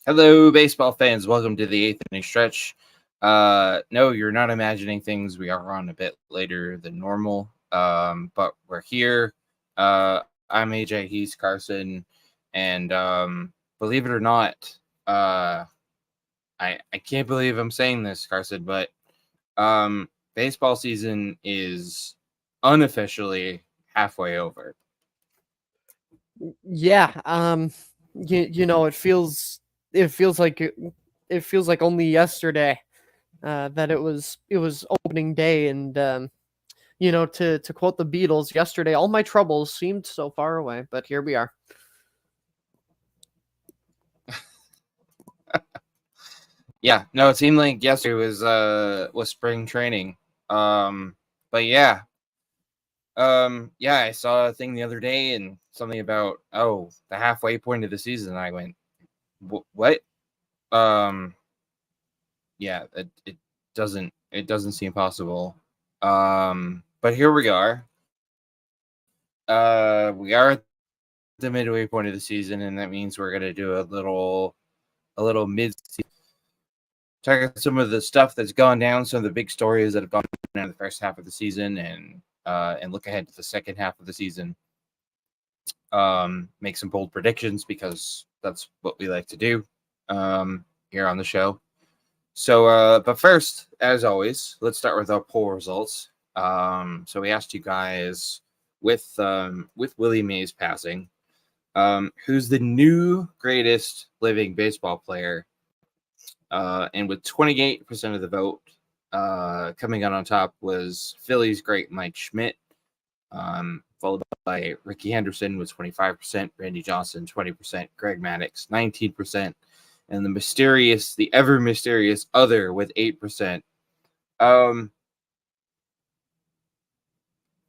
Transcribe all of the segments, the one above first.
Hello, baseball fans. Welcome to the eighth inning stretch. No, you're not imagining things. We are on a bit later than normal, but we're here. I'm AJ, he's Carson, and believe it or not, I can't believe I'm saying this, Carson, but baseball season is unofficially halfway over. Yeah, it feels like only yesterday that it was opening day, and to quote the Beatles, yesterday all my troubles seemed so far away, but here we are. Yeah, no, it seemed like yesterday was spring training. But yeah. Yeah, I saw a thing the other day and something about the halfway point of the season. I went, what? Um, yeah, it doesn't seem possible. But here we are. We are at the midway point of the season, and that means we're gonna do a little mid-season. Check out some of the stuff that's gone down, some of the big stories that have gone down in the first half of the season, and look ahead to the second half of the season. Make some bold predictions because that's what we like to do here on the show. So, but first, as always, let's start with our poll results. So we asked you guys with Willie Mays passing, who's the new greatest living baseball player? And with 28% of the vote, coming out on top was Philly's great Mike Schmidt, followed by Ricky Henderson with 25%, Randy Johnson 20%, Greg Maddux 19%, and the ever mysterious other with 8%.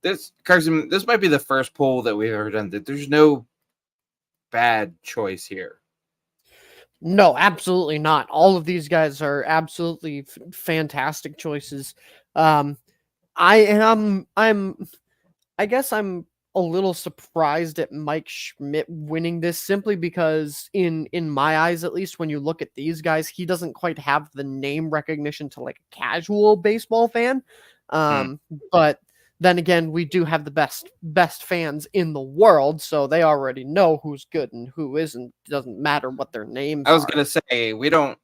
This might be the first poll that we've ever done that there's no bad choice here. No, absolutely not. All of these guys are absolutely fantastic choices. Um, I am. I guess I'm a little surprised at Mike Schmidt winning this, simply because in my eyes, at least, when you look at these guys, he doesn't quite have the name recognition to like a casual baseball fan. Hmm. But then again, we do have the best fans in the world, so they already know who's good and who isn't. It doesn't matter what their names I was are. gonna say we don't.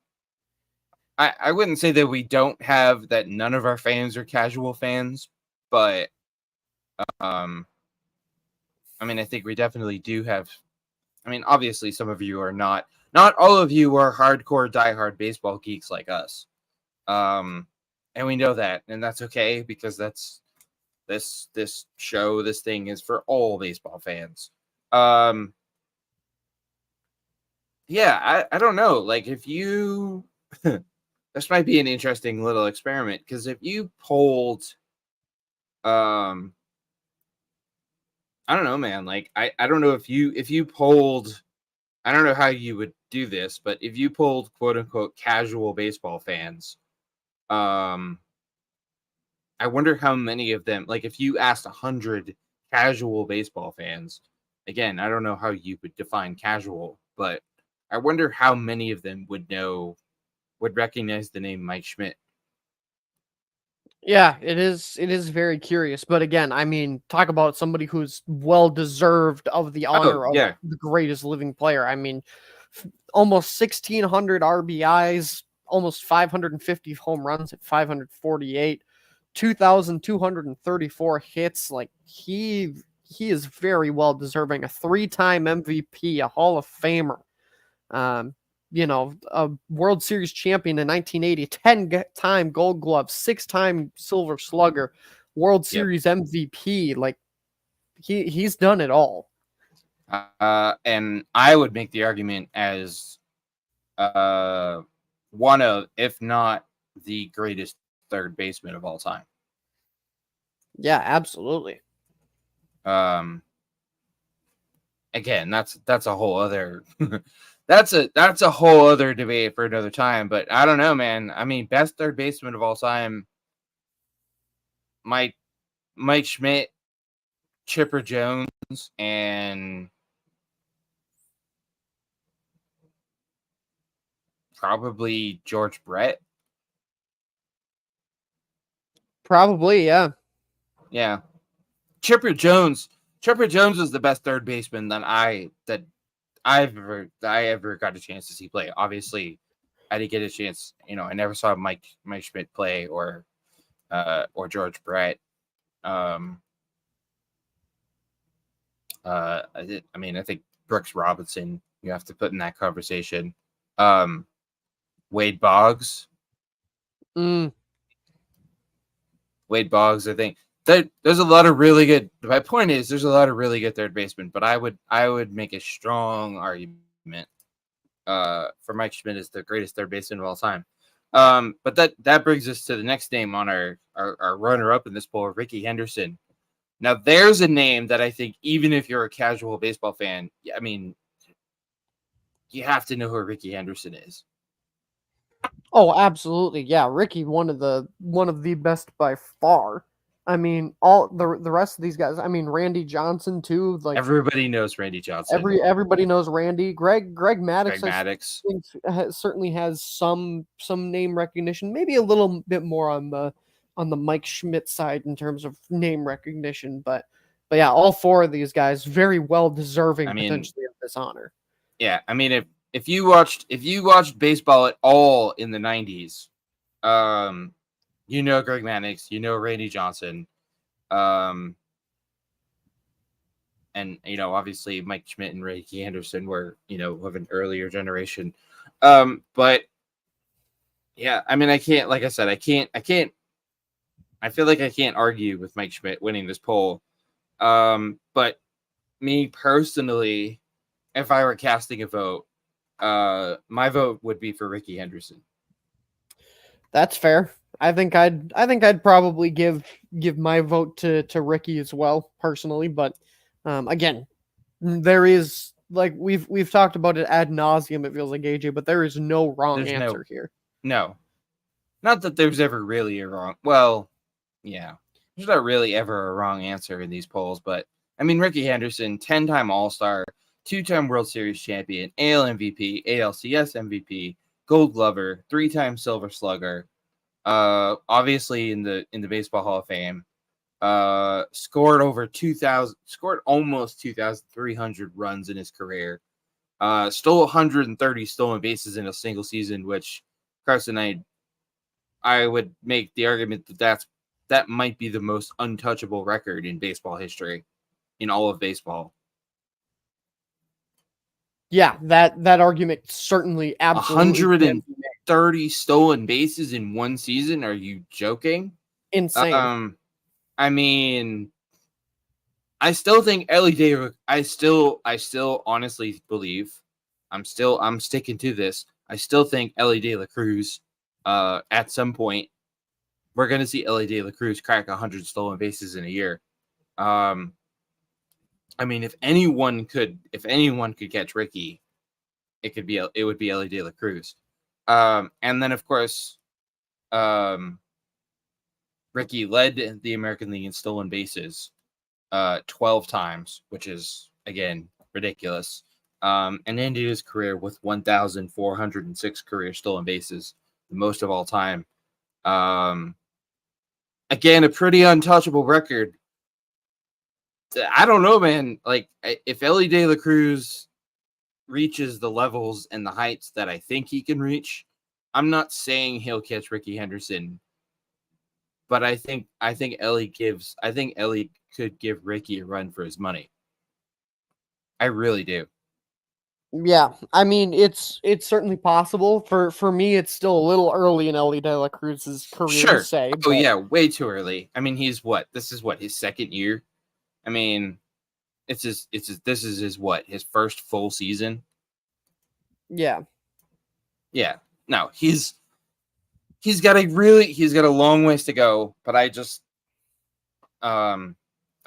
I wouldn't say that we don't have that. None of our fans are casual fans, but um, I mean, I think we definitely do have. I mean, obviously, some of you are not. Not all of you are hardcore, diehard baseball geeks like us. Um, and we know that, and that's okay because that's this show. This thing is for all baseball fans. Um, yeah, I don't know. Like, if you, this might be an interesting little experiment because if you polled, um, I don't know, man. Like, I don't know if you polled. I don't know how you would do this, but if you polled quote unquote casual baseball fans, um, I wonder how many of them, like if you asked 100 casual baseball fans, again, I don't know how you would define casual, but I wonder how many of them would recognize the name Mike Schmidt. Yeah, it is. It is very curious, but again, I mean, talk about somebody who's well deserved of the Oh, honor of yeah. the greatest living player. I mean, almost 1,600 RBIs, almost 550 home runs at 548, 2,234 hits. Like he is very well deserving. A three-time MVP, a Hall of Famer. Um, a World Series champion in 1980, 10-time Gold Glove, 6-time Silver Slugger, World Yep. Series MVP. Like he's done it all. And I would make the argument as uh, one of, if not the greatest third baseman of all time. Yeah, absolutely. Um, Again, that's a whole other that's a whole other debate for another time. But I don't know, man. I mean, best third baseman of all time, Mike Schmidt, Chipper Jones, and probably George Brett. Probably, yeah. Yeah. Chipper Jones. Chipper Jones is the best third baseman that I ever got a chance to see play. Obviously, I didn't get a chance. I never saw Mike Schmidt play or George Brett. I think Brooks Robinson you have to put in that conversation. Wade Boggs. Wade Boggs, I think there's a lot of really good. My point is, there's a lot of really good third basemen, but I would make a strong argument for Mike Schmidt is the greatest third baseman of all time. But that brings us to the next name on our runner up in this poll, Rickey Henderson. Now, there's a name that I think even if you're a casual baseball fan, I mean, you have to know who Rickey Henderson is. Oh, absolutely. Yeah, Rickey, one of the best by far. I mean, all the rest of these guys. I mean, Randy Johnson too. Like everybody knows Randy Johnson. Everybody knows Randy. Greg Maddux. Certainly has some name recognition. Maybe a little bit more on the Mike Schmidt side in terms of name recognition, but yeah, all four of these guys very well deserving potentially of this honor. Yeah, I mean, if you watched baseball at all in the 90s, Greg Maddux, Randy Johnson, and obviously Mike Schmidt and Rickey Henderson were of an earlier generation, but yeah, I mean, I can't, like I said, I feel like I can't argue with Mike Schmidt winning this poll, but me personally, if I were casting a vote, my vote would be for Rickey Henderson. That's fair. I think I'd probably give my vote to Rickey as well, personally. But again, there is, like we've talked about it ad nauseum. It feels like, AJ, but there is no wrong answer here. No, not that there's ever really a wrong. Well, yeah, there's not really ever a wrong answer in these polls. But I mean, Rickey Henderson, 10-time All-Star, 2-time World Series champion, AL MVP, ALCS MVP, Gold Glover, 3-time Silver Slugger. Obviously in the Baseball Hall of Fame. Scored almost 2,300 runs in his career. Stole 130 stolen bases in a single season, which Carson, I would make the argument that might be the most untouchable record in baseball history, in all of baseball. Yeah, that argument certainly absolutely 130 stolen bases in one season. Are you joking? Insane. I mean, I still think Ellie Day. I still honestly believe. I'm sticking to this. I still think Ellie De La Cruz. At some point, we're gonna see Ellie De La Cruz crack 100 stolen bases in a year. I mean, if anyone could catch Rickey, it would be Ellie De La Cruz. And then of course, Rickey led the American League in stolen bases 12 times, which is again ridiculous. And ended his career with 1,406 career stolen bases, the most of all time. Again, a pretty untouchable record. I don't know, man. Like, if Ellie De La Cruz reaches the levels and the heights that I think he can reach, I'm not saying he'll catch Rickey Henderson, but I think Ellie could give Rickey a run for his money. I really do. Yeah, I mean, it's certainly possible. For me, it's still a little early in Ellie De La Cruz's career to say. Oh yeah, way too early. I mean, this is his second year. I mean, this is his first full season. Yeah. Yeah. No, he's got a long ways to go, but I just I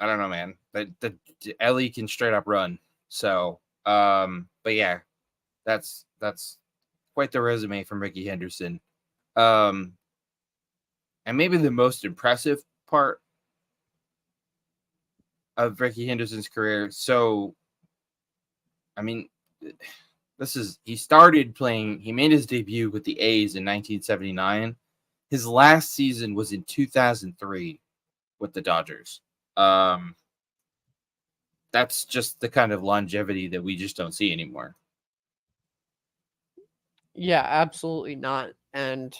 don't know, man. The Ellie can straight up run. So, but yeah, that's quite the resume from Rickey Henderson. And maybe the most impressive part of Rickey Henderson's career. So, I mean, he started playing. He made his debut with the A's in 1979. His last season was in 2003 with the Dodgers. That's just the kind of longevity that we just don't see anymore. Yeah, absolutely not. And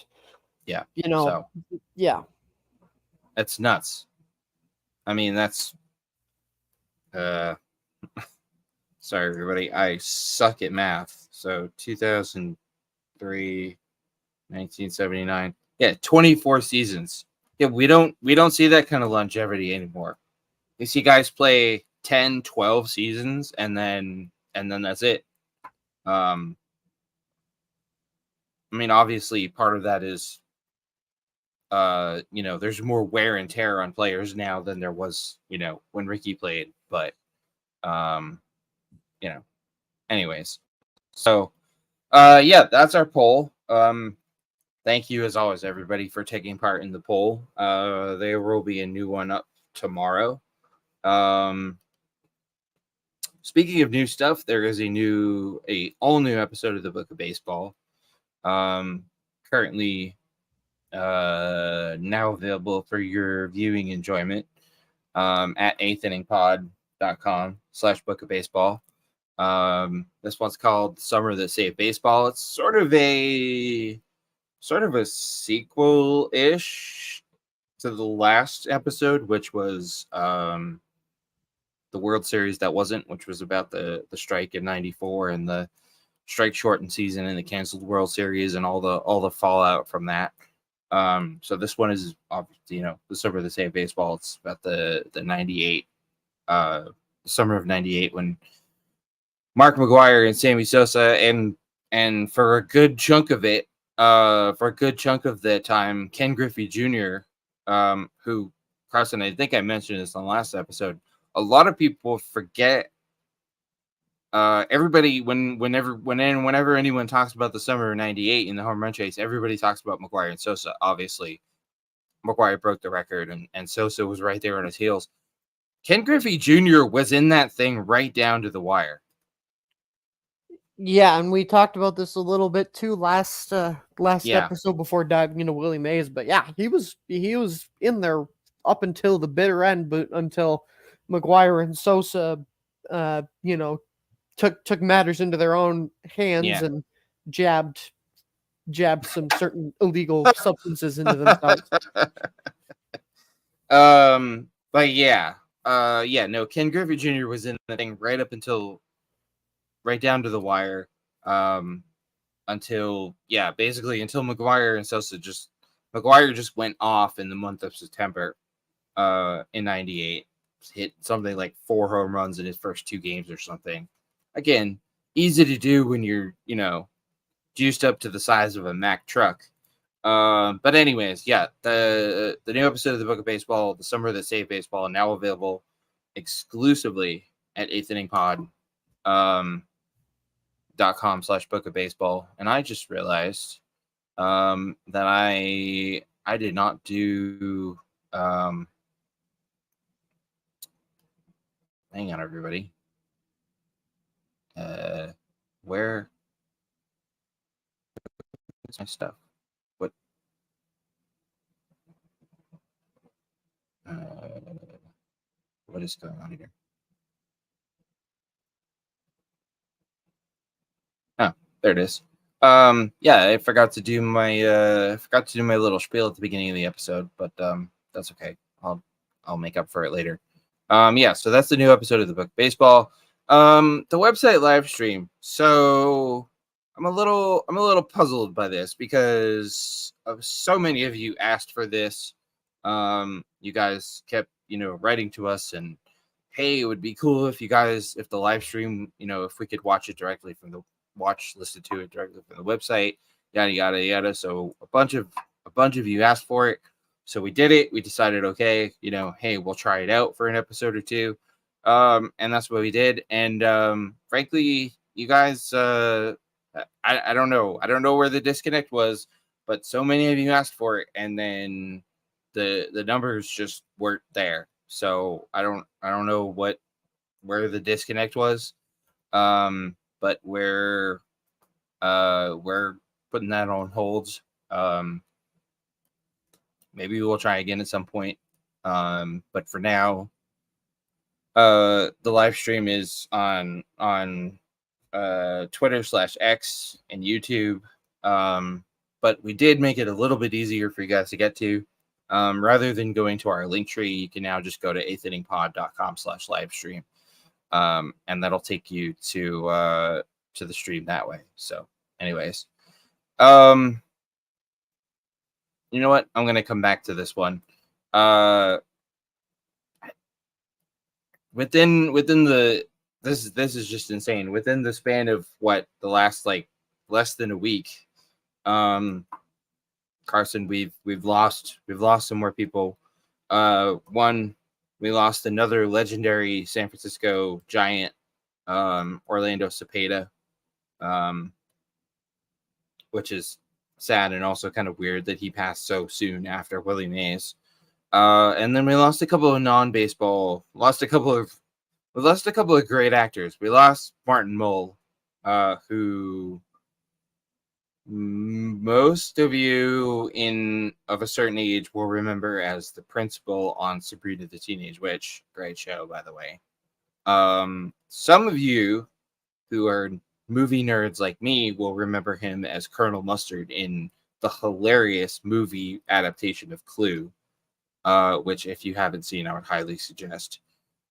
Yeah, so yeah, that's nuts. I mean, that's sorry everybody, I suck at math. So 2003, 1979. Yeah, 24 seasons. Yeah, we don't see that kind of longevity anymore. You see guys play 10, 12 seasons and then that's it. I mean, obviously part of that is there's more wear and tear on players now than there was, when Ricky played, but anyways. So that's our poll. Thank you as always, everybody, for taking part in the poll. There will be a new one up tomorrow. Speaking of new stuff, there is a all new episode of the Book of Baseball. Currently now available for your viewing enjoyment at eighthinningpod.com/Book of Baseball. This one's called Summer That Saved Baseball. It's sort of a sequel-ish to the last episode, which was the World Series that wasn't, which was about the strike in '94 and the strike shortened season and the canceled World Series and all the fallout from that. So this one is obviously, the Summer That Saved Baseball. It's about the '98, summer of '98, when Mark McGwire and Sammy Sosa and for a good chunk of it, for a good chunk of the time, Ken Griffey Jr., who, Carson, I think I mentioned this on the last episode. A lot of people forget. Everybody, whenever anyone talks about the summer of '98 in the home run chase, everybody talks about McGwire and Sosa. Obviously, McGwire broke the record, and Sosa was right there on his heels. Ken Griffey Jr. was in that thing right down to the wire. Yeah, and we talked about this a little bit too last Yeah. episode before diving into Willie Mays. But yeah, he was in there up until the bitter end, but until McGwire and Sosa, took matters into their own hands and jabbed some certain illegal substances into themselves. But no, Ken Griffey Jr. was in the thing right down to the wire, until McGwire and Sosa McGwire just went off in the month of September, in '98, hit something like 4 home runs in his first 2 games or something. Again, easy to do when you're, juiced up to the size of a Mack truck. But anyways, the new episode of the Book of Baseball, The Summer That Saved Baseball, now available exclusively at eighthinningpod. .com/Book of Baseball. And I just realized that I did not do hang on, everybody. Where is my stuff? What is going on here? Oh, there it is. I forgot to do my little spiel at the beginning of the episode, but that's okay. I'll make up for it later. So that's the new episode of the Book Baseball. The website live stream. So I'm a little puzzled by this because so many of you asked for this. You guys kept, writing to us and, hey, it would be cool if the live stream, if we could listen to it directly from the website, yada yada yada. So a bunch of you asked for it, so we did it. We decided, okay, hey, we'll try it out for an episode or two, and that's what we did. And frankly, you guys, I don't know where the disconnect was, but so many of you asked for it, and then the numbers just weren't there. So I don't know where the disconnect was, but we're We're putting that on hold. Maybe we'll try again at some point. But for now, the live stream is on Twitter/X and YouTube. But we did make it a little bit easier for you guys to get to. Rather than going to our link tree, you can now just go to eighth-inning-pod.com/livestream. And that'll take you to the stream that way. So anyways, you know what? I'm going to come back to this one. Within the this is just insane. Within the span of what the last like less than a week, Carson, we've lost some more people. One, we lost another legendary San Francisco Giant, Orlando Cepeda, which is sad and also kind of weird that he passed so soon after Willie Mays. And then we lost a couple of non-baseball, lost a couple of great actors. We lost Martin Mull, who most of you of a certain age will remember as the principal on Sabrina the Teenage Witch. Great show, by the way. Some of you who are movie nerds like me will remember him as Colonel Mustard in the hilarious movie adaptation of Clue, which if you haven't seen, I would highly suggest.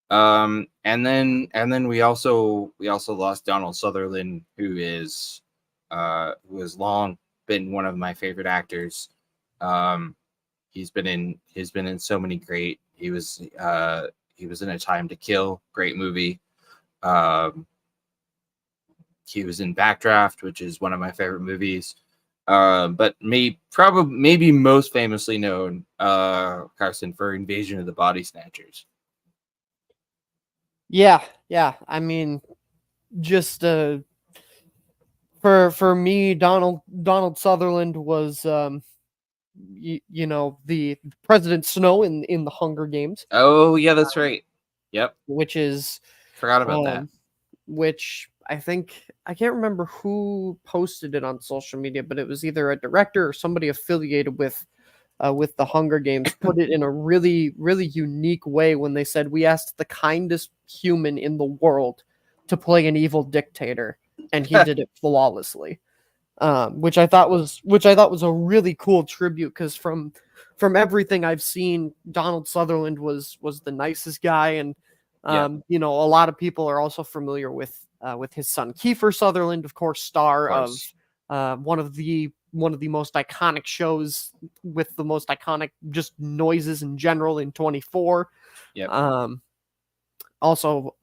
And then we also lost Donald Sutherland, who has long been one of my favorite actors. He's been in so many great. He was in A Time to Kill, great movie. He was in Backdraft, which is one of my favorite movies. But maybe most famously known, Carson, for Invasion of the Body Snatchers. Yeah. I mean, just for me, Donald Sutherland was the President Snow in the Hunger Games. Oh yeah, that's right. Yep. Which is forgot about that. Which I think I can't remember who posted it on social media, but it was either a director or somebody affiliated with the Hunger Games put it in a really, really unique way when they said, we asked the kindest human in the world to play an evil dictator, and he did it flawlessly. Which I thought was a really cool tribute, because from everything I've seen, Donald Sutherland was the nicest guy, and a lot of people are also familiar with his son Kiefer Sutherland, of course, star of one of the most iconic shows with the most iconic just noises in general in 24. Yep. Also,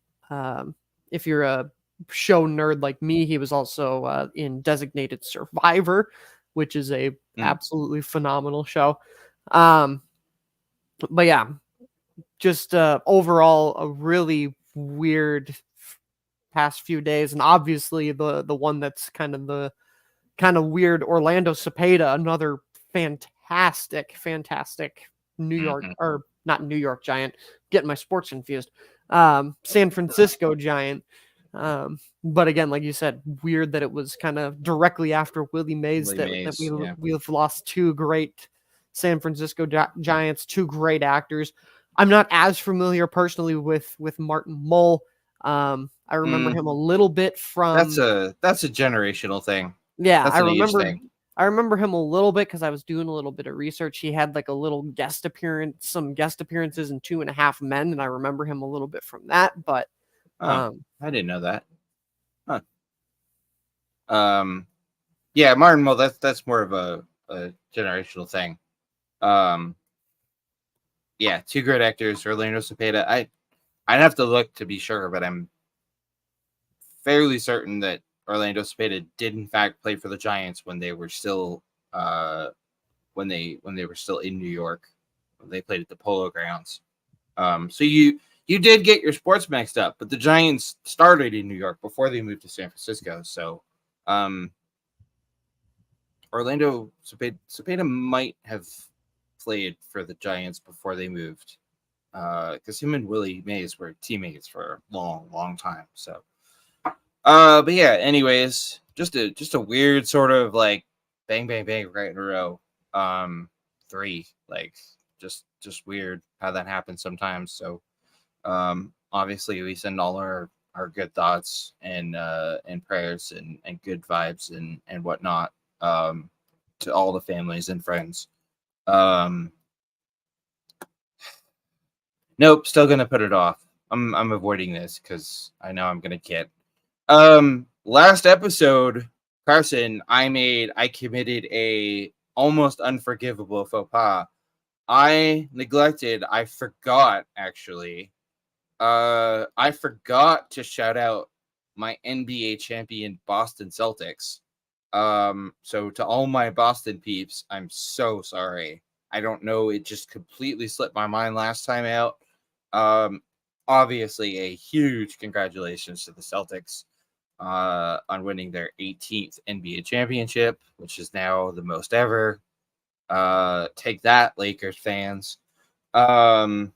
if you're a show nerd like me, he was also in Designated Survivor, which is a absolutely phenomenal show. But yeah, just overall a really weird past few days, and obviously the one that's kind of weird, Orlando Cepeda, another fantastic New York, or not New York Giant, getting my sports confused, San Francisco Giant. But again, like you said, weird that it was kind of directly after Willie Mays that we've lost two great San Francisco Giants, two great actors. I'm not as familiar personally with Martin Mull. I remember him a little bit from. That's a generational thing. Yeah, that's I remember him a little bit because I was doing a little bit of research. He had like a little some guest appearances in 2.5 Men, and I remember him a little bit from that. But I didn't know that. Huh. Yeah, Martin Mull. That's more of a generational thing. Yeah, two great actors, Orlando Cepeda. I'd have to look to be sure, but I'm fairly certain that Orlando Cepeda did in fact play for the Giants when they were still when they were still in New York. When they played at the Polo Grounds. So you did get your sports mixed up, but the Giants started in New York before they moved to San Francisco. So Orlando Cepeda might have played for the Giants before they moved, because him and Willie Mays were teammates for a long time. So But yeah, anyways, just a weird sort of like bang bang bang right in a row. 3, like just weird how that happens sometimes. So obviously we send all our good thoughts and prayers and good vibes and whatnot to all the families and friends. Um Nope, still gonna put it off. I'm avoiding this because I know I'm gonna get. Last episode, Carson, I committed a almost unforgivable faux pas. I forgot actually. I forgot to shout out my NBA champion Boston Celtics. So to all my Boston peeps, I'm so sorry. I don't know, it just completely slipped my mind last time out. Um, Obviously a huge congratulations to the Celtics on winning their 18th NBA championship, which is now the most ever. Take that, Lakers fans. Um,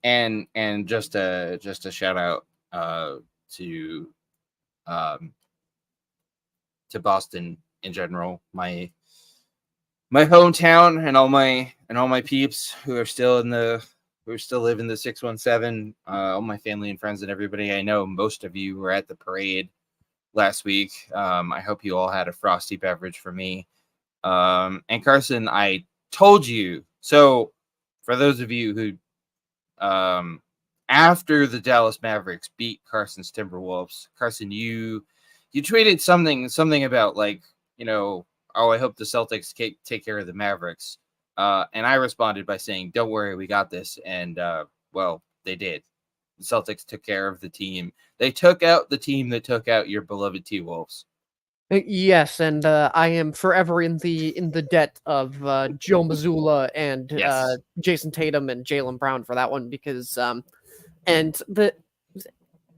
and just a shout out to um, to Boston in general, my hometown, and all my peeps who are still live in the 617. All my family and friends and everybody I know. Most of you were at the parade last week. I hope you all had a frosty beverage for me. And Carson, I told you. So for those of you who after the Dallas Mavericks beat Carson's Timberwolves, Carson, you tweeted something about like, oh, I hope the Celtics take care of the Mavericks. And I responded by saying, don't worry, we got this. And well, they did. The Celtics took care of the team. They took out the team that took out your beloved T-Wolves. Yes, and I am forever in the debt of Joe Mazzulla and Yes. Jason Tatum and Jaylen Brown for that one because and the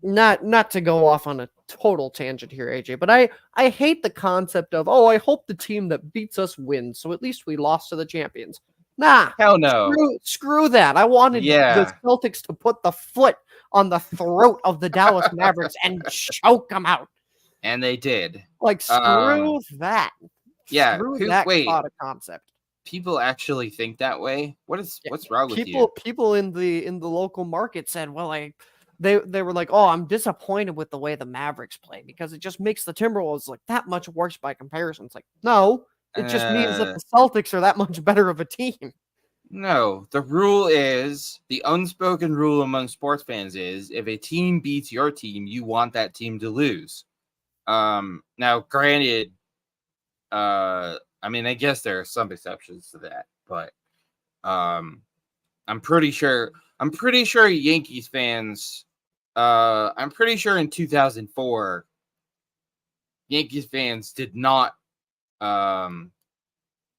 not to go off on a total tangent here, AJ, but I hate the concept of, oh, I hope the team that beats us wins, so at least we lost to the champions. Nah, Hell no. screw that. I wanted the Yeah. Celtics to put the foot on the throat of the Dallas Mavericks and choke them out. And they did. Like, screw that. Yeah. Screw that Wait. thought of concept. People actually think that way? What's wrong with People you? people in the local market said, well, they were like, oh, I'm disappointed with the way the Mavericks play because it just makes the Timberwolves like that much worse by comparison. It's like, no, it just means that the Celtics are that much better of a team. No, the unspoken rule among sports fans is if a team beats your team, you want that team to lose. Now granted, I mean, I guess there are some exceptions to that, but I'm pretty sure Yankees fans, I'm pretty sure in 2004 Yankees fans did not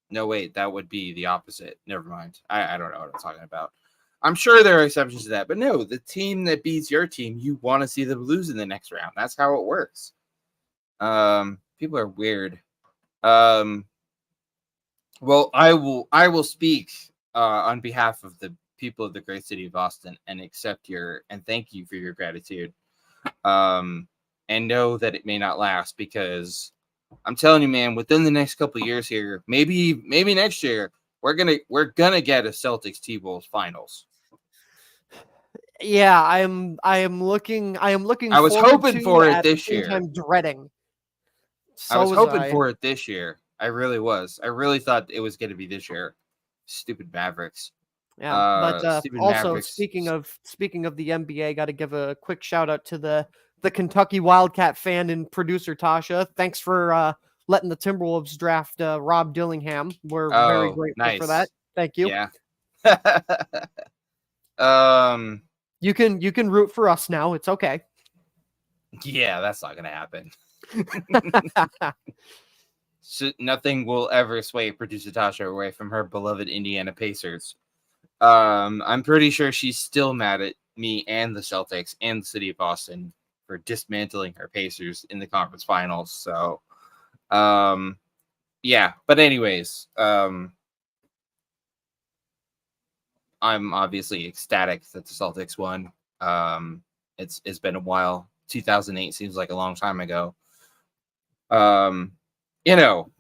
no, wait, that would be the opposite. Never mind. I don't know what I'm talking about. I'm sure there are exceptions to that, but no, the team that beats your team, you want to see them lose in the next round. That's how it works. People are weird. Well, I will speak on behalf of the people of the great city of Austin and and thank you for your gratitude. And know that it may not last because I'm telling you, man, within the next couple of years here, maybe next year, we're gonna get a Celtics T-Wolves finals. Yeah, I am looking I was forward hoping to, for it at the this same year. time dreading. I was So was hoping I. for it this year. I really was. I really thought it was gonna be this year. Stupid Mavericks. Yeah, but Stupid also Mavericks. speaking of the NBA, got to give a quick shout out to the Kentucky Wildcat fan and producer Tasha. Thanks for letting the Timberwolves draft Rob Dillingham. We're very Oh, grateful for that. nice. Thank you. Yeah. You can root for us now. It's okay. Yeah, that's not gonna happen. Nothing will ever sway producer Tasha away from her beloved Indiana Pacers. I'm pretty sure she's still mad at me and the Celtics and the city of Boston for dismantling her Pacers in the conference finals. So, yeah. But anyways, I'm obviously ecstatic that the Celtics won. It's been a while. 2008 seems like a long time ago. You know,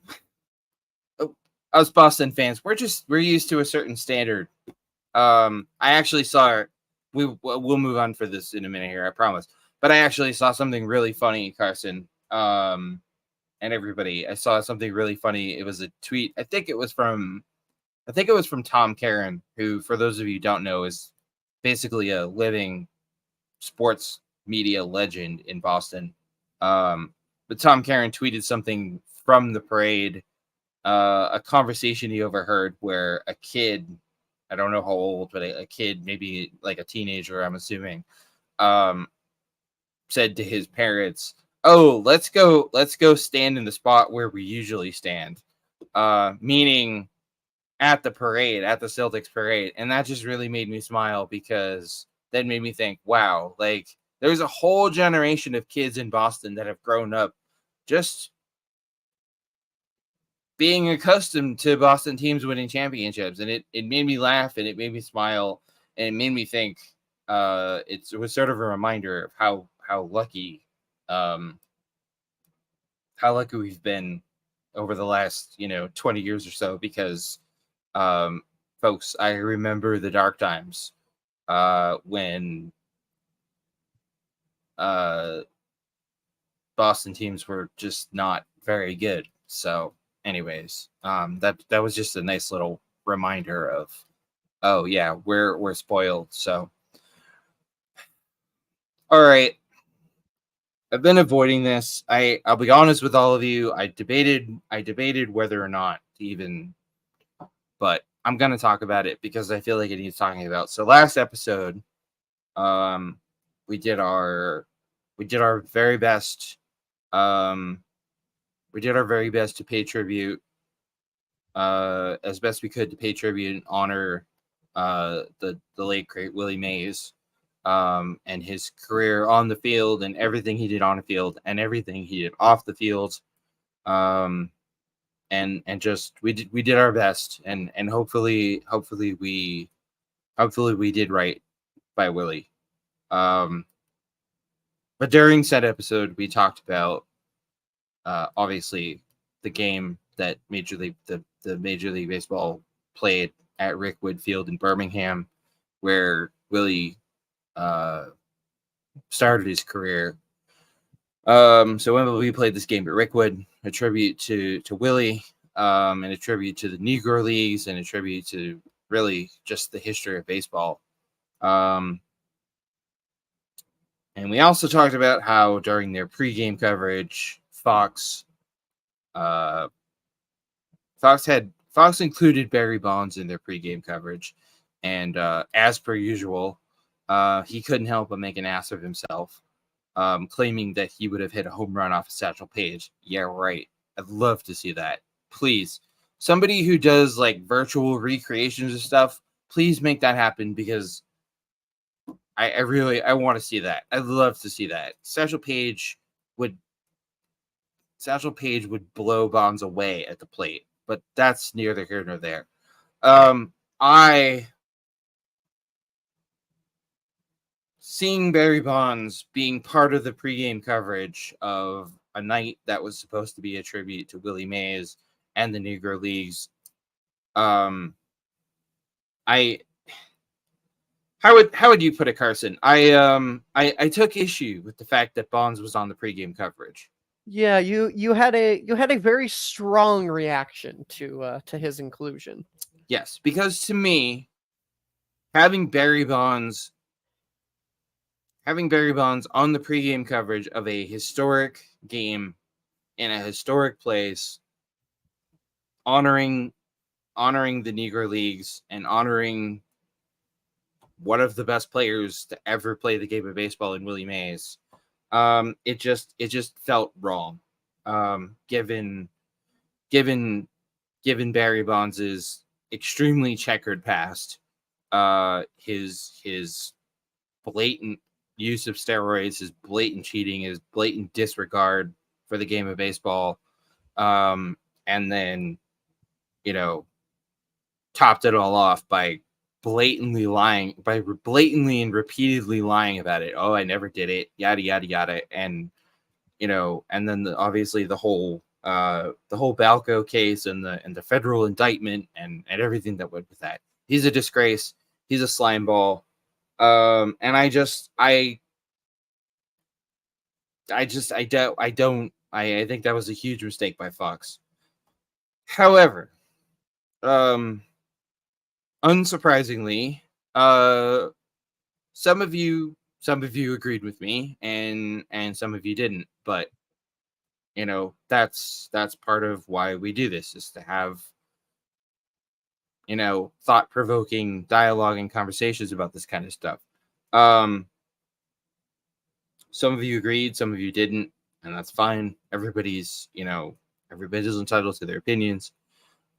us Boston fans, we're used to a certain standard. I actually saw we'll move on for this in a minute here, I promise. But I actually saw something really funny, Carson. And everybody, I saw something really funny. It was a tweet. I think it was from Tom Caron, who, for those of you who don't know, is basically a living sports media legend in Boston. But Tom Caron tweeted something from the parade, a conversation he overheard where a kid, I don't know how old, but a kid, maybe like a teenager, I'm assuming, said to his parents, "Oh, let's go stand in the spot where we usually stand," meaning at the parade, at the Celtics parade. And that just really made me smile, because that made me think, wow, like there's a whole generation of kids in Boston that have grown up just being accustomed to Boston teams winning championships. And it made me laugh, and it made me smile, and it made me think. It was sort of a reminder of how lucky we've been over the last 20 years or so, because folks, I remember the dark times when Boston teams were just not very good. So anyways, that was just a nice little reminder of, oh yeah, we're spoiled. So all right, I've been avoiding this. I'll be honest with all of you. I debated whether or not to even, but I'm gonna talk about it because I feel like it needs talking about. So last episode, we did our very best. We did our very best to pay tribute, as best we could, to pay tribute and honor the late great Willie Mays, and his career on the field, and everything he did on the field and everything he did off the field. And just we did our best, and hopefully we did right by Willie. But during said episode, we talked about obviously the game that the Major League Baseball played at Rickwood Field in Birmingham, where Willie started his career. So when we played this game at Rickwood, a tribute to Willie, and a tribute to the Negro Leagues, and a tribute to really just the history of baseball. And we also talked about how during their pregame coverage, Fox included Barry Bonds in their pregame coverage, and as per usual, he couldn't help but make an ass of himself, claiming that he would have hit a home run off of Satchel Paige. Yeah, right. I'd love to see that. Please, somebody who does like virtual recreations of stuff, please make that happen, because I want to see that. I'd love to see that. Satchel Paige would blow Bonds away at the plate, but that's neither here nor there. Seeing Barry Bonds being part of the pregame coverage of a night that was supposed to be a tribute to Willie Mays and the Negro Leagues, how would you put it, Carson? I took issue with the fact that Bonds was on the pregame coverage. Yeah, you had a very strong reaction to his inclusion. Yes, because to me, having Barry Bonds on the pregame coverage of a historic game in a historic place, honoring the Negro Leagues and honoring one of the best players to ever play the game of baseball in Willie Mays, it just felt wrong, given Barry Bonds's extremely checkered past, his blatant use of steroids, his blatant cheating, his blatant disregard for the game of baseball, and then topped it all off by blatantly and repeatedly lying about it. Oh, I never did it, yada yada yada. And and then obviously the whole Balco case and the federal indictment and everything that went with that. He's a disgrace. He's a slime ball. And I think that was a huge mistake by Fox. However, unsurprisingly, some of you agreed with me and some of you didn't, but that's part of why we do this, is to have thought-provoking dialogue and conversations about this kind of stuff. Some of you agreed, some of you didn't, and that's fine. Everybody's entitled to their opinions.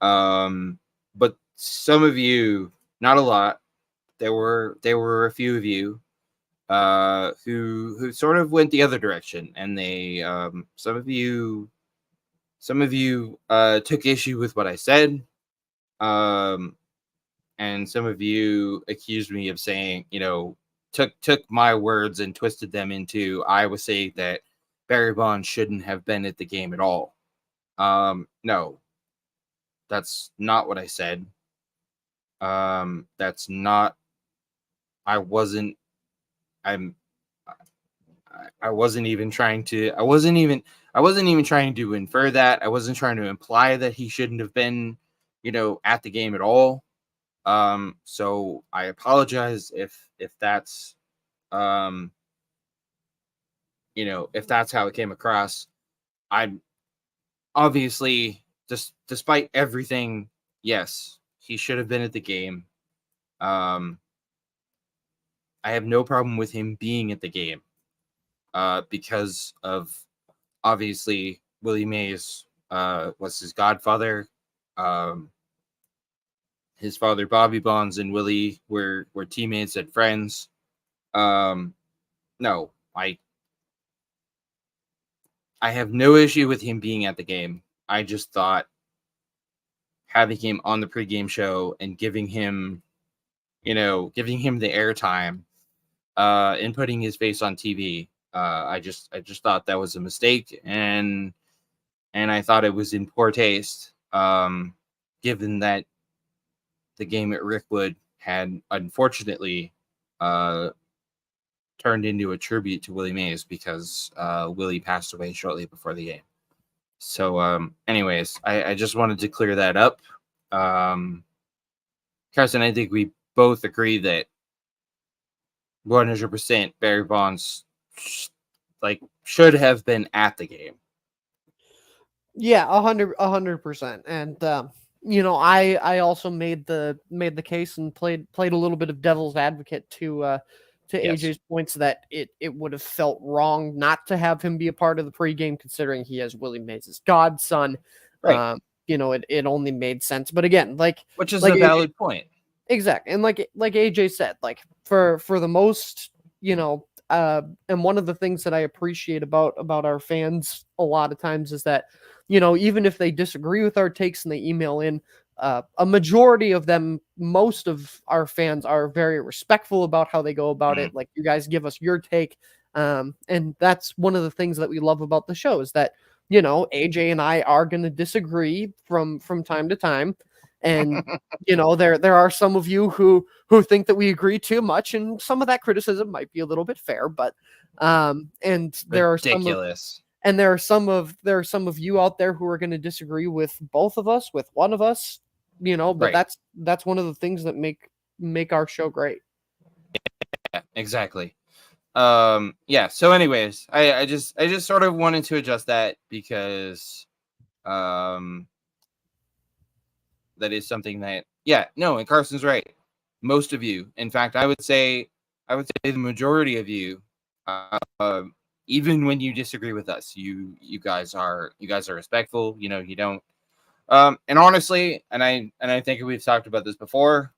But some of you, not a lot, there were a few of you who sort of went the other direction, and they some of you took issue with what I said, and some of you accused me of saying, took my words and twisted them into I was saying that Barry Bonds shouldn't have been at the game at all. No, that's not what I said. That's not. I wasn't even trying to. I wasn't even trying to infer that. I wasn't trying to imply that he shouldn't have been, at the game at all. So I apologize if that's, if that's how it came across. I'm obviously, just despite everything, yes, he should have been at the game. I have no problem with him being at the game, because of, obviously, Willie Mays was his godfather. His father, Bobby Bonds, and Willie were teammates and friends. No, I have no issue with him being at the game. I just thought having him on the pregame show and giving him the airtime, and putting his face on TV, I just thought that was a mistake, and I thought it was in poor taste, given that the game at Rickwood had unfortunately turned into a tribute to Willie Mays, because Willie passed away shortly before the game. So, anyways, I just wanted to clear that up. Carson, I think we both agree that 100% Barry Bonds should have been at the game. Yeah, 100%. And I also made the case and played a little bit of devil's advocate to Yes. AJ's points that it would have felt wrong not to have him be a part of the pregame, considering he has Willie Mays' godson. Right. It only made sense. But again, which is a valid point. Exactly. And like AJ said, for the most, and one of the things that I appreciate about our fans a lot of times is that, even if they disagree with our takes and they email in, a majority of them, most of our fans are very respectful about how they go about it. Like, you guys give us your take. And that's one of the things that we love about the show, is that, AJ and I are going to disagree from time to time. And, there are some of you who think that we agree too much, and some of that criticism might be a little bit fair, but, and there ridiculous. There are some of you out there who are going to disagree with both of us, with one of us, but right. That's one of the things that make our show great. Yeah, exactly. Yeah. So anyways, I just sort of wanted to adjust that, because, that is something that, and Carson's right. Most of you, in fact, I would say the majority of you, even when you disagree with us, you guys are respectful. You don't. And honestly, and I think we've talked about this before.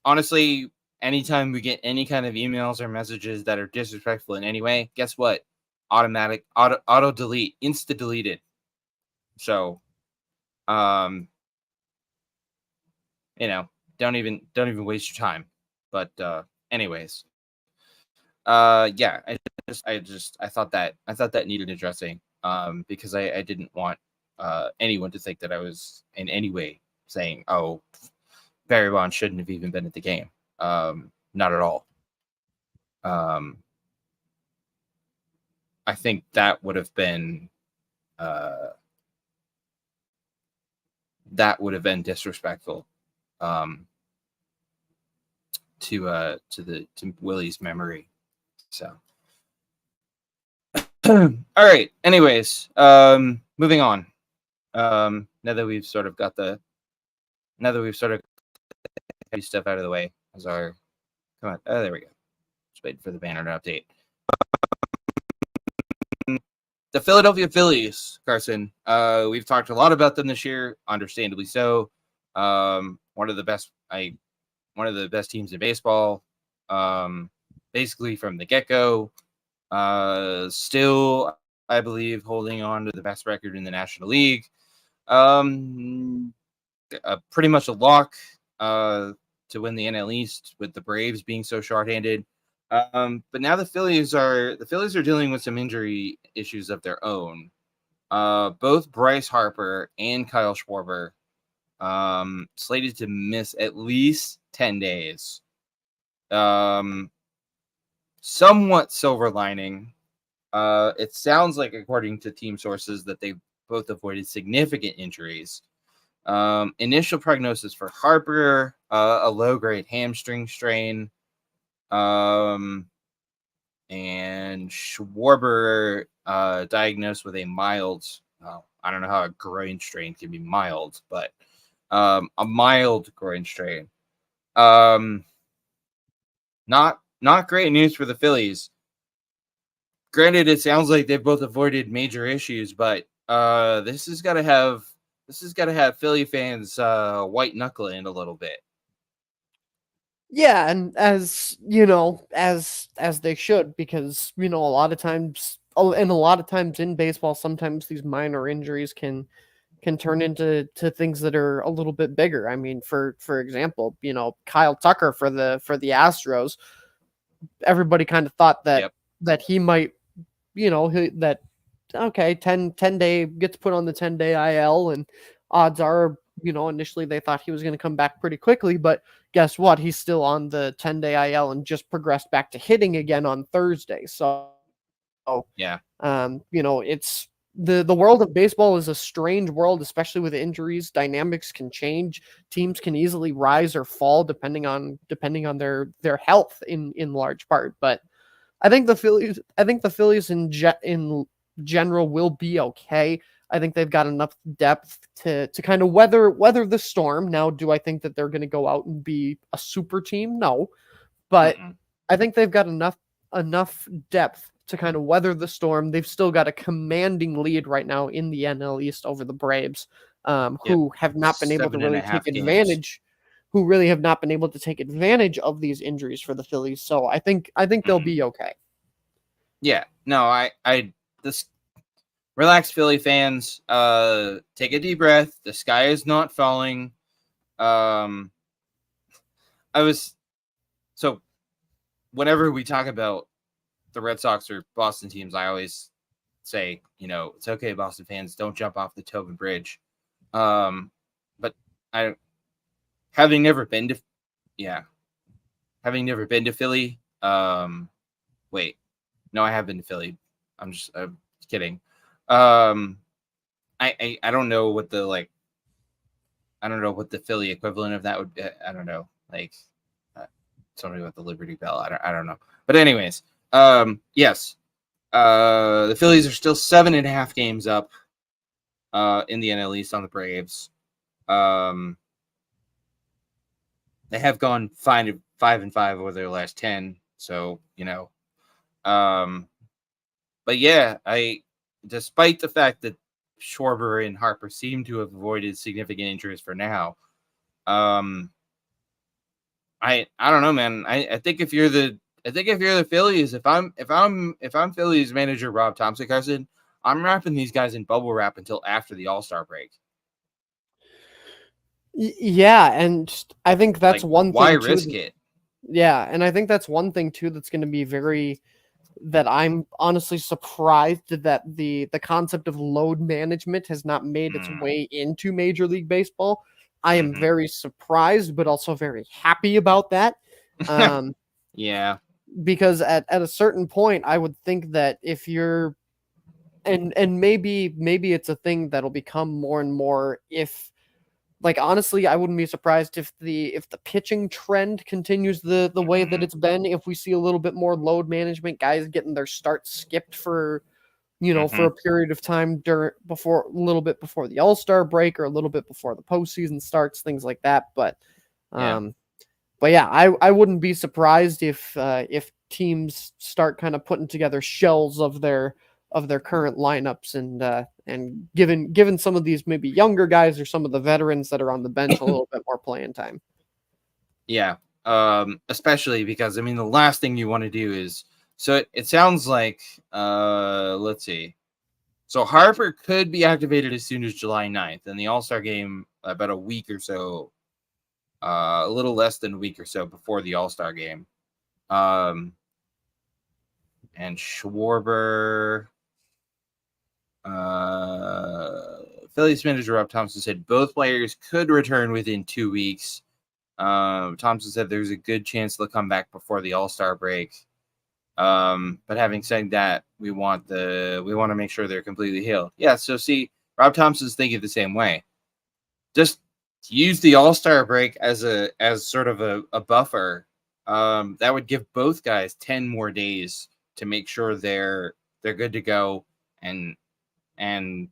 Honestly, anytime we get any kind of emails or messages that are disrespectful in any way, guess what? Automatic auto delete, insta deleted. So, don't even waste your time. But anyways, yeah, I thought that needed addressing, because I didn't want anyone to think that I was in any way saying, oh, Barry Bonds shouldn't have even been at the game. Not at all. I think that would have been disrespectful to Willie's memory. So all right. Anyways, moving on. Now that we've sort of stuff out of the way, as our come on, there we go. Just waiting for the banner to update. The Philadelphia Phillies, Carson. We've talked a lot about them this year, understandably so. One of the best teams in baseball. Basically from the get-go. Still, I believe, holding on to the best record in the National League. Pretty much a lock to win the NL East, with the Braves being so shorthanded. But now the Phillies are dealing with some injury issues of their own. Both Bryce Harper and Kyle Schwarber slated to miss at least 10 days. Somewhat silver lining. It sounds like, according to team sources, that they both avoided significant injuries. Initial prognosis for Harper, a low-grade hamstring strain. And Schwarber diagnosed with a mild, I don't know how a groin strain can be mild, but a mild groin strain. Not great news for the Phillies. Granted, it sounds like they've both avoided major issues, but this has got to have Philly fans white knuckling a little bit. Yeah, and as you know, as they should, because a lot of times in baseball, sometimes these minor injuries can turn into things that are a little bit bigger. I mean, for example, Kyle Tucker for the Astros, everybody kind of thought that he might, that okay, 10 day gets put on the 10-day IL, and odds are, initially they thought he was going to come back pretty quickly, but guess what? He's still on the 10-day IL and just progressed back to hitting again on Thursday. So, yeah, it's the world of baseball is a strange world, especially with injuries. Dynamics can change. Teams can easily rise or fall depending on their health in large part. But I think the Phillies in general will be okay. I think they've got enough depth to kind of weather the storm. Now, do I think that they're going to go out and be a super team? No, but I think they've got enough depth to kind of weather the storm. They've still got a commanding lead right now in the NL East over the Braves, who have not been able to really take advantage. Who really have not been able to take advantage of these injuries for the Phillies. So I think they'll be okay. Yeah, no, this relax, Philly fans. Take a deep breath. The sky is not falling. Whenever we talk about the Red Sox or Boston teams, I always say, it's okay, Boston fans, don't jump off the Tobin Bridge. But having never been to Philly. Wait, no, I have been to Philly. I'm kidding. I don't know what the Philly equivalent of that would be. I don't know, something about the Liberty Bell. I don't know. But anyways, yes, the Phillies are still 7.5 games up in the NL East on the Braves. They have gone 5-5 over their last 10. So, but yeah, despite the fact that Schwarber and Harper seem to have avoided significant injuries for now, I don't know, man. I think if you're the Phillies, if I'm Phillies manager Rob Thompson, Carson, I'm wrapping these guys in bubble wrap until after the All-Star break. Yeah, and I think that's Like, one why thing risk too. it? Yeah, and I think that's one thing too that's going to be very that I'm honestly surprised that the concept of load management has not made its Mm, way into Major League Baseball. I am hmm very surprised, but also very happy about that. Um, Yeah. because at a certain point, I would think that if you're and maybe it's a thing that'll become more and more if like honestly, I wouldn't be surprised if the pitching trend continues the way that hmm it's been. If we see a little bit more load management, guys getting their start skipped for for hmm a period of time during before a little bit before the All Star break or a little bit before the postseason starts, things like that. Yeah. Um, but yeah, I wouldn't be surprised if teams start kind of putting together shells of their current lineups and given some of these maybe younger guys or some of the veterans that are on the bench a little bit more playing time. Yeah. Especially because I mean the last thing you want to do is so it sounds like let's see. So Harper could be activated as soon as July 9th, and the All-Star game about a week or so, a little less than a week or so before the All-Star game. Um, and Schwarber, Phillies manager Rob Thompson said both players could return within 2 weeks. Thompson said there's a good chance they'll come back before the All-Star break. But having said that, we want to make sure they're completely healed. Yeah, so see, Rob Thompson's thinking the same way. Just use the All-Star break as sort of a buffer. That would give both guys 10 more days to make sure they're good to go, and and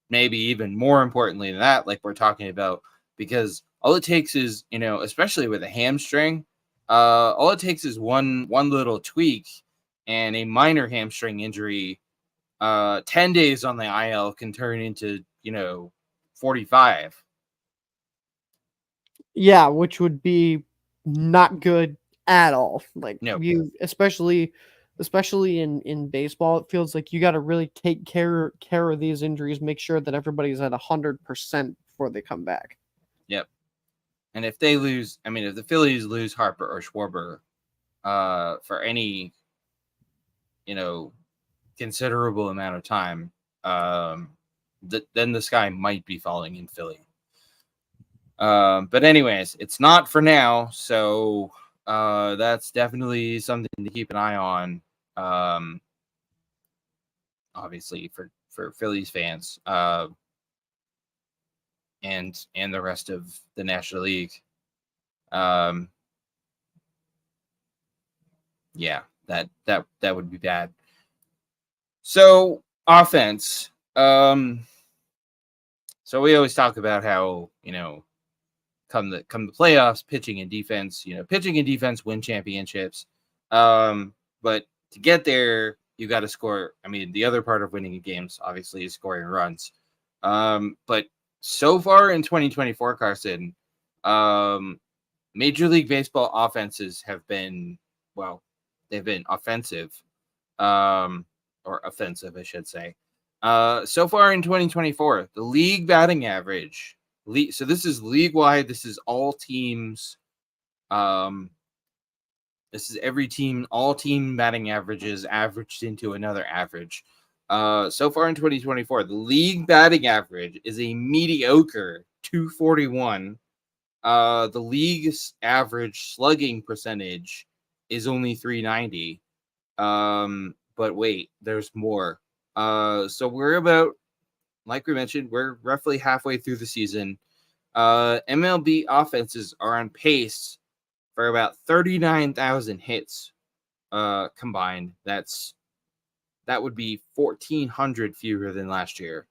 maybe even more importantly than that, like we're talking about, because all it takes is, especially with a hamstring, all it takes is one little tweak and a minor hamstring injury. 10 days on the IL can turn into 45. Yeah, which would be not good at all. Like No. you, especially in baseball, it feels like you got to really take care of these injuries, make sure that everybody's at 100% before they come back. Yep. And if they lose, I mean, if the Phillies lose Harper or Schwarber, for any, you know, considerable amount of time, then the sky might be falling in Philly. But anyways, it's not for now, so that's definitely something to keep an eye on. Um, Obviously for Phillies fans, and the rest of the National League. Um, yeah, that would be bad. So offense. So we always talk about how come the playoffs, pitching and defense. Pitching and defense win championships. But to get there, you got to score. I mean, the other part of winning games, obviously, is scoring runs. But so far in 2024, Carson, Major League Baseball offenses have been, well, they've been offensive, or offensive, I should say. So far in 2024, the league batting average. So this is league wide. This is all teams. Um, this is every team. All team batting averages averaged into another average. So far in 2024, the league batting average is a mediocre 241. The league's average slugging percentage is only 390. But wait, there's more. So we're about, like we mentioned, we're roughly halfway through the season. MLB offenses are on pace for about 39,000 hits combined. That would be 1,400 fewer than last year.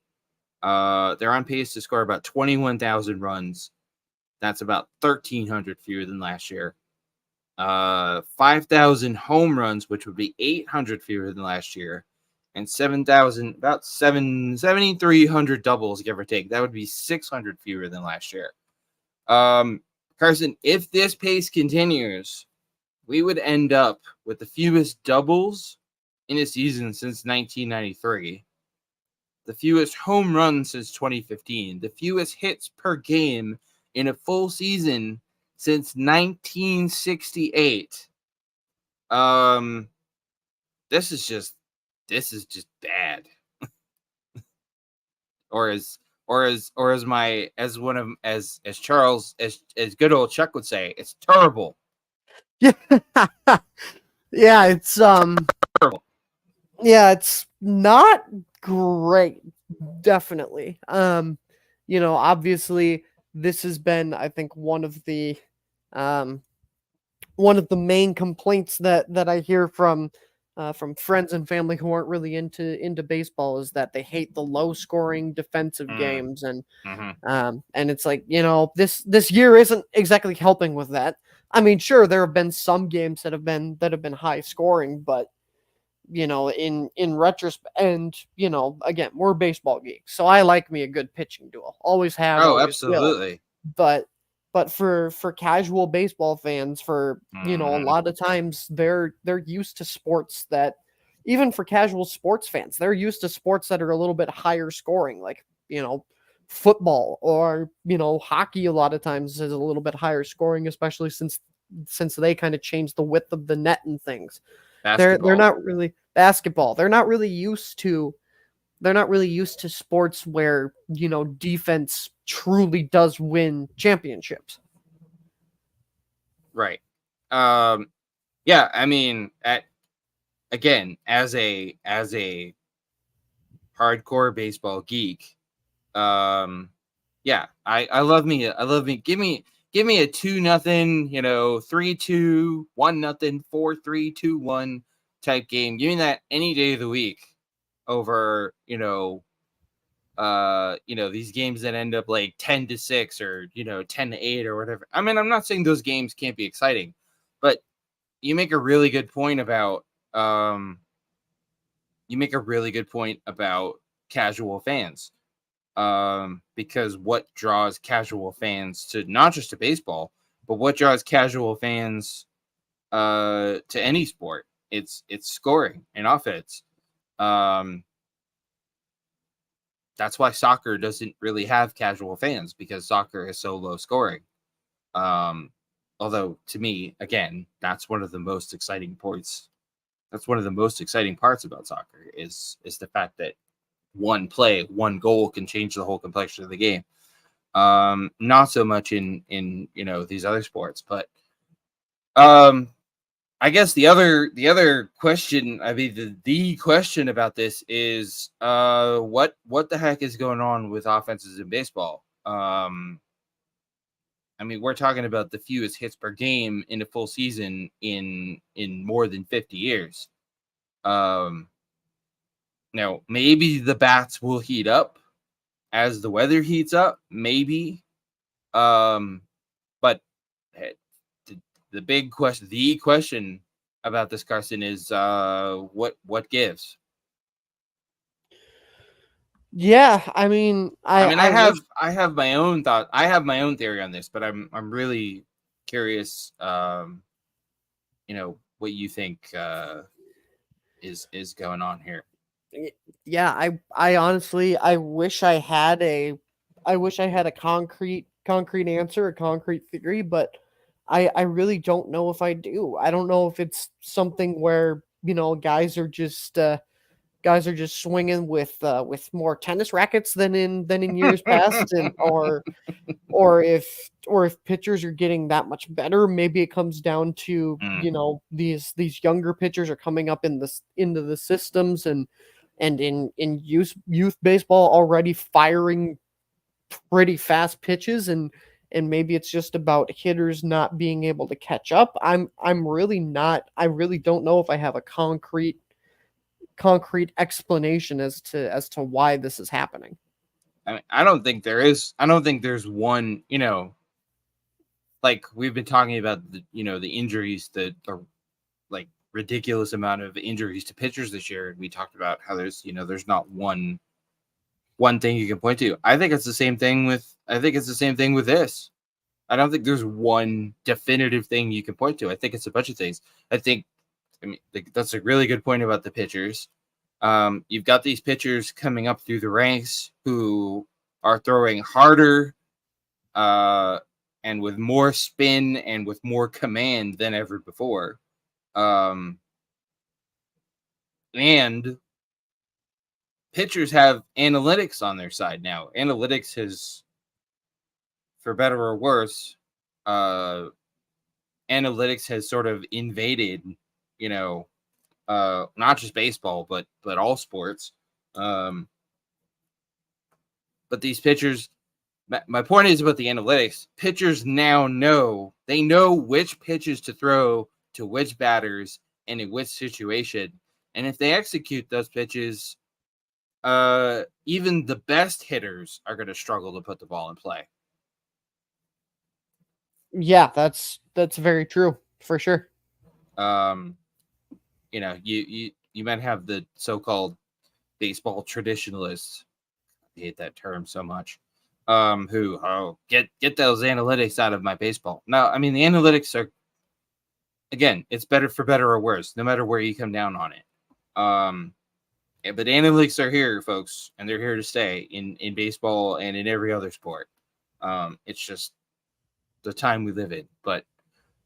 They're on pace to score about 21,000 runs. That's about 1,300 fewer than last year. 5,000 home runs, which would be 800 fewer than last year, and 7,000, about 7,300 doubles, give or take. That would be 600 fewer than last year. Carson, if this pace continues, we would end up with the fewest doubles in a season since 1993, the fewest home runs since 2015, the fewest hits per game, in a full season since 1968. This is just bad. or as Charles, as good old Chuck would say, it's terrible. Yeah. Yeah, it's Terrible. Yeah, it's not great. Definitely. Obviously this has been, I think, um one of the main complaints that I hear from friends and family who aren't really into baseball is that they hate the low scoring defensive games, and it's like, this year isn't exactly helping with that. I mean, sure, there have been some games that have been high scoring, but in retrospect, and again, we're baseball geeks, so I like me a good pitching duel. Always have, Oh, always will. absolutely. But for casual baseball fans, for a lot of times they're used to sports that, even for casual sports fans, they're used to sports that are a little bit higher scoring, like football, or hockey. A lot of times is a little bit higher scoring, especially since they kind of changed the width of the net and things. They're Basketball. not really basketball. They're not really used to sports where defense truly does win championships. Right. Yeah, I mean, again, as a hardcore baseball geek, yeah, I love me. Give me a 2-0, 3-2, 1-0, 4-3-2-1 type game. Give me that any day of the week over these games that end up like 10-6 or 10-8 or whatever. I mean, I'm not saying those games can't be exciting, but you make a really good point about casual fans. Because what draws casual fans to not just to baseball, but what draws casual fans to any sport? It's scoring and offense. That's why soccer doesn't really have casual fans, because soccer is so low scoring. Although to me, again, that's one of the most exciting parts. That's one of the most exciting parts about soccer is the fact that one play, one goal can change the whole complexion of the game. Not so much in these other sports, but I guess the other question, I mean, the question about this is what the heck is going on with offenses in baseball? I mean, we're talking about the fewest hits per game in a full season in more than 50 years. Now, maybe the bats will heat up as the weather heats up, maybe. But the big question about this, Carson, is what gives? Yeah, I mean, I have my own thought. I have my own theory on this, but I'm really curious. What you think is going on here. Yeah, I honestly, I wish I had a concrete answer, a concrete theory, but I really don't know if I do. I don't know if it's something where guys are just swinging with more tennis rackets than in years past, and or if pitchers are getting that much better. Maybe it comes down to these younger pitchers are coming up into the systems, and in youth baseball already firing pretty fast pitches, and maybe it's just about hitters not being able to catch up. I'm really not. I really don't know if I have a concrete explanation as to why this is happening. I mean, I don't think there is. I don't think there's one. Like we've been talking about the injuries, the like ridiculous amount of injuries to pitchers this year. We talked about how there's not one thing you can point to. I think it's the same thing with. I think it's the same thing with this. I don't think there's one definitive thing you can point to. I think it's a bunch of things. I mean, that's a really good point about the pitchers. You've got these pitchers coming up through the ranks who are throwing harder and with more spin and with more command than ever before. And pitchers have analytics on their side now. Analytics has, for better or worse, analytics has sort of invaded, not just baseball, but all sports. But these pitchers, my point is about the analytics. Pitchers now know which pitches to throw to which batters and in which situation. And if they execute those pitches, even the best hitters are going to struggle to put the ball in play. Yeah, that's very true for sure. You might have the so-called baseball traditionalists. I hate that term so much. Who get those analytics out of my baseball. No, I mean the analytics are, again, it's better for better or worse, no matter where you come down on it. But analytics are here, folks, and they're here to stay in baseball and in every other sport. It's just the time we live in. But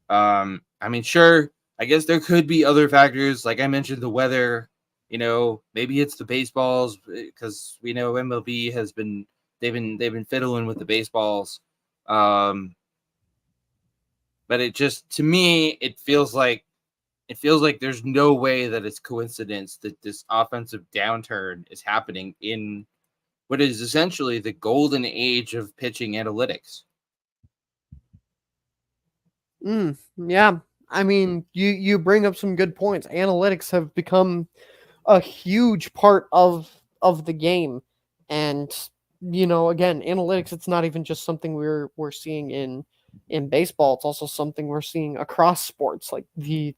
I mean, sure, I guess there could be other factors, like I mentioned, the weather. Maybe it's the baseballs, because we know MLB has been they've been fiddling with the baseballs. But it just, to me, it feels like there's no way that it's coincidence that this offensive downturn is happening in what is essentially the golden age of pitching analytics. Yeah, I mean, you bring up some good points. Analytics have become a huge part of the game, and again, analytics, it's not even just something we're seeing in baseball. It's also something we're seeing across sports. Like the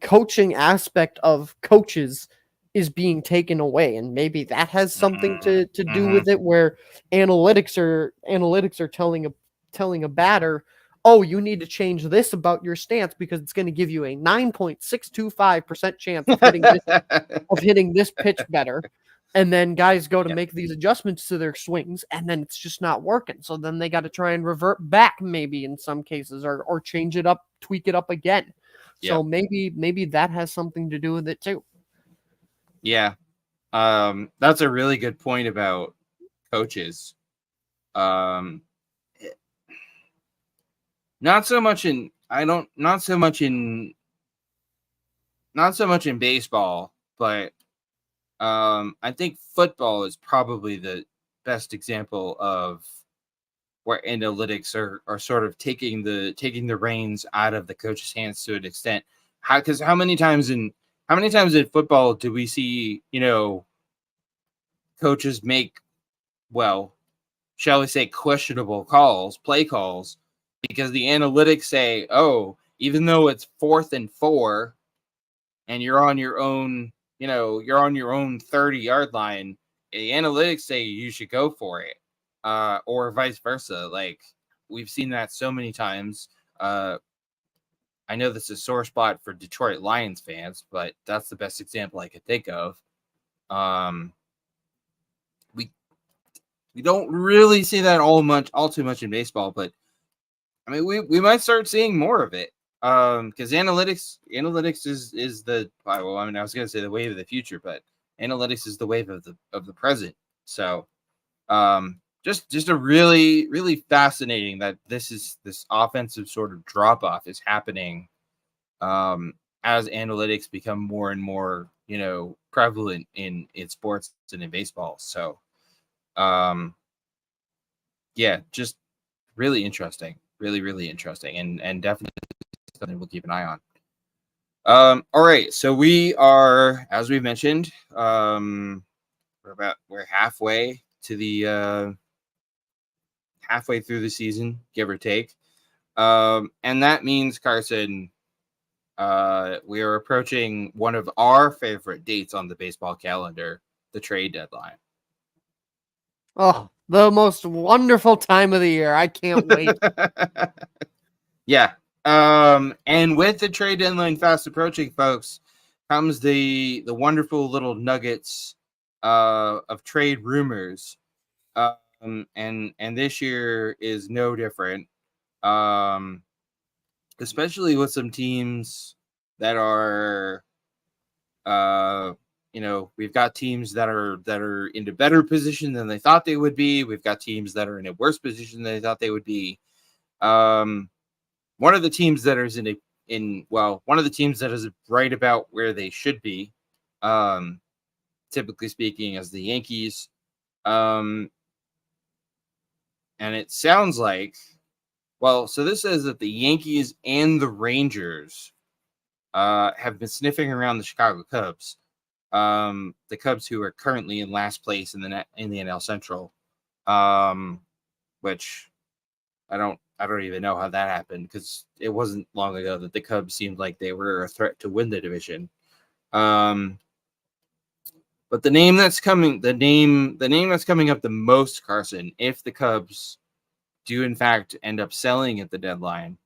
coaching aspect of coaches is being taken away, and maybe that has something to do with it, where analytics are telling a batter, oh, you need to change this about your stance because it's going to give you a 9.625% chance of hitting this pitch better. And then guys go to make these adjustments to their swings, and then it's just not working. So then they got to try and revert back, maybe in some cases, or change it up, tweak it up again. So maybe that has something to do with it too. Yeah. That's a really good point about coaches. Not so much in baseball, but I think football is probably the best example of where analytics are sort of taking the reins out of the coach's hands to an extent. Because how many times in football do we see, coaches make, well, shall we say, questionable play calls, because the analytics say, oh, even though it's 4th and 4 and you're on your own 30-yard line, the analytics say you should go for it, or vice versa. Like, we've seen that so many times. I know this is a sore spot for Detroit Lions fans, but that's the best example I could think of. We don't really see that all too much in baseball, but I mean, we might start seeing more of it. Because analytics is the, well, I mean, I was gonna say the wave of the future, but analytics is the wave of the present. So, just a really, really fascinating that this offensive sort of drop off is happening, as analytics become more and more, prevalent in sports and in baseball. So, yeah, just really interesting. Really, really interesting, and definitely something we'll keep an eye on. All right, so we are, as we mentioned, we're halfway to the halfway through the season, give or take, and that means, Carson, we are approaching one of our favorite dates on the baseball calendar, the trade deadline. Oh, the most wonderful time of the year. I can't wait. Yeah. And with the trade deadline fast approaching, folks, comes the wonderful little nuggets of trade rumors. And this year is no different. Especially with some teams that are, we've got teams that are in a better position than they thought they would be. We've got teams that are in a worse position than they thought they would be. One of the teams that is one of the teams that is right about where they should be, typically speaking, as the Yankees. And it sounds like, so this says that the Yankees and the Rangers have been sniffing around the Chicago Cubs. The Cubs, who are currently in last place in the NL Central, which I don't even know how that happened, because it wasn't long ago that the Cubs seemed like they were a threat to win the division. But the name that's coming up the most, Carson, if the Cubs do in fact end up selling at the deadline,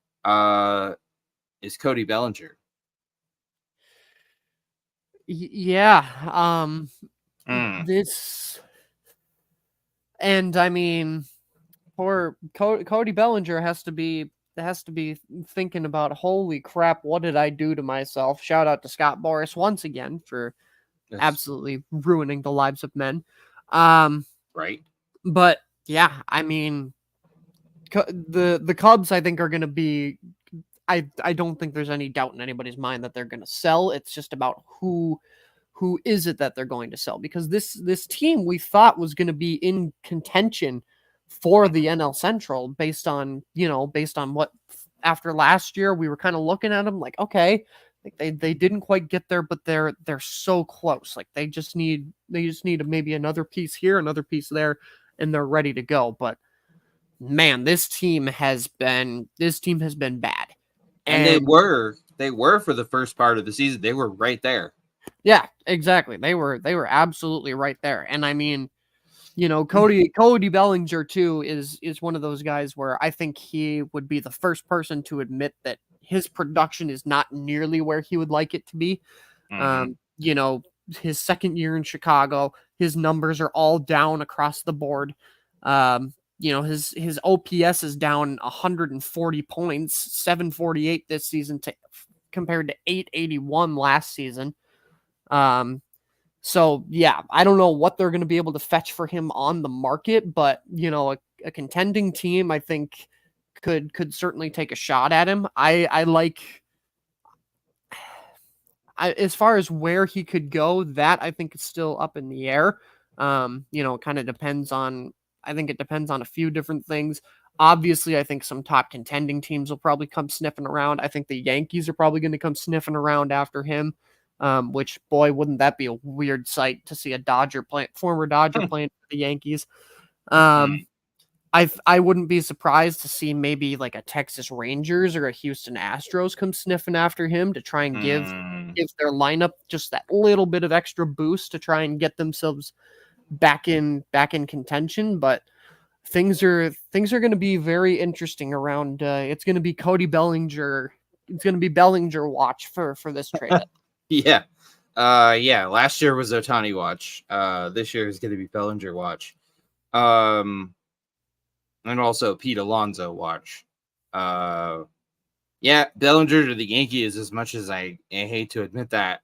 is Cody Bellinger. Yeah. This, and I mean, poor Cody Bellinger has to be thinking about, holy crap, what did I do to myself? Shout out to Scott Boras once again for absolutely ruining the lives of men. Right. But yeah, I mean, the Cubs, I think, are going to be, I don't think there's any doubt in anybody's mind that they're going to sell. It's just about who is it that they're going to sell, because this team we thought was going to be in contention for the NL Central based on what, after last year we were kind of looking at them like, okay, like they didn't quite get there, but they're so close. Like they just need maybe another piece here, another piece there, and they're ready to go. But man, this team has been bad. And they were for the first part of the season. They were right there. Yeah, exactly. They were absolutely right there. And I mean, Cody Bellinger too is one of those guys where I think he would be the first person to admit that his production is not nearly where he would like it to be. His second year in Chicago, his numbers are all down across the board. His OPS is down 140 points, 748 this season compared to 881 last season. So yeah, I don't know what they're going to be able to fetch for him on the market, but a contending team, I think, could certainly take a shot at him. As far as where he could go, that I think is still up in the air. It kind of depends on, I think it depends on a few different things. Obviously, I think some top contending teams will probably come sniffing around. I think the Yankees are probably going to come sniffing around after him. Which, boy, wouldn't that be a weird sight to see a former Dodger playing for the Yankees. I wouldn't be surprised to see maybe like a Texas Rangers or a Houston Astros come sniffing after him to try and give their lineup just that little bit of extra boost to try and get themselves back in contention. But things are going to be very interesting around. It's going to be Cody Bellinger. It's going to be Bellinger watch for this trade. Yeah. Last year was Ohtani watch. This year is going to be Bellinger watch. And also Pete Alonso watch. Bellinger to the Yankees, as much as I hate to admit that.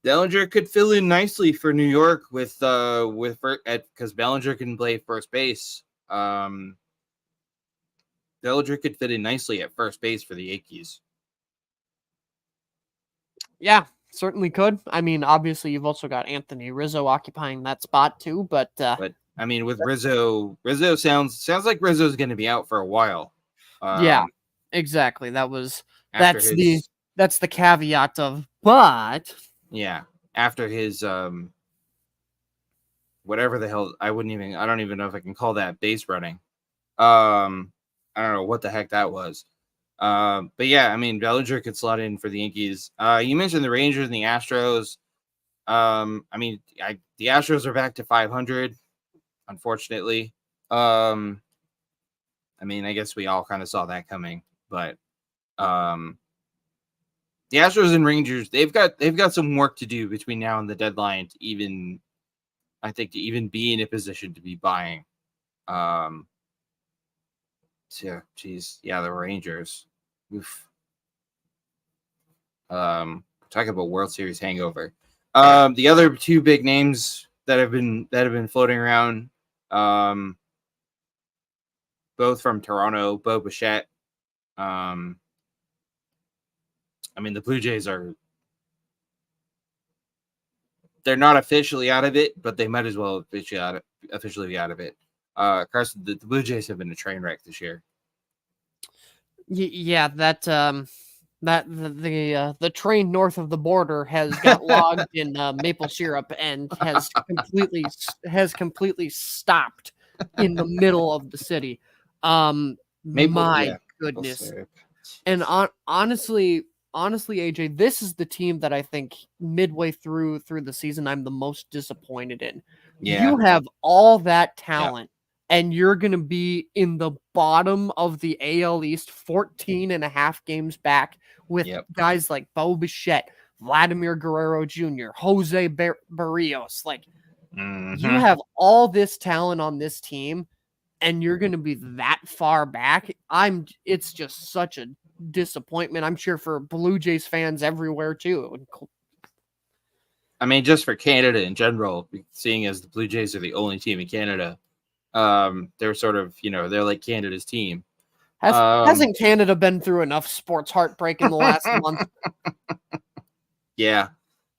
Bellinger could fill in nicely for New York because Bellinger can play first base. Bellinger could fit in nicely at first base for the Yankees. Yeah, certainly could. I mean, obviously, you've also got Anthony Rizzo occupying that spot too. But I mean, with Rizzo sounds like Rizzo's going to be out for a while. Yeah, exactly. That's the caveat of, but yeah, after his whatever the hell, I don't even know if I can call that base running. I don't know what the heck that was. But yeah, I mean, Bellinger could slot in for the Yankees. You mentioned the Rangers and the Astros. I mean, the Astros are back to 500, unfortunately. I mean, I guess we all kind of saw that coming, but the Astros and Rangers, they've got some work to do between now and the deadline to even I think, to even be in a position to be buying. So, geez, yeah, the Rangers. Oof. Talk about World Series hangover. The other two big names that have been floating around, both from Toronto, Bo Bichette. I mean, the Blue Jays they're not officially out of it, but they might as well officially be out of it. Carson, the Blue Jays have been a train wreck this year. Yeah, the train north of the border has got logged in maple syrup and has completely stopped in the middle of the city. My goodness. And honestly, AJ, this is the team that I think midway through the season I'm the most disappointed in. Yeah. You have all that talent. And you're going to be in the bottom of the AL East, 14 and a half games back with guys like Bo Bichette, Vladimir Guerrero Jr., Jose Barrios. Like, you have all this talent on this team, and you're going to be that far back. It's just such a disappointment, I'm sure, for Blue Jays fans everywhere, too. I mean, just for Canada in general, seeing as the Blue Jays are the only team in Canada, they're sort of, they're like Canada's team. Hasn't Canada been through enough sports heartbreak in the last month? Yeah.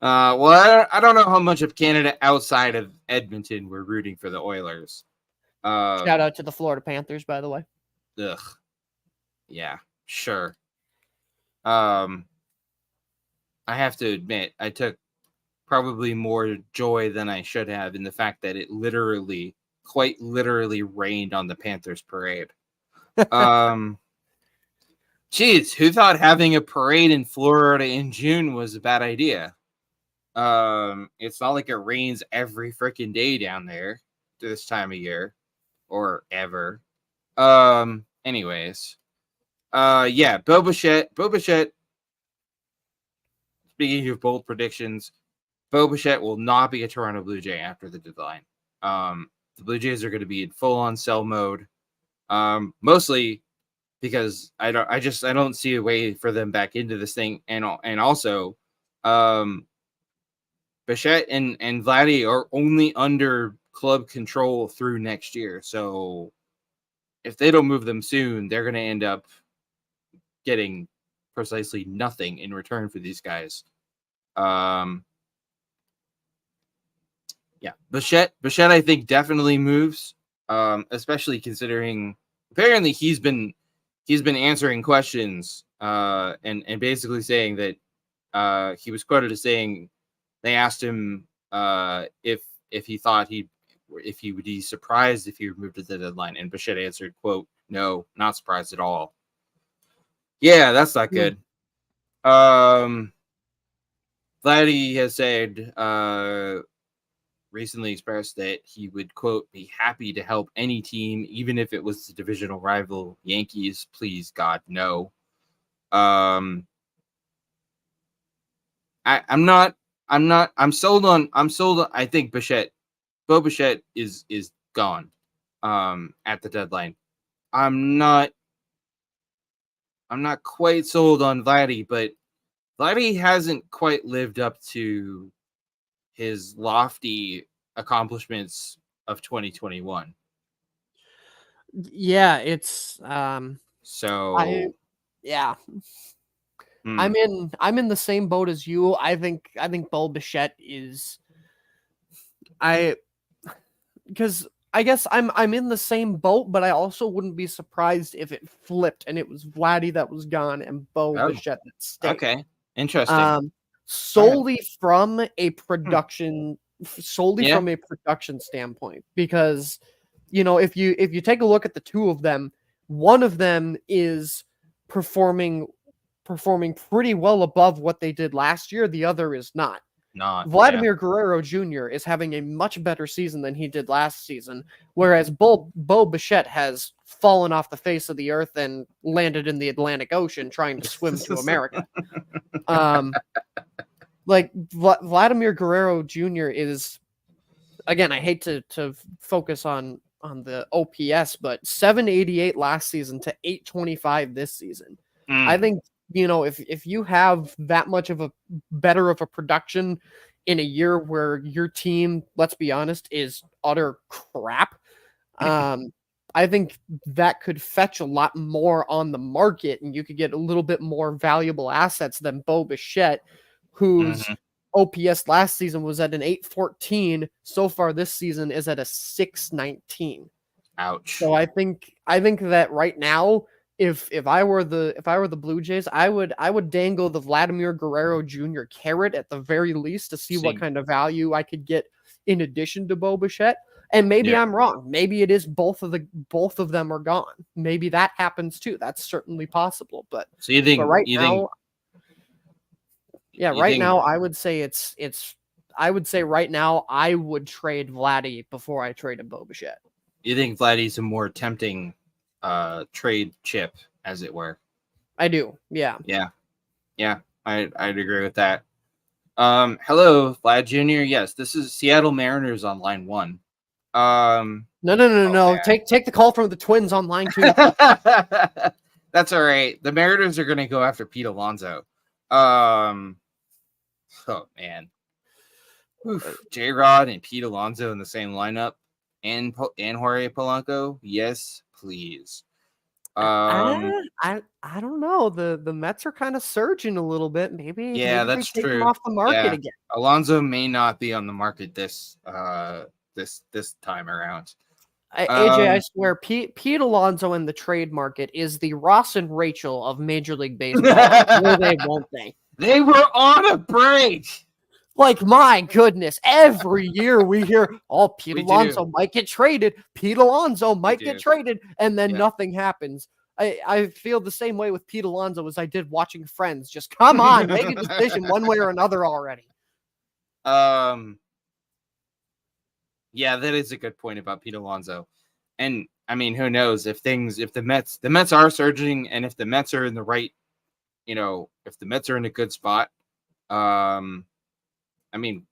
Well, I don't know how much of Canada outside of Edmonton we're rooting for the Oilers. Shout out to the Florida Panthers, by the way. Ugh. Yeah, sure. I have to admit, I took probably more joy than I should have in the fact that it quite literally rained on the Panthers parade. Geez, who thought having a parade in Florida in June was a bad idea? It's not like it rains every freaking day down there this time of year or ever. Anyways, yeah, Bo Bichette. Speaking of bold predictions, Bo Bichette will not be a Toronto Blue Jay after the deadline. The Blue Jays are going to be in full-on sell mode, mostly because I don't see a way for them back into this thing, and also, Bichette and Vladdy are only under club control through next year. So if they don't move them soon, they're going to end up getting precisely nothing in return for these guys. Yeah, Bichette, I think, definitely moves, especially considering apparently he's been answering questions and basically saying that he was quoted as saying they asked him if he thought he would be surprised if he moved at the deadline, and Bichette answered, quote, "No, not surprised at all." Yeah, that's not good. Vladdy has said recently expressed that he would, quote, "be happy to help any team, even if it was the divisional rival Yankees. Please, God, no." I'm sold on. I think Bo Bichette is gone at the deadline. I'm not quite sold on Vladdy, but Vladdy hasn't quite lived up to his lofty accomplishments of 2021. Yeah, it's so I'm in the same boat as you. I think Bo Bichette is because I guess I'm in the same boat, but I also wouldn't be surprised if it flipped and it was Vladdy that was gone and Bo Bichette that stayed. Okay, interesting. Solely from a production standpoint, because if you take a look at the two of them, one of them is performing pretty well above what they did last year. The other is not. Vladimir Guerrero Jr. is having a much better season than he did last season, whereas Bo Bichette has fallen off the face of the earth and landed in the Atlantic Ocean trying to swim to America. Like Vladimir Guerrero Jr. is again, I hate to focus on the OPS, but 788 last season to 825 this season. I think, if you have that much of a better of a production in a year where your team, let's be honest, is utter crap, I think that could fetch a lot more on the market, and you could get a little bit more valuable assets than Bo Bichette, whose OPS last season was at an 814. So far this season is at a 619. Ouch. So I think that right now, if I were the Blue Jays, I would dangle the Vladimir Guerrero Jr. carrot at the very least to see what kind of value I could get in addition to Bo Bichette. And maybe I'm wrong. Maybe it is both of them are gone. Maybe that happens too. That's certainly possible. But so you think right now, I would say I would say right now I would trade Vladdy before I traded Bo Bichette. You think Vladdy's a more tempting trade chip, as it were? I do. Yeah. I'd agree with that. Hello, Vlad Jr. Yes, this is Seattle Mariners on line 1. No. Take the call from the Twins on line 2. That's all right. The Mariners are going to go after Pete Alonso. Oh man, J-Rod and Pete Alonso in the same lineup, and Jorge Polanco. Yes, please. I don't know. The Mets are kind of surging a little bit. Maybe that's they take true. them off the market again. Alonso may not be on the market this time around. AJ, I swear, Pete Alonso in the trade market is the Ross and Rachel of Major League Baseball. Will they, won't they? They were on a break. Like, my goodness, every year we hear, Pete Alonso might get traded. Pete Alonso might get traded, and then nothing happens. I feel the same way with Pete Alonso as I did watching Friends. Just come on, make a decision one way or another already. Yeah, that is a good point about Pete Alonso. And I mean, who knows if the Mets are surging, and if the Mets are in the right, if the Mets are in a good spot, I mean,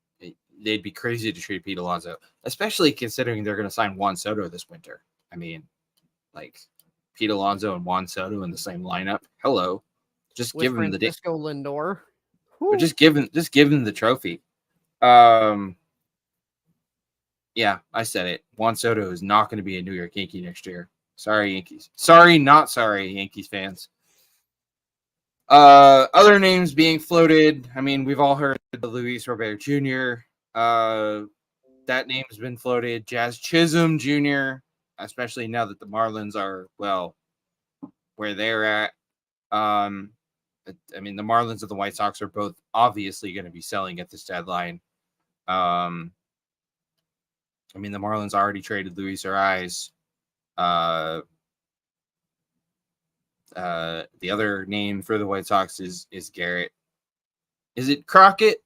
they'd be crazy to trade Pete Alonso, especially considering they're going to sign Juan Soto this winter. I mean, like Pete Alonso and Juan Soto in the same lineup. Hello, just give him the Francisco Lindor. Or just give him the trophy. Yeah, I said it. Juan Soto is not going to be a New York Yankee next year. Sorry, Yankees. Sorry, not sorry, Yankees fans. Other names being floated. I mean, we've all heard of Luis Robert Jr. That name's been floated. Jazz Chisholm Jr., especially now that the Marlins are, where they're at. I mean, the Marlins and the White Sox are both obviously going to be selling at this deadline. I mean, the Marlins already traded Luis Ariz. The other name for the White Sox is Garrett. Is it Crockett?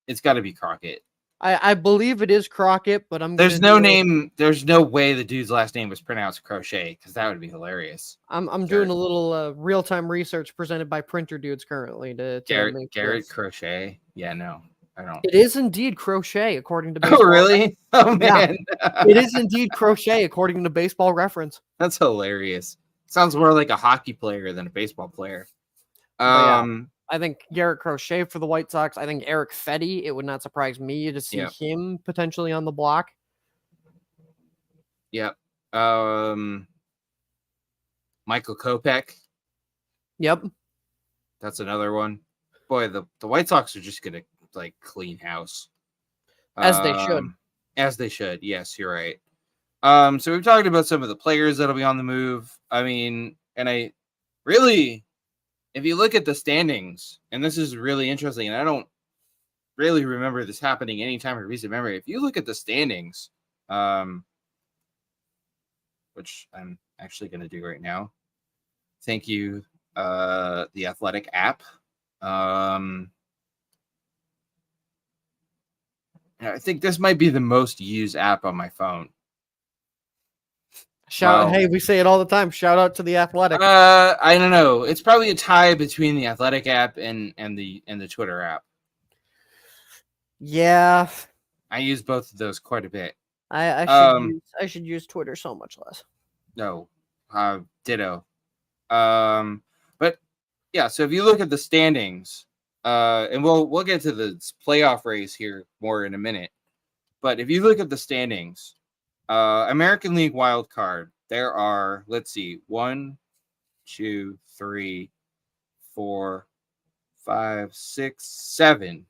It's got to be Crockett. I believe it is Crockett, but there's no name. There's no way the dude's last name was pronounced Crochet, because that would be hilarious. I'm doing a little real-time research presented by Printer Dudes currently to Garrett Crochet. Yeah, no. I don't. It is indeed Crochet, according to Baseball. Oh, really? Oh, man. Yeah, it is indeed Crochet, according to Baseball Reference. That's hilarious. Sounds more like a hockey player than a baseball player. I think Garrett Crochet for the White Sox. I think Eric Fetty. It would not surprise me to see him potentially on the block. Yep. Michael Kopech. Yep. That's another one. Boy, the White Sox are just gonna clean house. As they should. As they should. Yes, you're right. So we've talked about some of the players that'll be on the move. I mean, and if you look at the standings, and this is really interesting, and I don't really remember this happening anytime in recent memory. If you look at the standings, which I'm actually going to do right now. Thank you, the Athletic app. I think this might be the most used app on my phone. Hey, we say it all the time. Shout out to the Athletic. I don't know. It's probably a tie between the Athletic app and the Twitter app. Yeah. I use both of those quite a bit. I should use Twitter so much less. No, ditto. But yeah, so if you look at the standings, and we'll get to the playoff race here more in a minute. But if you look at the standings, American League wild card, there are, let's see, 1, 2, 3, 4, 5, 6, 7.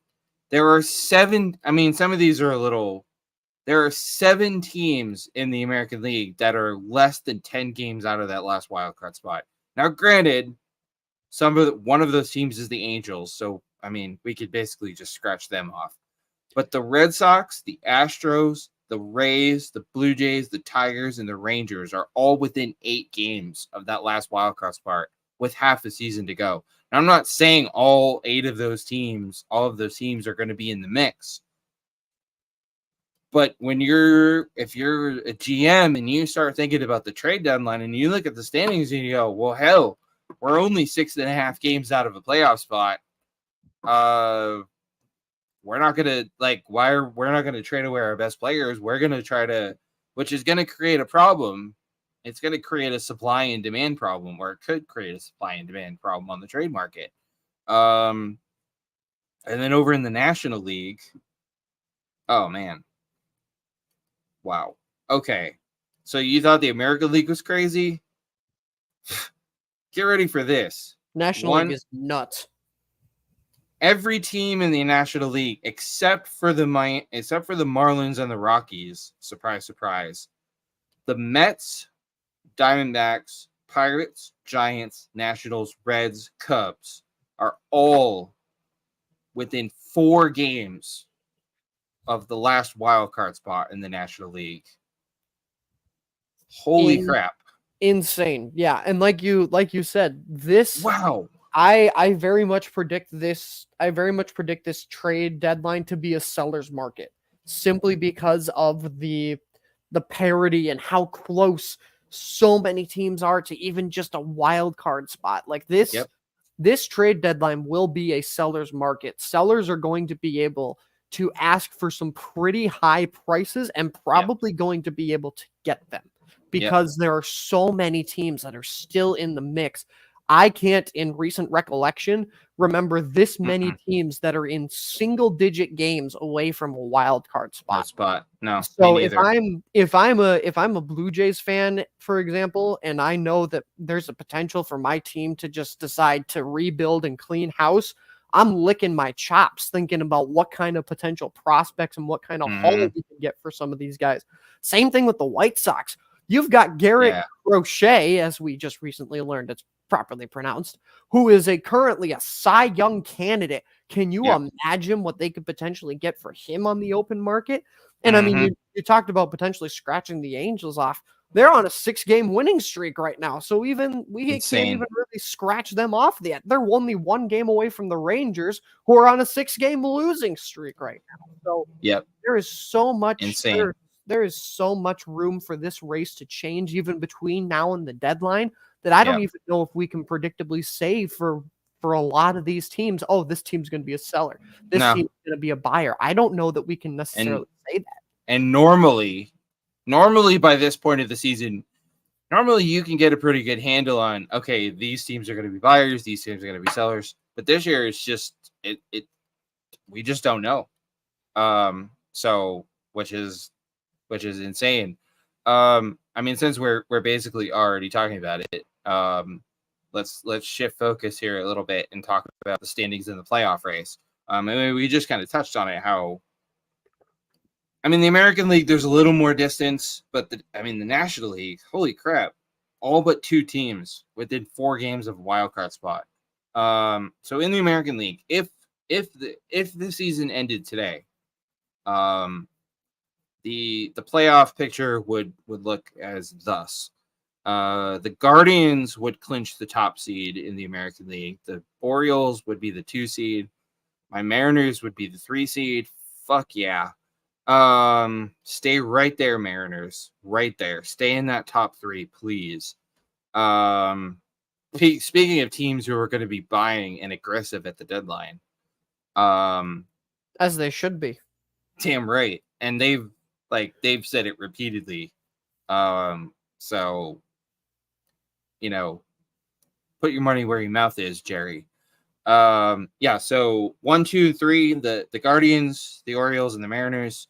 There are 7. I mean, some of these are a little. There are 7 teams in the American League that are less than 10 games out of that last wild card spot. Now, granted, one of those teams is the Angels, so I mean, we could basically just scratch them off. But the Red Sox, the Astros, the Rays, the Blue Jays, the Tigers, and the Rangers are all within 8 games of that last wild card spot with half the season to go. Now, I'm not saying all of those teams are going to be in the mix. But if you're a GM and you start thinking about the trade deadline and you look at the standings and you go, well, hell, we're only 6.5 games out of a playoff spot. We're not gonna we're not gonna trade away our best players. We're gonna try to, which is gonna create a problem. It's gonna create a supply and demand problem, or it could create a supply and demand problem on the trade market. And then over in the National League, oh man, wow. Okay, so you thought the American League was crazy? Get ready for this. National League is nuts. Every team in the National League, except for the Marlins and the Rockies, surprise, surprise, the Mets, Diamondbacks, Pirates, Giants, Nationals, Reds, Cubs are all within 4 games of the last wild card spot in the National League. Holy crap. Insane. Yeah. And like you said, this wow. I very much predict this. I very much predict this trade deadline to be a seller's market, simply because of the parity and how close so many teams are to even just a wild card spot. Like this, This trade deadline will be a seller's market. Sellers are going to be able to ask for some pretty high prices and probably going to be able to get them because there are so many teams that are still in the mix. I can't, in recent recollection, remember this many teams that are in single-digit games away from a wild card spot. No. So if I'm a Blue Jays fan, for example, and I know that there's a potential for my team to just decide to rebuild and clean house, I'm licking my chops thinking about what kind of potential prospects and what kind of haul we can get for some of these guys. Same thing with the White Sox. You've got Garrett Crochet, as we just recently learned it's properly pronounced, who is currently a Cy Young candidate. Can you imagine what they could potentially get for him on the open market? And I mean, you talked about potentially scratching the Angels off. They're on a 6-game winning streak right now. So we can't even really scratch them off yet. They're only 1 game away from the Rangers, who are on a 6-game losing streak right now. So there is so much insane. There is so much room for this race to change even between now and the deadline that I don't even know if we can predictably say for a lot of these teams, oh, this team's going to be a seller. This team's going to be a buyer. I don't know that we can necessarily say that. And normally by this point of the season, normally you can get a pretty good handle on, okay, these teams are going to be buyers, these teams are going to be sellers. But this year it's just we just don't know. So which is insane. I mean, since we're basically already talking about it, let's shift focus here a little bit and talk about the standings in the playoff race. I mean, we just kind of touched on it. The American League, there's a little more distance, but the National League, holy crap, all but 2 teams within 4 games of a wild card spot. So in the American League, if the season ended today, the playoff picture would look as thus. The Guardians would clinch the top seed in the American League. The Orioles would be the 2 seed. My Mariners would be the 3 seed. Fuck yeah. Stay right there, Mariners. Right there. Stay in that top 3, please. Speaking of teams who are going to be buying and aggressive at the deadline. As they should be. Damn right. And they've Like they've said it repeatedly. So put your money where your mouth is, Jerry. So 1, 2, 3, the Guardians, the Orioles, and the Mariners.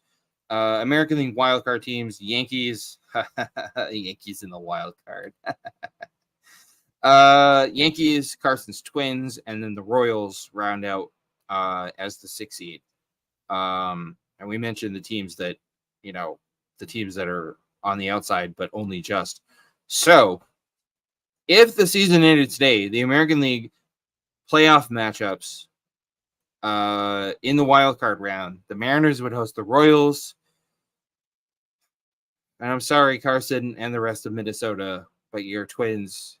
American League wildcard teams, Yankees. Yankees in the wild card. Yankees, Carson's Twins, and then the Royals round out as the 6th seed. And we mentioned the teams that are on the outside, but only just. So if the season ended today, the American League playoff matchups in the wild card round, the Mariners would host the Royals. And I'm sorry, Carson and the rest of Minnesota, but your Twins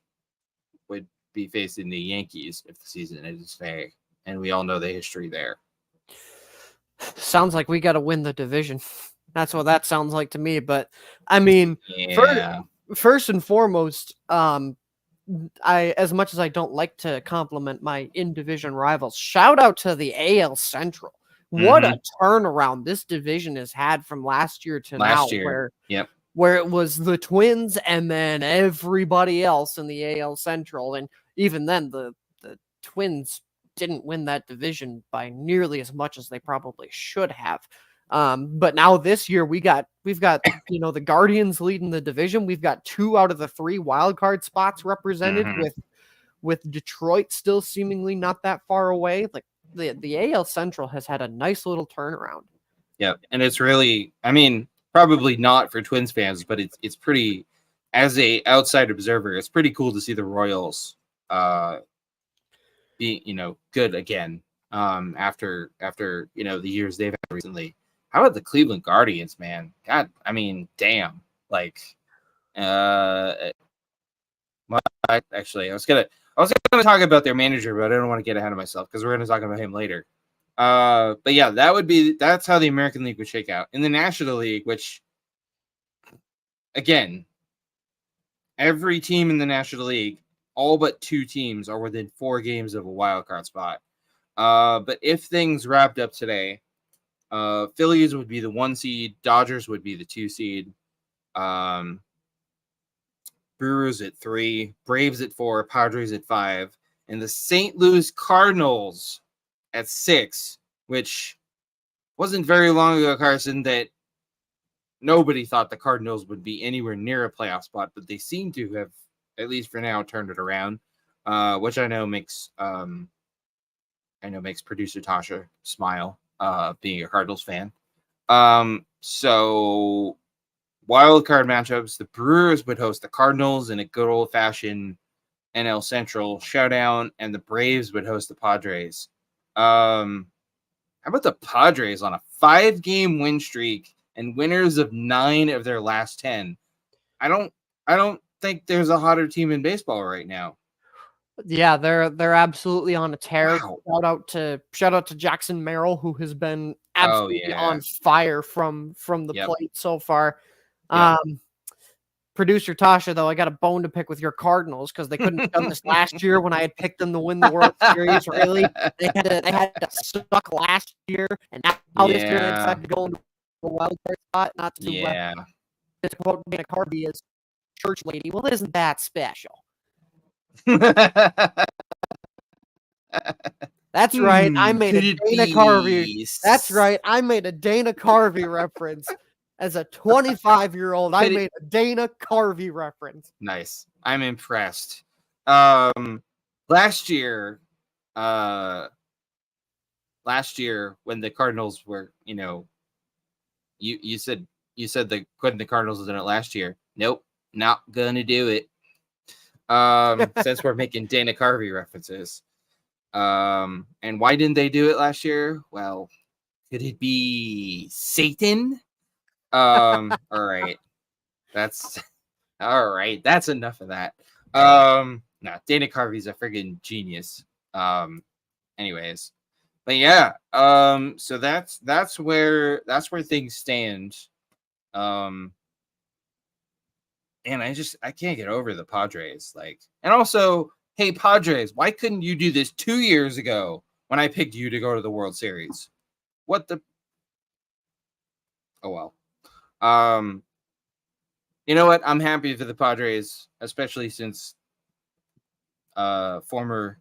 would be facing the Yankees if the season ended today. And we all know the history there. Sounds like we got to win the division. That's what that sounds like to me. But I mean, first and foremost, as much as I don't like to compliment my in-division rivals, shout out to the AL Central. What a turnaround this division has had from last year to now, where it was the Twins and then everybody else in the AL Central. And even then, the Twins didn't win that division by nearly as much as they probably should have. But now this year we've got the Guardians leading the division. We've got 2 out of the 3 wild card spots represented, with Detroit still seemingly not that far away. Like the AL Central has had a nice little turnaround. Yeah, and it's really, I mean, probably not for Twins fans, but it's pretty, as a outside observer, it's pretty cool to see the Royals be good again after the years they've had recently. How about the Cleveland Guardians, man? God, I mean, damn. Like, actually, I was gonna talk about their manager, but I don't want to get ahead of myself because we're gonna talk about him later. But yeah, that's how the American League would shake out. In the National League, which, again, every team in the National League, all but 2 teams, are within 4 games of a wild card spot. But if things wrapped up today, Phillies would be the 1 seed, Dodgers would be the 2 seed, Brewers at 3, Braves at 4, Padres at 5, and the St. Louis Cardinals at 6, which wasn't very long ago, Carson, that nobody thought the Cardinals would be anywhere near a playoff spot, but they seem to have, at least for now, turned it around, which I know makes producer Tasha smile, being a Cardinals fan. So wild card matchups, the Brewers would host the Cardinals in a good old-fashioned NL Central showdown, and the Braves would host the Padres. How about the Padres on a 5-game win streak and winners of 9 of their last 10? I don't think there's a hotter team in baseball right now. Yeah, they're absolutely on a tear. Wow. Shout out to Jackson Merrill, who has been absolutely on fire from the plate so far. Producer Tasha, though, I got a bone to pick with your Cardinals because they couldn't have done this last year when I had picked them to win the World Series. Really, they had to suck last year, and now this year they decided to go into a wild card spot. Not to quote Dana Carvey as church lady. Well, isn't that special? That's right. I made a Dana Carvey. That's right. I made a Dana Carvey reference. As a 25-year-old, I made a Dana Carvey reference. Nice. I'm impressed. Last year when the Cardinals were, you said the Cardinals was in it last year. Nope, not gonna do it. Since we're making Dana Carvey references. And why didn't they do it last year? Well, could it be Satan? All right. That's enough of that. Dana Carvey's a friggin' genius. Anyways. But yeah, so that's where things stand. And I can't get over the Padres. And also, hey Padres, why couldn't you do this 2 years ago when I picked you to go to the World Series? What the? Oh well. You know what? I'm happy for the Padres, especially since former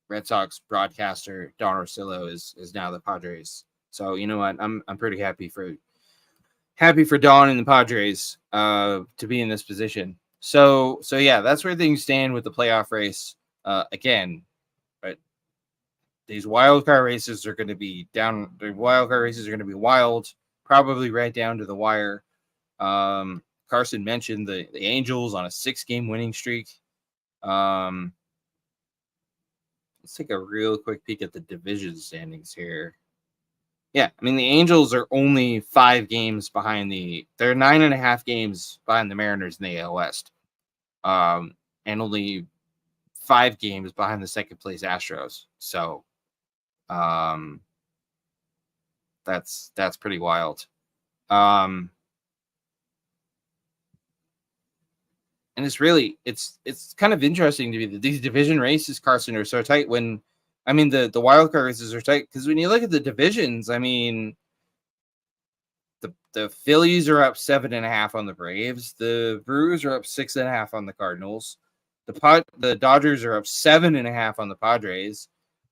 Red Sox broadcaster Don Orsillo is now the Padres. So you know what? I'm pretty happy for Don and the Padres to be in this position. So yeah, that's where things stand with the playoff race. Again, but these wild card races are going to be down. The wild card races are going to be wild, probably right down to the wire. Carson mentioned the Angels on a 6-game winning streak. Let's take a real quick peek at the division standings here. Yeah, I mean the Angels are only 5 games behind they're 9.5 games behind the Mariners in the AL West, and only 5 games behind the second place Astros. So, that's pretty wild. And it's really it's kind of interesting to me that these division races, Carson, are so tight when. I mean, the wild card races are tight because when you look at the divisions, I mean, the Phillies are up 7.5 on the Braves. The Brewers are up 6.5 on the Cardinals. The Dodgers are up 7.5 on the Padres.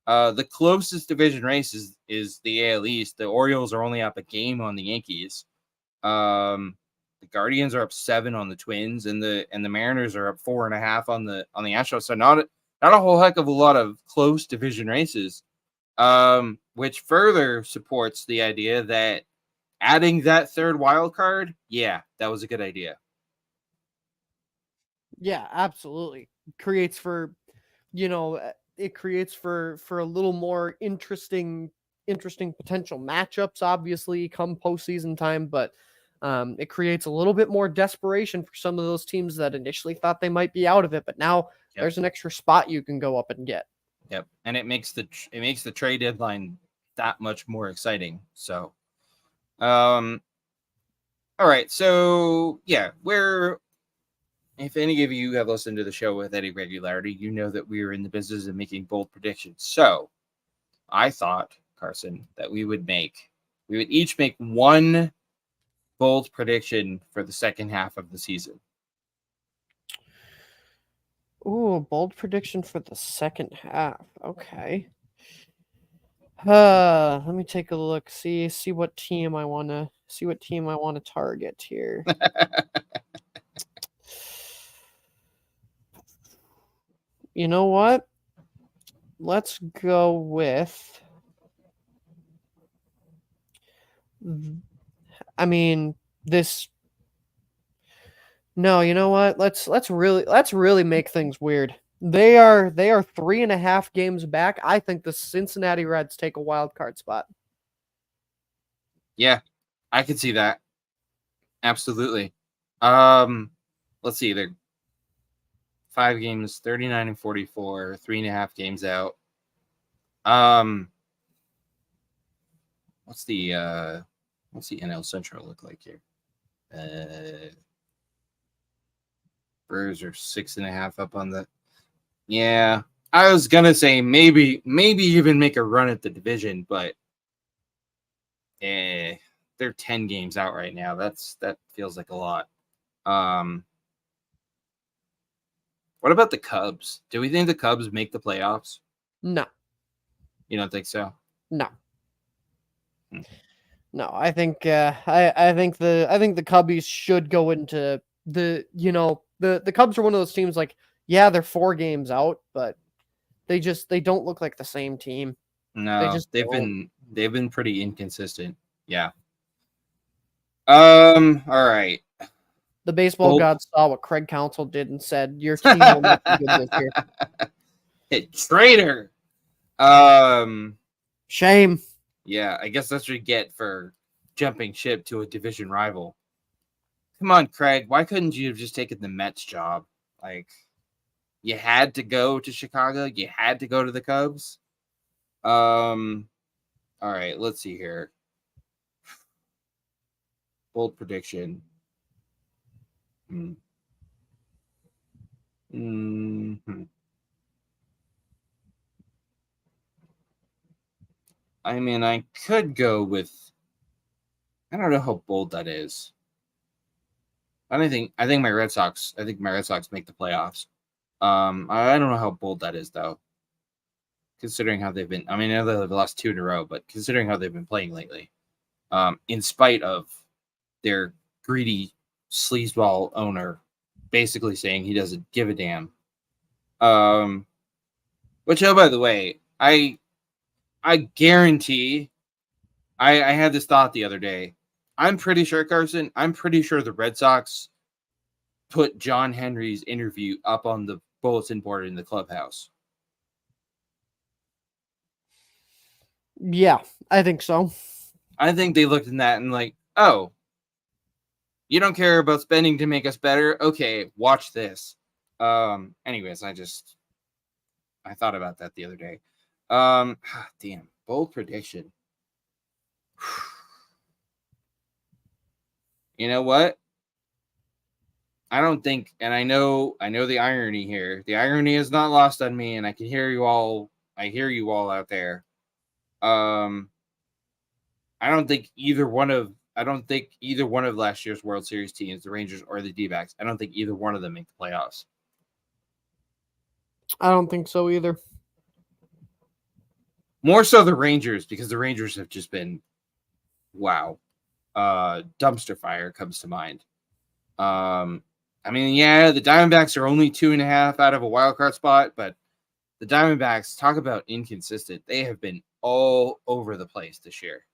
The closest division race is the AL East. The Orioles are only up a game on the Yankees. The Guardians are up 7 on the Twins, and the Mariners are up 4.5 on the Astros. So not a whole heck of a lot of close division races, which further supports the idea that adding that third wild card, yeah, that was a good idea. Yeah, absolutely. Creates for, it creates for a little more interesting potential matchups, obviously, come postseason time, but it creates a little bit more desperation for some of those teams that initially thought they might be out of it, but now there's an extra spot you can go up and get. Yep, and it makes the trade deadline that much more exciting. So, all right, so yeah, if any of you have listened to the show with any regularity, you know that we are in the business of making bold predictions. So, I thought, Carson, that we would each make one bold prediction for the second half of the season. Ooh, bold prediction for the second half. Okay. Let me take a look. See what team I want to target here. You know what? Let's go with, I mean, this. No, you know what? Let's really make things weird. They are 3.5 games back. I think the Cincinnati Reds take a wild card spot. Yeah, I can see that. Absolutely. Let's see. They're 5 games, 39 and 44, 3.5 games out. What's the NL Central look like here? Brewers are 6.5 up on the. Yeah, I was gonna say maybe even make a run at the division, but they're 10 games out right now. That feels like a lot. What about the Cubs? Do we think the Cubs make the playoffs? No. You don't think so? No. No, I think I think the Cubbies should go into the the Cubs are one of those teams like, yeah, they're 4 games out, but they don't look like the same team. No, they've been pretty inconsistent. Yeah. All right. The baseball gods saw what Craig Counsell did and said, "Your team will not be good this year." Hey, traitor. Shame. Yeah, I guess that's what you get for jumping ship to a division rival. Come on, Craig. Why couldn't you have just taken the Mets job? Like, you had to go to Chicago. You had to go to the Cubs. All right, let's see here. Bold prediction. Mm-hmm. I mean, I could go with. I don't know how bold that is. I think my Red Sox make the playoffs. I don't know how bold that is though, considering how they've been. I mean, I know they've lost 2 in a row, but considering how they've been playing lately, in spite of their greedy sleazeball owner basically saying he doesn't give a damn. Which, oh, by the way, I guarantee I had this thought the other day. I'm pretty sure, Carson, the Red Sox put John Henry's interview up on the bulletin board in the clubhouse. Yeah, I think so. I think they looked at that and like, oh, you don't care about spending to make us better? Okay, watch this. Anyways, I thought about that the other day. Damn, bold prediction. You know what? I don't think, and I know the irony here. The irony is not lost on me, and I can hear you all. I hear you all out there. I don't think either one of last year's World Series teams, the Rangers or the D-backs, I don't think either one of them make the playoffs. I don't think so either. More so the Rangers, because the Rangers have just been, wow. Dumpster fire comes to mind. I mean, yeah, the Diamondbacks are only 2.5 out of a wild card spot, but the Diamondbacks, talk about inconsistent. They have been all over the place this year.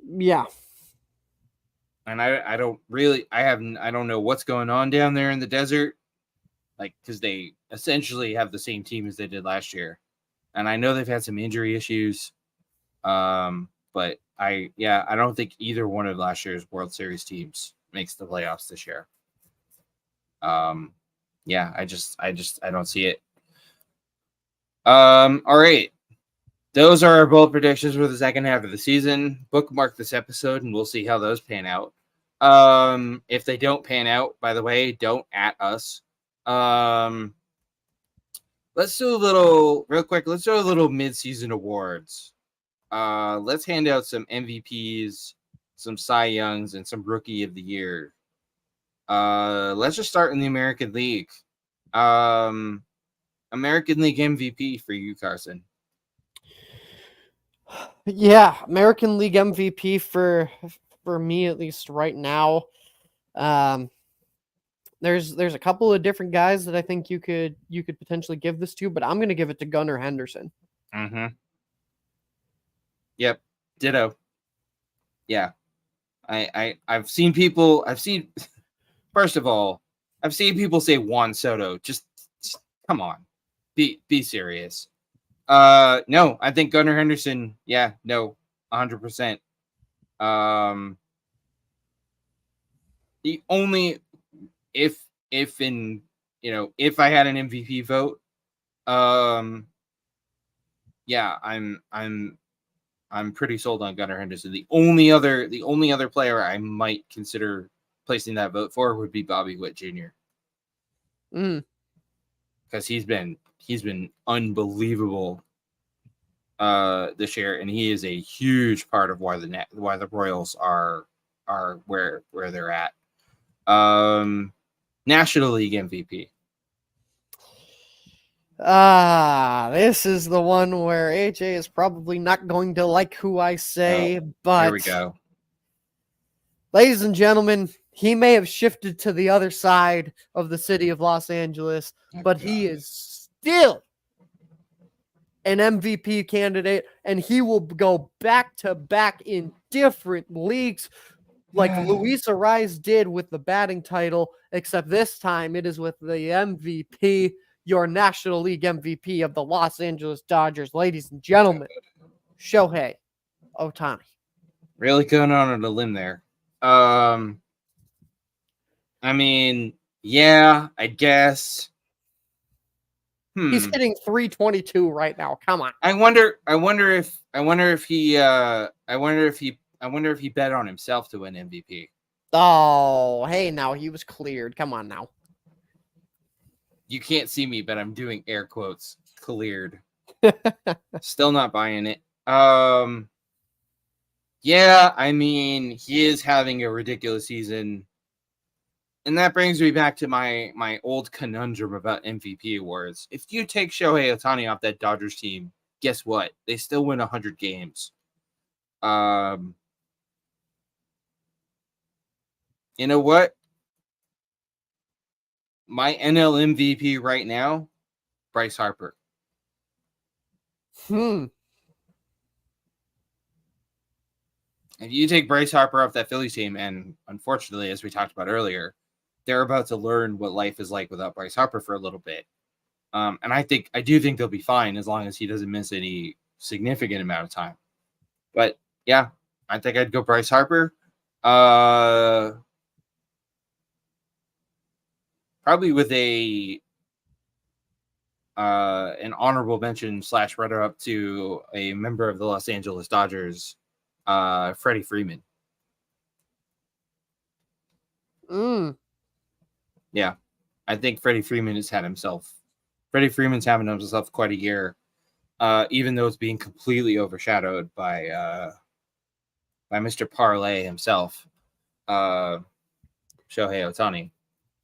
Yeah. And I don't know what's going on down there in the desert, like, because they essentially have the same team as they did last year, and I know they've had some injury issues, but I don't think either one of last year's World Series teams makes the playoffs this year. I don't see it. All right. Those are our bold predictions for the second half of the season. Bookmark this episode, and we'll see how those pan out. If they don't pan out, by the way, don't at us. Let's do a little mid-season awards. Let's hand out some MVPs, some Cy Youngs, and some Rookie of the Year. Let's just start in the American League. American League MVP for you, Carson. Yeah, American League MVP for me, at least right now. There's a couple of different guys that I think you could potentially give this to, but I'm going to give it to Gunnar Henderson. Mm-hmm. Yep. Ditto. Yeah. I've seen first of all, I've seen people say Juan Soto. Just come on. Be serious. No, I think Gunnar Henderson, 100%. The only if I had an MVP vote, I'm pretty sold on Gunnar Henderson. The only other player I might consider placing that vote for would be Bobby Witt Jr. Because he's been unbelievable this year, and he is a huge part of why the Royals are where they're at. National League MVP. This is the one where AJ is probably not going to like who I say, but here we go. Ladies and gentlemen, he may have shifted to the other side of the city of Los Angeles, but he is still an MVP candidate, and he will go back to back in different leagues like Luis Ariz did with the batting title, except this time it is with the MVP, your National League MVP of the Los Angeles Dodgers. Ladies and gentlemen, Shohei Ohtani. Really going on a limb there. I mean, yeah, I guess. He's hitting 322 right now. Come on. I wonder if he bet on himself to win MVP. Oh, hey, now he was cleared. Come on now. You can't see me, but I'm doing air quotes. Cleared. Still not buying it. Yeah, I mean, he is having a ridiculous season. And that brings me back to my old conundrum about MVP awards. If you take Shohei Ohtani off that Dodgers team, guess what? They still win 100 games. You know what? My NL MVP right now, Bryce Harper. Hmm. If you take Bryce Harper off that Phillies team, and unfortunately, as we talked about earlier, they're about to learn what life is like without Bryce Harper for a little bit. And I do think they'll be fine as long as he doesn't miss any significant amount of time. But yeah, I think I'd go Bryce Harper. Probably with an honorable mention / runner up to a member of the Los Angeles Dodgers, Freddie Freeman. Yeah, I think Freddie Freeman's having himself quite a year, even though it's being completely overshadowed by Mr. Parlay himself, Shohei Ohtani.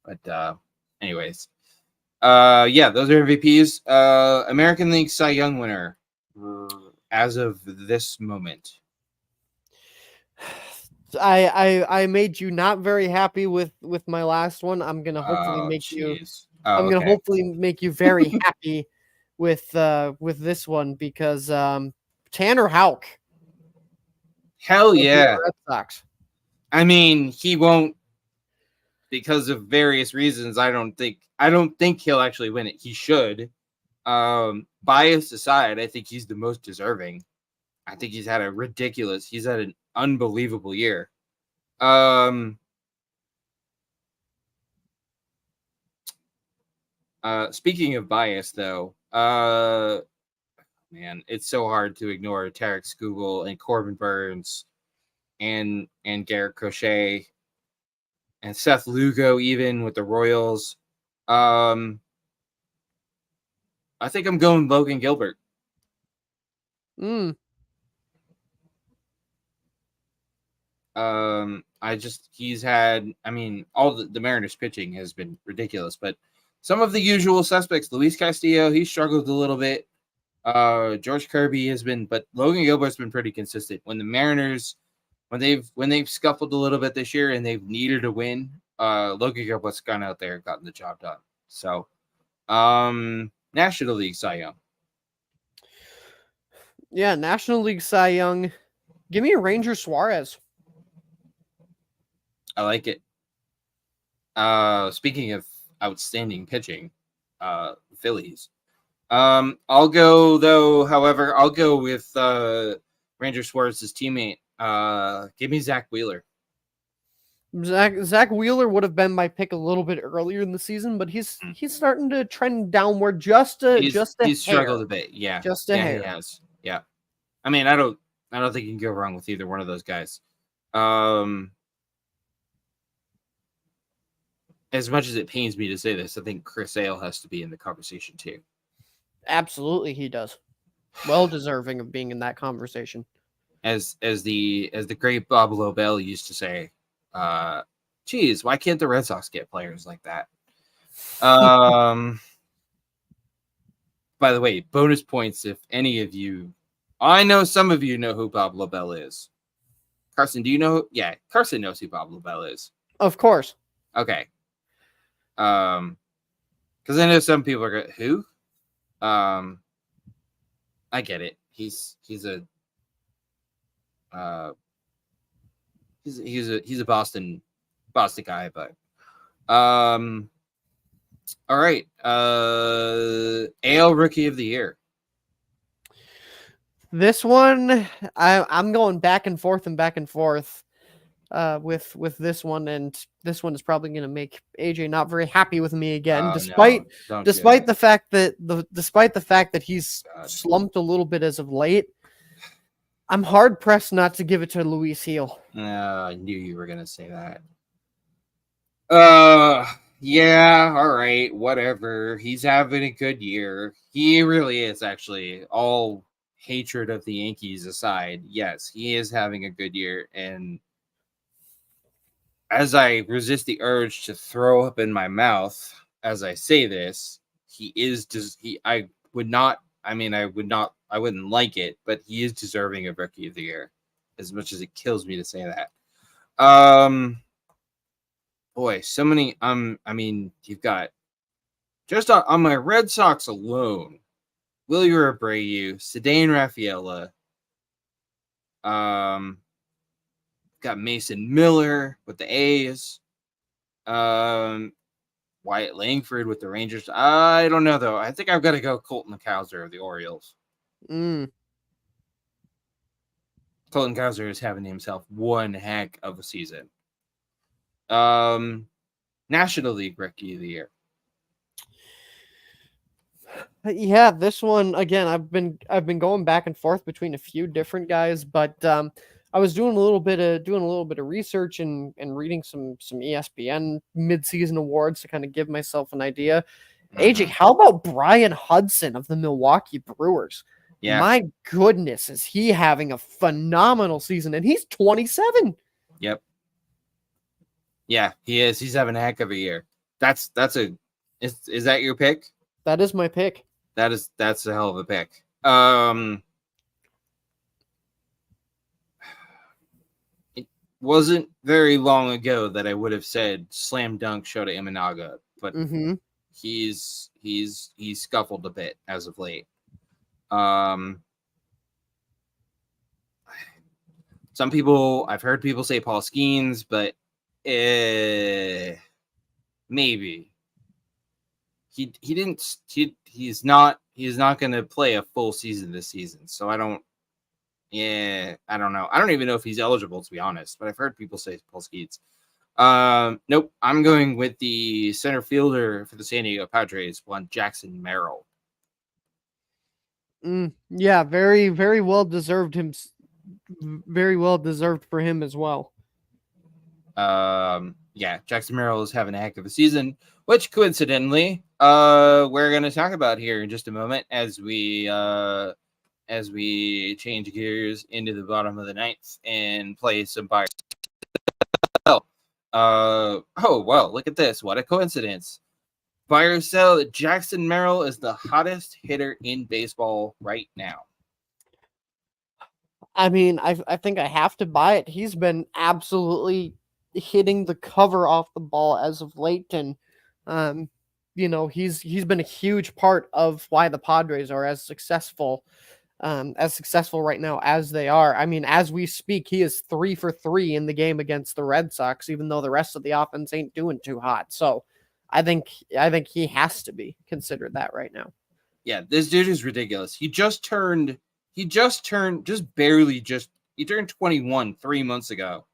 But anyways, yeah, those are MVPs. American League Cy Young winner as of this moment. I made you not very happy with my last one. I'm gonna hopefully make you. I'm gonna hopefully make you very happy with this one because Tanner Houck. Hell yeah! Red Sox. I mean, he won't because of various reasons. I don't think he'll actually win it. He should. Bias aside, I think he's the most deserving. I think he's had an unbelievable year. Speaking of bias, though, man, it's so hard to ignore Tarek Skubal and Corbin Burns and Garrett Crochet and Seth Lugo, even with the Royals. I think I'm going Logan Gilbert. All the Mariners pitching has been ridiculous, but some of the usual suspects, Luis Castillo, he struggled a little bit. George Kirby has been, but Logan Gilbert's been pretty consistent. When the Mariners, when they've scuffled a little bit this year and they've needed a win, Logan Gilbert's gone out there and gotten the job done. So, National League Cy Young. Yeah, National League Cy Young. Give me a Ranger Suarez. I like it. Speaking of outstanding pitching, Phillies. I'll go with Ranger Suarez's teammate. Give me Zach Wheeler. Zach Wheeler would have been my pick a little bit earlier in the season, but he's starting to trend downward he's struggled a bit. Yeah, just a hair. He has. Yeah, I mean, I don't think you can go wrong with either one of those guys. As much as it pains me to say this, I think Chris Sale has to be in the conversation too. Absolutely, he does. Well deserving of being in that conversation. As the great Bob Lobel used to say, geez, why can't the Red Sox get players like that? By the way, bonus points if any of you, I know some of you know who Bob Lobel is. Carson, do you know? Yeah, Carson knows who Bob Lobel is. Of course. Okay. Because I know some people are who. I get it. He's a Boston guy, but all right. AL Rookie of the Year. This one, I'm going back and forth with this one, and this one is probably going to make AJ not very happy with me again, despite the fact that he's slumped a little bit as of late. I'm hard pressed not to give it to Luis Heel. I knew you were going to say that. Yeah, all right, whatever. He's having a good year. He really is, actually. All hatred of the Yankees aside, yes, he is having a good year. And as I resist the urge to throw up in my mouth as I say this, I wouldn't like it, but he is deserving of Rookie of the Year, as much as it kills me to say that. Boy, so many. You've got just on my Red Sox alone, Wilyer Abreu, Ceddanne Rafaela, got Mason Miller with the A's, Wyatt Langford with the Rangers. I don't know though. I think I've got to go Colton Cowser of the Orioles. Colton Cowser is having himself one heck of a season. National League Rookie of the Year. Yeah, this one again. I've been going back and forth between a few different guys, but I was doing a little bit of research and reading some ESPN midseason awards to kind of give myself an idea. AJ, how about Brian Hudson of the Milwaukee Brewers? Yeah. My goodness, is he having a phenomenal season, and he's 27. Yep. Yeah, he is. He's having a heck of a year. Is that your pick? That is my pick. That's a hell of a pick. It wasn't very long ago that I would have said slam dunk Shota Imanaga, but he's scuffled a bit as of late. Some people, I've heard people say Paul Skeens, but maybe he's not going to play a full season this season. So I don't know. I don't even know if he's eligible, to be honest, but I've heard people say Paul Skeens. Nope. I'm going with the center fielder for the San Diego Padres, Jackson Merrill. Yeah, very, very well deserved very well deserved for him as well. Yeah, Jackson Merrill is having a heck of a season, which coincidentally, we're going to talk about here in just a moment as we change gears into the bottom of the ninth and play some buy. Oh, well, look at this. What a coincidence. Buy or sell, Jackson Merrill is the hottest hitter in baseball right now. I mean, I think I have to buy it. He's been absolutely hitting the cover off the ball as of late, and he's been a huge part of why the Padres are as successful right now as they are. I mean, as we speak, he is 3 for 3 in the game against the Red Sox, even though the rest of the offense ain't doing too hot. So I think he has to be considered that right now. Yeah, this dude is ridiculous. He turned 21 3 months ago.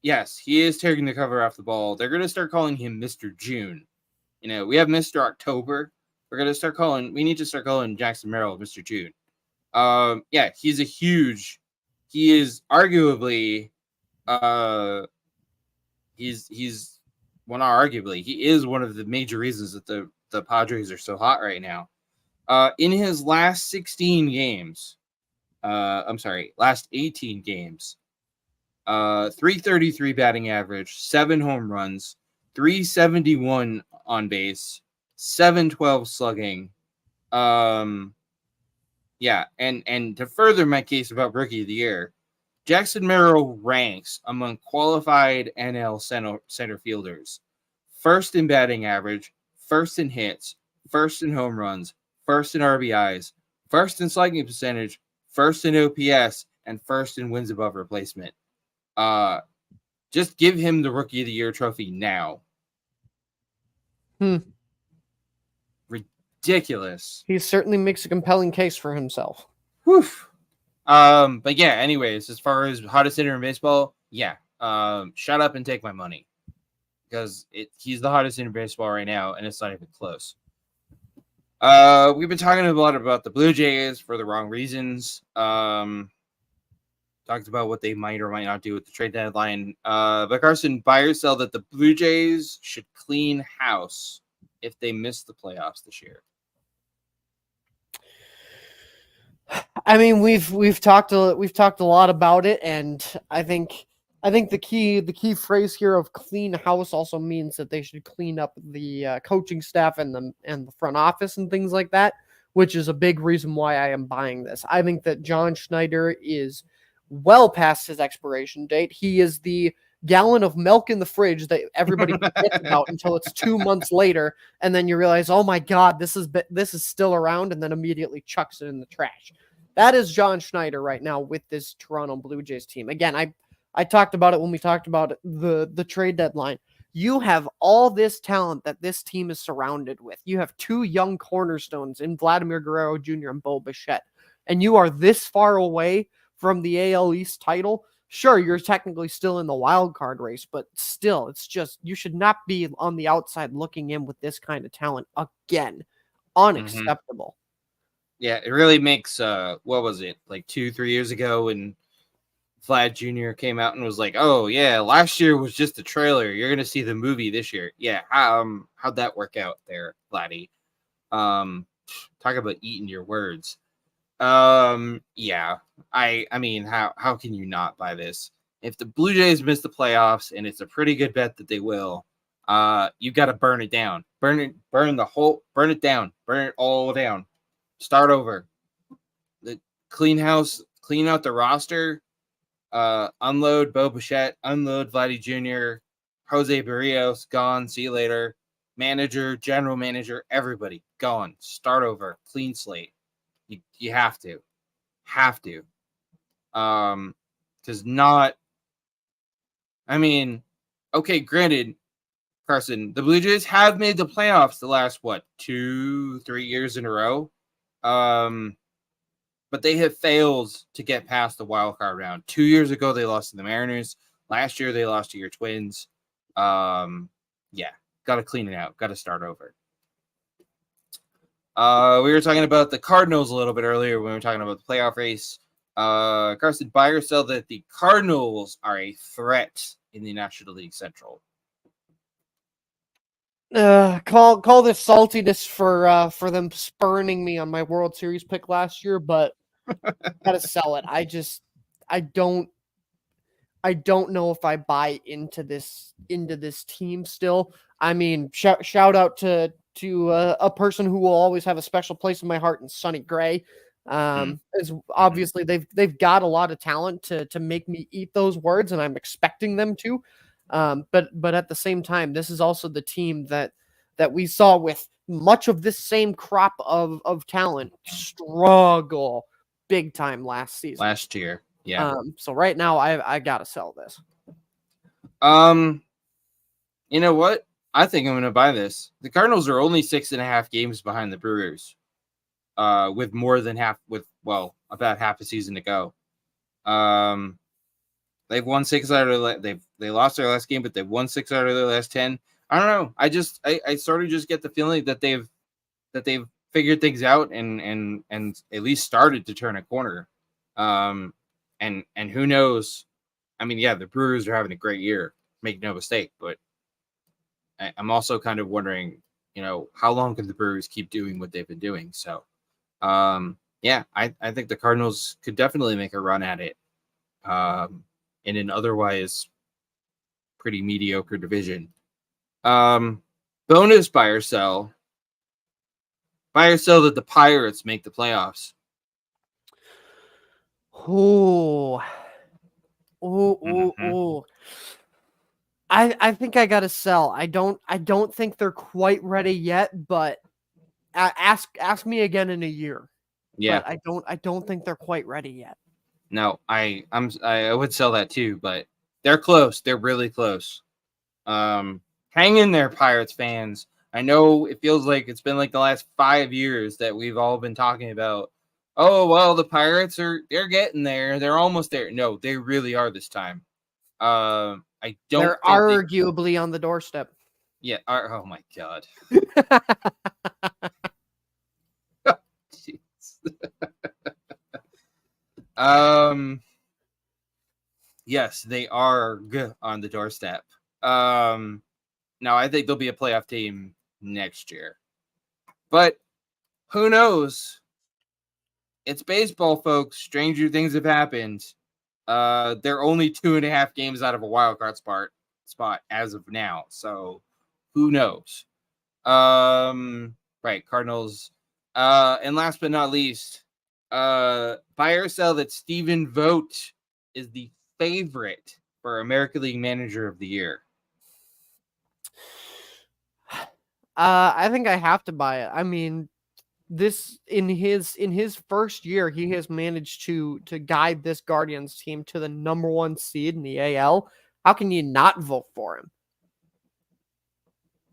Yes, he is taking the cover off the ball. They're going to start calling him Mr. June. We have Mr. October. We need to start calling Jackson Merrill Mr. June. Yeah, he is arguably, he is one of the major reasons that the Padres are so hot right now. In his last 18 games, 333 batting average, 7 home runs, 371 on base, 712 slugging. Yeah, and to further my case about Rookie of the Year, Jackson Merrill ranks among qualified NL center fielders first in batting average, first in hits, first in home runs, first in RBIs, first in slugging percentage, first in OPS, and first in wins above replacement. Just give him the Rookie of the Year trophy now. Ridiculous. He certainly makes a compelling case for himself. Whew. But yeah, anyways, as far as hottest hitter in baseball, yeah. Shut up and take my money. Because he's the hottest hitter in baseball right now, and it's not even close. We've been talking a lot about the Blue Jays for the wrong reasons. Talked about what they might or might not do with the trade deadline. But Carson, buy or sell that the Blue Jays should clean house if they miss the playoffs this year? I mean, we've talked a lot about it, and I think the key phrase here of clean house also means that they should clean up the coaching staff and the front office and things like that, which is a big reason why I am buying this. I think that John Schneider is well past his expiration date. He is the gallon of milk in the fridge that everybody forgets about until it's 2 months later, and then you realize, oh my god, this is still around, and then immediately chucks it in the trash. That is John Schneider right now with this Toronto Blue Jays team. Again, I talked about it when we talked about the trade deadline. You have all this talent that this team is surrounded with. You have two young cornerstones in Vladimir Guerrero Jr. and Bo Bichette, and you are this far away from the AL East title. Sure, you're technically still in the wild card race, but still, it's just you should not be on the outside looking in with this kind of talent again. Unacceptable. Yeah, it really makes what was it, like 2-3 years ago when Vlad Jr. came out and was like, "Oh yeah, last year was just a trailer. You're gonna see the movie this year." Yeah, how'd that work out there, Vladdy? Talk about eating your words. Yeah, I mean, how can you not buy this? If the Blue Jays miss the playoffs, and it's a pretty good bet that they will, you got to burn it down, burn it down, burn it all down, start over, the clean house, clean out the roster, unload Bo Bichette, unload Vladdy Jr., Jose Barrios, gone, see you later, manager, general manager, everybody gone, start over, clean slate. You have to, because not. I mean, okay, granted, Carson, the Blue Jays have made the playoffs the last 2-3 years in a row, but they have failed to get past the wild card round. 2 years ago, they lost to the Mariners. Last year, they lost to your Twins. Yeah, got to clean it out. Got to start over. We were talking about the Cardinals a little bit earlier when we were talking about the playoff race. Carson, buy or sell that the Cardinals are a threat in the National League Central? Call this saltiness for them spurning me on my World Series pick last year, but gotta sell it. I don't know if I buy into this team still. I mean, shout out to a person who will always have a special place in my heart, and Sonny Gray. Is obviously they've got a lot of talent to make me eat those words, and I'm expecting them to. But at the same time, this is also the team that we saw with much of this same crop of talent struggle big time last year. Yeah. So right now I gotta sell this. You know what? I think I'm gonna buy this. The Cardinals are only 6.5 games behind the Brewers, with about half a season to go. They've won 6 out of they lost their last game, but they've won 6 out of their last 10. I don't know. I sort of just get the feeling that they've figured things out and at least started to turn a corner. And who knows? I mean, yeah, the Brewers are having a great year. Make no mistake, but I'm also kind of wondering, how long can the Brewers keep doing what they've been doing? So, yeah, I think the Cardinals could definitely make a run at it, in an otherwise pretty mediocre division. Bonus buy or sell. Buy or sell that the Pirates make the playoffs. Oh. I think I gotta sell. I don't think they're quite ready yet, but ask me again in a year. Yeah, but I don't think they're quite ready yet. No, I would sell that too, but they're close. They're really close. Hang in there, Pirates fans. I know it feels like it's been like the last 5 years that we've all been talking about. Oh well, the Pirates they're getting there. They're almost there. No, they really are this time. I don't. They're arguably on the doorstep. Yeah. Oh my god. Yes, they are on the doorstep. Now I think they'll be a playoff team next year, but who knows? it's baseball, folks. Stranger things have happened. They're only 2.5 games out of a wild card spot as of now. So who knows? Right, Cardinals. And last but not least, buy or sell that Stephen Vogt is the favorite for American League Manager of the Year. I think I have to buy it. I mean, this in his first year, he has managed to guide this Guardians team to the number 1 seed in the AL. How can you not vote for him?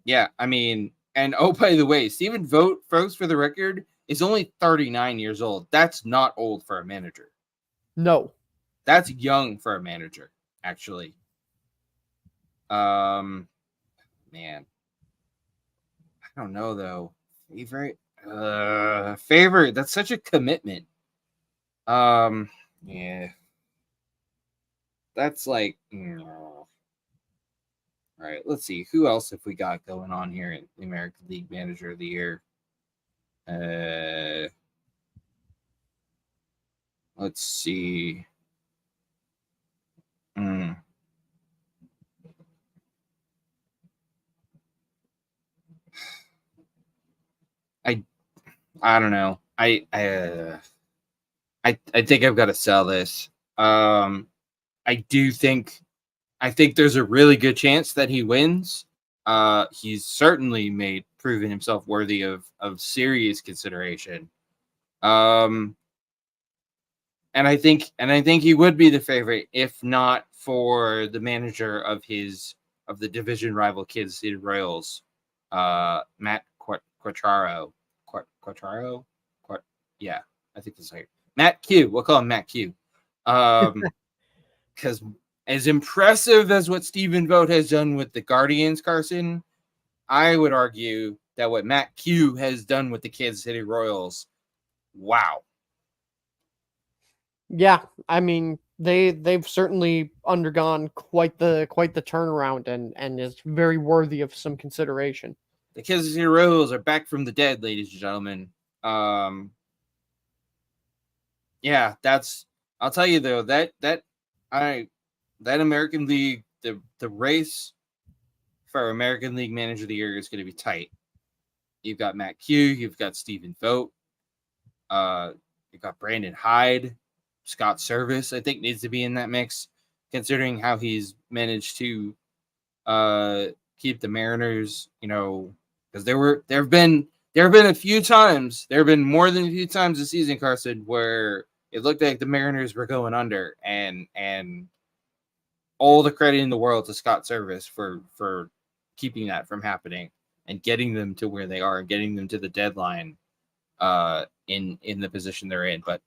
Yeah, I mean, and oh, by the way, Stephen Vogt, folks, for the record, is only 39 years old. That's not old for a manager. No. That's young for a manager, actually. Man. I don't know, though. Favorite. That's such a commitment. Yeah. That's like, all right, let's see. Who else have we got going on here in the American League Manager of the Year? Let's see. I don't know. I think I've got to sell this. I think there's a really good chance that he wins. He's certainly proven himself worthy of serious consideration. And I think he would be the favorite if not for the manager of the division rival Kansas City Royals, Matt Quatraro. Yeah, I think that's right. Matt Q. We'll call him Matt Q. Because as impressive as what Stephen Vogt has done with the Guardians, Carson, I would argue that what Matt Q has done with the Kansas City Royals, wow. Yeah, I mean, they've certainly undergone quite the turnaround and is very worthy of some consideration. The Kansas City Royals are back from the dead, ladies and gentlemen. Yeah, I'll tell you though, that American League, the race for American League Manager of the Year is going to be tight. You've got Matt Q, you've got Stephen Vogt, you've got Brandon Hyde, Scott Service. I think needs to be in that mix, considering how he's managed to keep the Mariners. Because there have been a few times, there have been more than a few times this season, Carson, where it looked like the Mariners were going under, and all the credit in the world to Scott Service for keeping that from happening and getting them to where they are and getting them to the deadline in the position they're in. But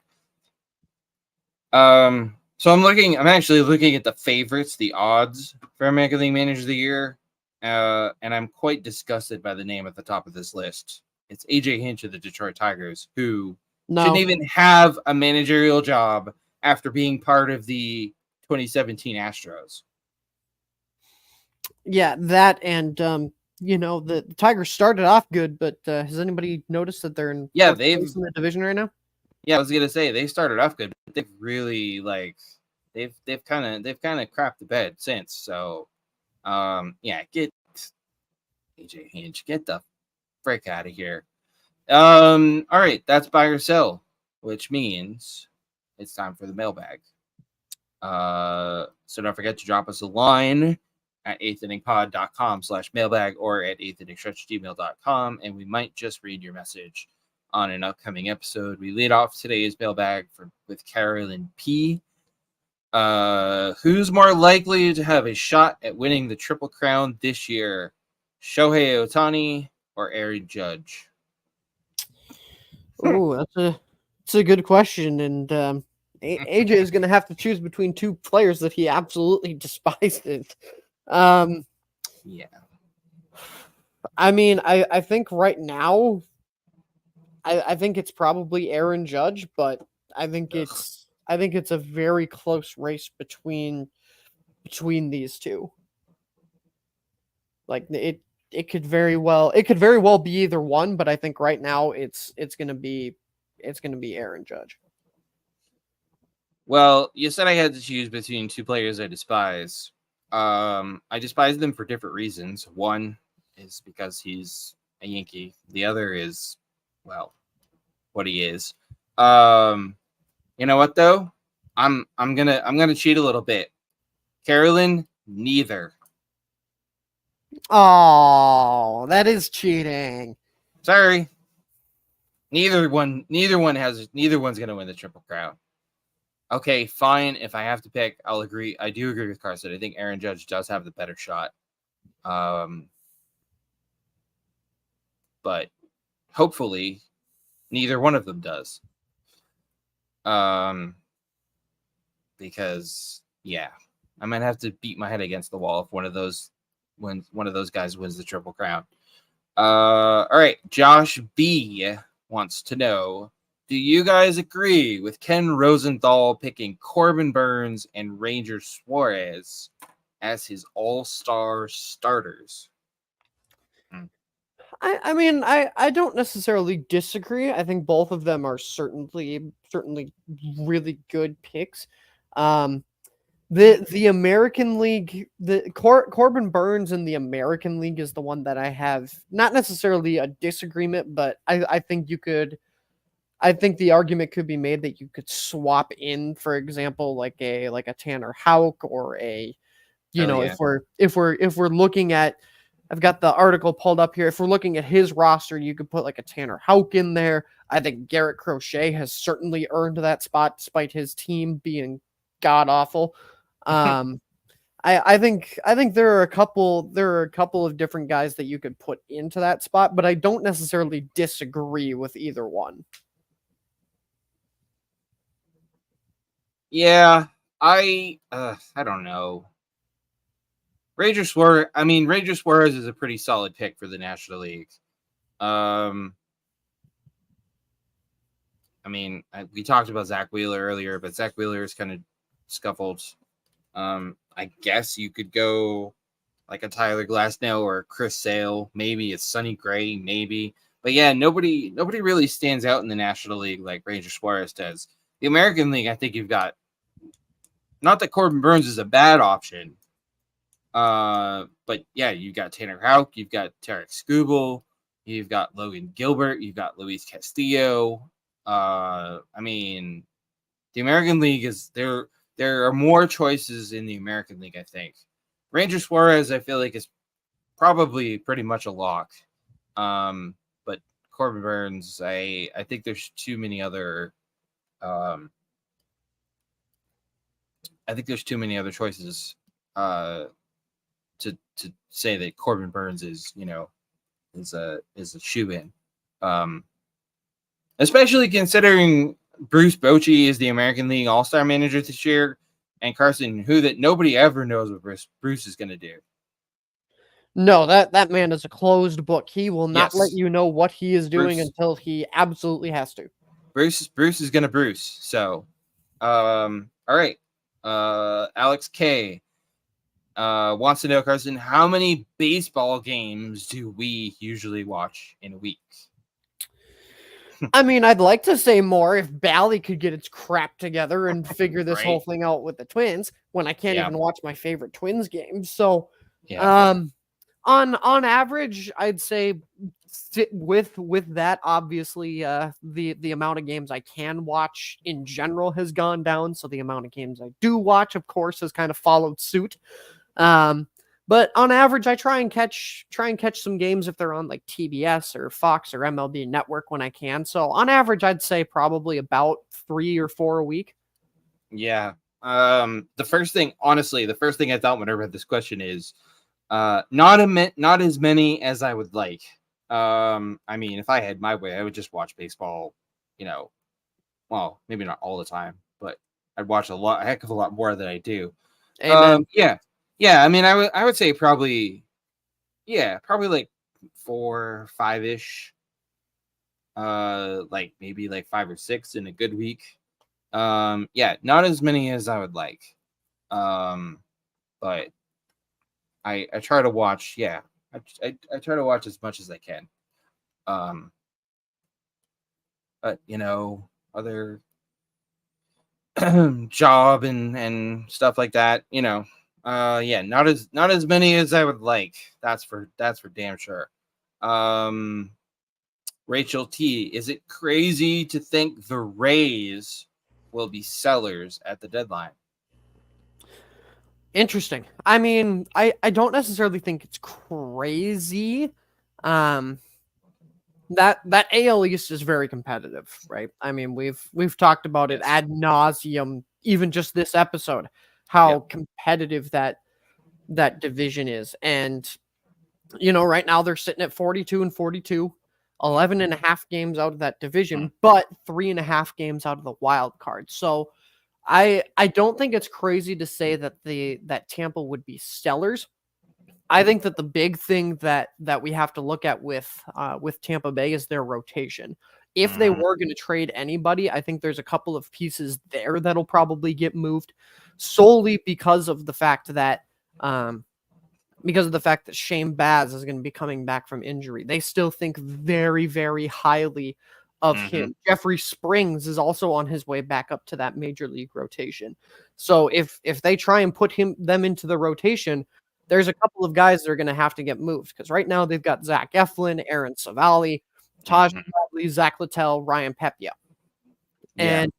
so I'm actually looking at the favorites, the odds for American League Manager of the Year, and I'm quite disgusted by the name at the top of this list. It's AJ Hinch of the Detroit Tigers, who shouldn't even have a managerial job after being part of the 2017 Astros. Yeah, that and the Tigers started off good, but has anybody noticed that they're in fourth place in the division right now? Yeah, I was gonna say they started off good, but they've really they've kind of crapped the bed since. So, yeah, get AJ Hinch, get the frick out of here. All right, that's buy or sell, which means it's time for the mailbag. So don't forget to drop us a line at eighth-inningpod.com/mailbag or at eighth-inning-stretch@gmail.com, and we might just read your message on an upcoming episode. We lead off today's mailbag with Carolyn P. Who's more likely to have a shot at winning the Triple Crown this year, Shohei Ohtani or Aaron Judge? Oh, that's a good question, and AJ is going to have to choose between two players that he absolutely despises. Yeah. I mean, I think right now, I think it's probably Aaron Judge, but I think it's a very close race between these two. Like it could very well be either one, but I think right now it's going to be it's gonna be Aaron Judge. Well, you said I had to choose between two players I despise. I despise them for different reasons. One is because he's a Yankee. The other is, well, what he is. You know what though? I'm gonna cheat a little bit. Carolyn, neither. Oh, that is cheating. Sorry. Neither one's gonna win the Triple Crown. Okay, fine. If I have to pick, I'll agree. I do agree with Carson. I think Aaron Judge does have the better shot. But hopefully neither one of them does. Because yeah, I might have to beat my head against the wall if one of those guys wins the Triple Crown. All right, Josh B wants to know, do you guys agree with Ken Rosenthal picking Corbin Burnes and Ranger Suarez as his all-star starters? I mean, I don't necessarily disagree. I think both of them are certainly really good picks. The American League, Corbin Burnes in the American League is the one that I have not necessarily a disagreement, but I think I think the argument could be made that you could swap in, for example, like a Tanner Houck or a, you know, yeah. if we're looking at, I've got the article pulled up here. If we're looking at his roster, you could put like a Tanner Houck in there. I think Garrett Crochet has certainly earned that spot despite his team being god awful. I think there are a couple of different guys that you could put into that spot, but I don't necessarily disagree with either one. Yeah, I don't know. Ranger Suarez is a pretty solid pick for the National League. We talked about Zach Wheeler earlier, but Zach Wheeler is kind of scuffled. I guess you could go like a Tyler Glasnow or Chris Sale. Maybe it's Sonny Gray, maybe. But yeah, nobody really stands out in the National League like Ranger Suarez does. The American League, I think you've got, not that Corbin Burnes is a bad option, but yeah, you've got Tanner Houck, you've got Tarek Skubal, you've got Logan Gilbert, you've got Luis Castillo. The American League is there. There are more choices in the American League, I think. Ranger Suarez, I feel like, is probably pretty much a lock. But Corbin Burnes, I think there's too many other. I think there's too many other choices to say that Corbin Burnes is a shoe-in. Especially considering Bruce Bochy is the American League All-Star manager this year, and Carson, nobody ever knows what Bruce is going to do. No, that man is a closed book. He will not let Yes. you know what he is doing Bruce. until he absolutely has to. Bruce is going to Bruce. So, all right. Alex K wants to know, Carson, how many baseball games do we usually watch in a week? I mean, I'd like to say more if Bally could get its crap together and figure this Right. whole thing out with the Twins when I can't even watch my favorite Twins games. So, on average, I'd say with that, obviously, the amount of games I can watch in general has gone down. So the amount of games I do watch, of course, has kind of followed suit. But on average, I try and catch some games if they're on like TBS or Fox or MLB Network when I can. So on average, I'd say probably about 3 or 4 a week. Yeah. The first thing I thought when I read this question is not as many as I would like. If I had my way, I would just watch baseball, well, maybe not all the time, but I'd watch a heck of a lot more than I do. Amen. Yeah. I would say probably like 4, 5-ish. Like maybe like 5 or 6 in a good week. Not as many as I would like. But I try to watch. Yeah, I try to watch as much as I can. but other job and stuff like that. Yeah, not as many as I would like. That's for damn sure. Rachel T, is it crazy to think the Rays will be sellers at the deadline? Interesting. I mean, I don't necessarily think it's crazy. Um, that AL East is very competitive, right? I mean, we've talked about it Yes. ad nauseum, even just this episode, how Yep. competitive that division is. And right now they're sitting at 42 and 42, 11 and a half games out of that division, but 3.5 games out of the wild card. So I don't think it's crazy to say that Tampa would be sellers. I think that the big thing that we have to look at with Tampa Bay is their rotation. If they Mhm. were going to trade anybody, I think there's a couple of pieces there that'll probably get moved solely because of the fact that Shane Baz is going to be coming back from injury. They still think very, very highly of Mhm. him. Jeffrey Springs is also on his way back up to that major league rotation. So if they try and put them into the rotation, there's a couple of guys that are going to have to get moved because right now they've got Zach Eflin, Aaron Savali, Taj Mhm. Bradley, Zach Littell, Ryan Pepia. Yeah. And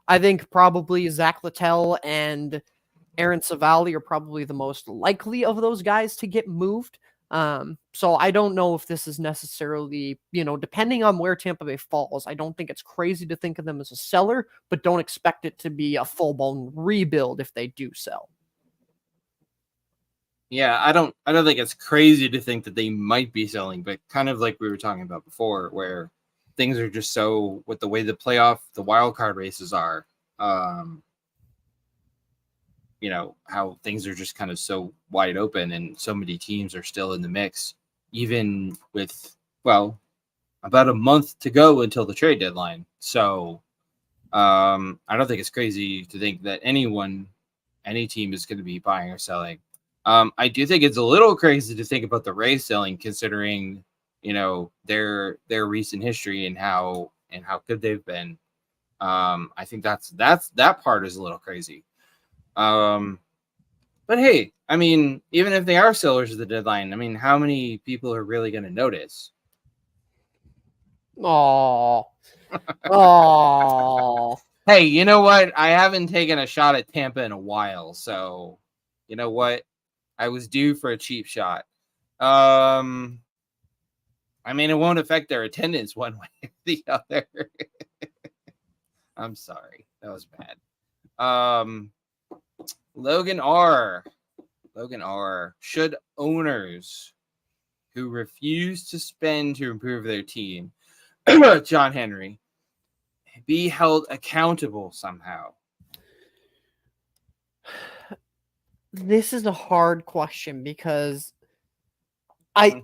I think probably Zach Littell and Aaron Savali are probably the most likely of those guys to get moved. So I don't know if this is necessarily, depending on where Tampa Bay falls, I don't think it's crazy to think of them as a seller, but don't expect it to be a full-blown rebuild if they do sell. Yeah, I don't think it's crazy to think that they might be selling, but kind of like we were talking about before, where things are just so with the way the wild card races are, um, how things are just kind of so wide open and so many teams are still in the mix, even with, well, about a month to go until the trade deadline. So I don't think it's crazy to think that any team is going to be buying or selling. I do think it's a little crazy to think about the Rays selling, considering their recent history and how good they've been. I think that part is a little crazy. But hey, I mean, even if they are sellers at the deadline, I mean, how many people are really going to notice? Oh, oh. Hey, you know what? I haven't taken a shot at Tampa in a while, so you know what? I was due for a cheap shot. Um, I mean, it won't affect their attendance one way or the other. I'm sorry, that was bad. Um, Logan R. Logan R. Should owners who refuse to spend to improve their team, John Henry, be held accountable somehow? This is a hard question because Mhm.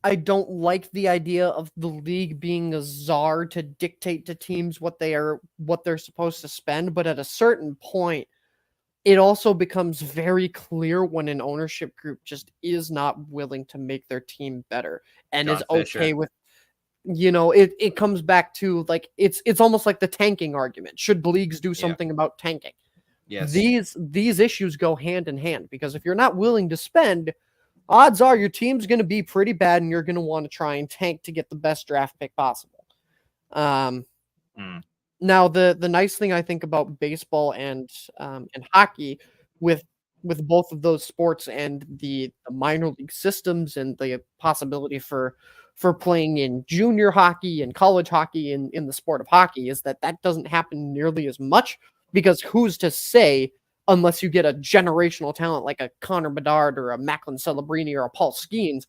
I don't like the idea of the league being a czar to dictate to teams what they're supposed to spend, but at a certain point it also becomes very clear when an ownership group just is not willing to make their team better and is John okay Fisher. with it comes back to like it's almost like the tanking argument. Should leagues do Yeah. something about tanking? Yes. These issues go hand in hand because if you're not willing to spend, odds are your team's going to be pretty bad and you're going to want to try and tank to get the best draft pick possible. Um, Mm. Now the nice thing I think about baseball and hockey with both of those sports and the minor league systems and the possibility for playing in junior hockey and college hockey in the sport of hockey is that doesn't happen nearly as much because who's to say unless you get a generational talent like a Connor Bedard or a Macklin Celebrini or a Paul Skeens,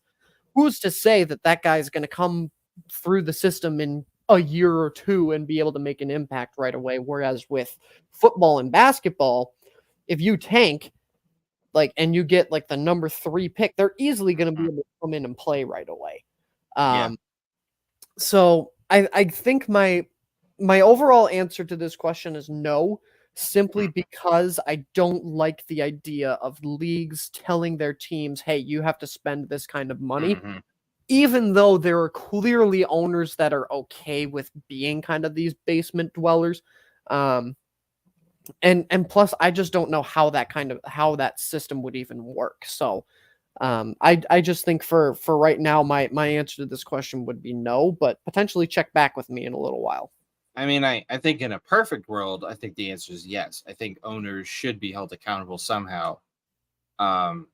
who's to say that guy is going to come through the system in a year or two and be able to make an impact right away? Whereas with football and basketball, if you tank and you get like the number 3 pick, they're easily going to be Mm. able to come in and play right away. Yeah. Um, so I think my overall answer to this question is no, simply Mm. because I don't like the idea of leagues telling their teams, "Hey, you have to spend this kind of money." Mhm. even though there are clearly owners that are okay with being kind of these basement dwellers. And plus I just don't know how that system would even work. So I just think for right now my answer to this question would be no, but potentially check back with me in a little while. I mean, I think in a perfect world, I think the answer is yes. I think owners should be held accountable somehow. Um,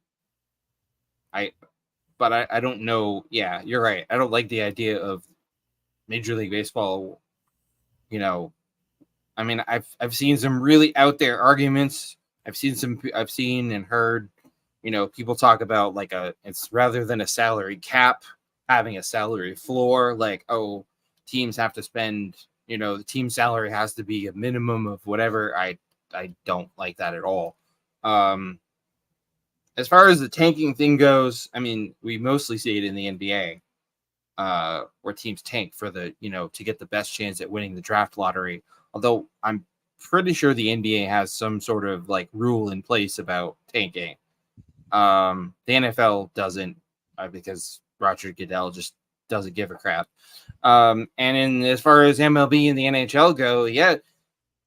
I, but I don't know. Yeah, you're right. I don't like the idea of Major League Baseball. You know, I mean, I've seen some really out there arguments. I've seen and heard, people talk about like it's rather than a salary cap, having a salary floor. Like, oh, teams have to spend, the team salary has to be a minimum of whatever. I don't like that at all. As far as the tanking thing goes, I mean, we mostly see it in the NBA, where teams tank for to get the best chance at winning the draft lottery. Although I'm pretty sure the NBA has some sort of like rule in place about tanking. The NFL doesn't, because Roger Goodell just doesn't give a crap. And as far as MLB and the NHL go, yeah,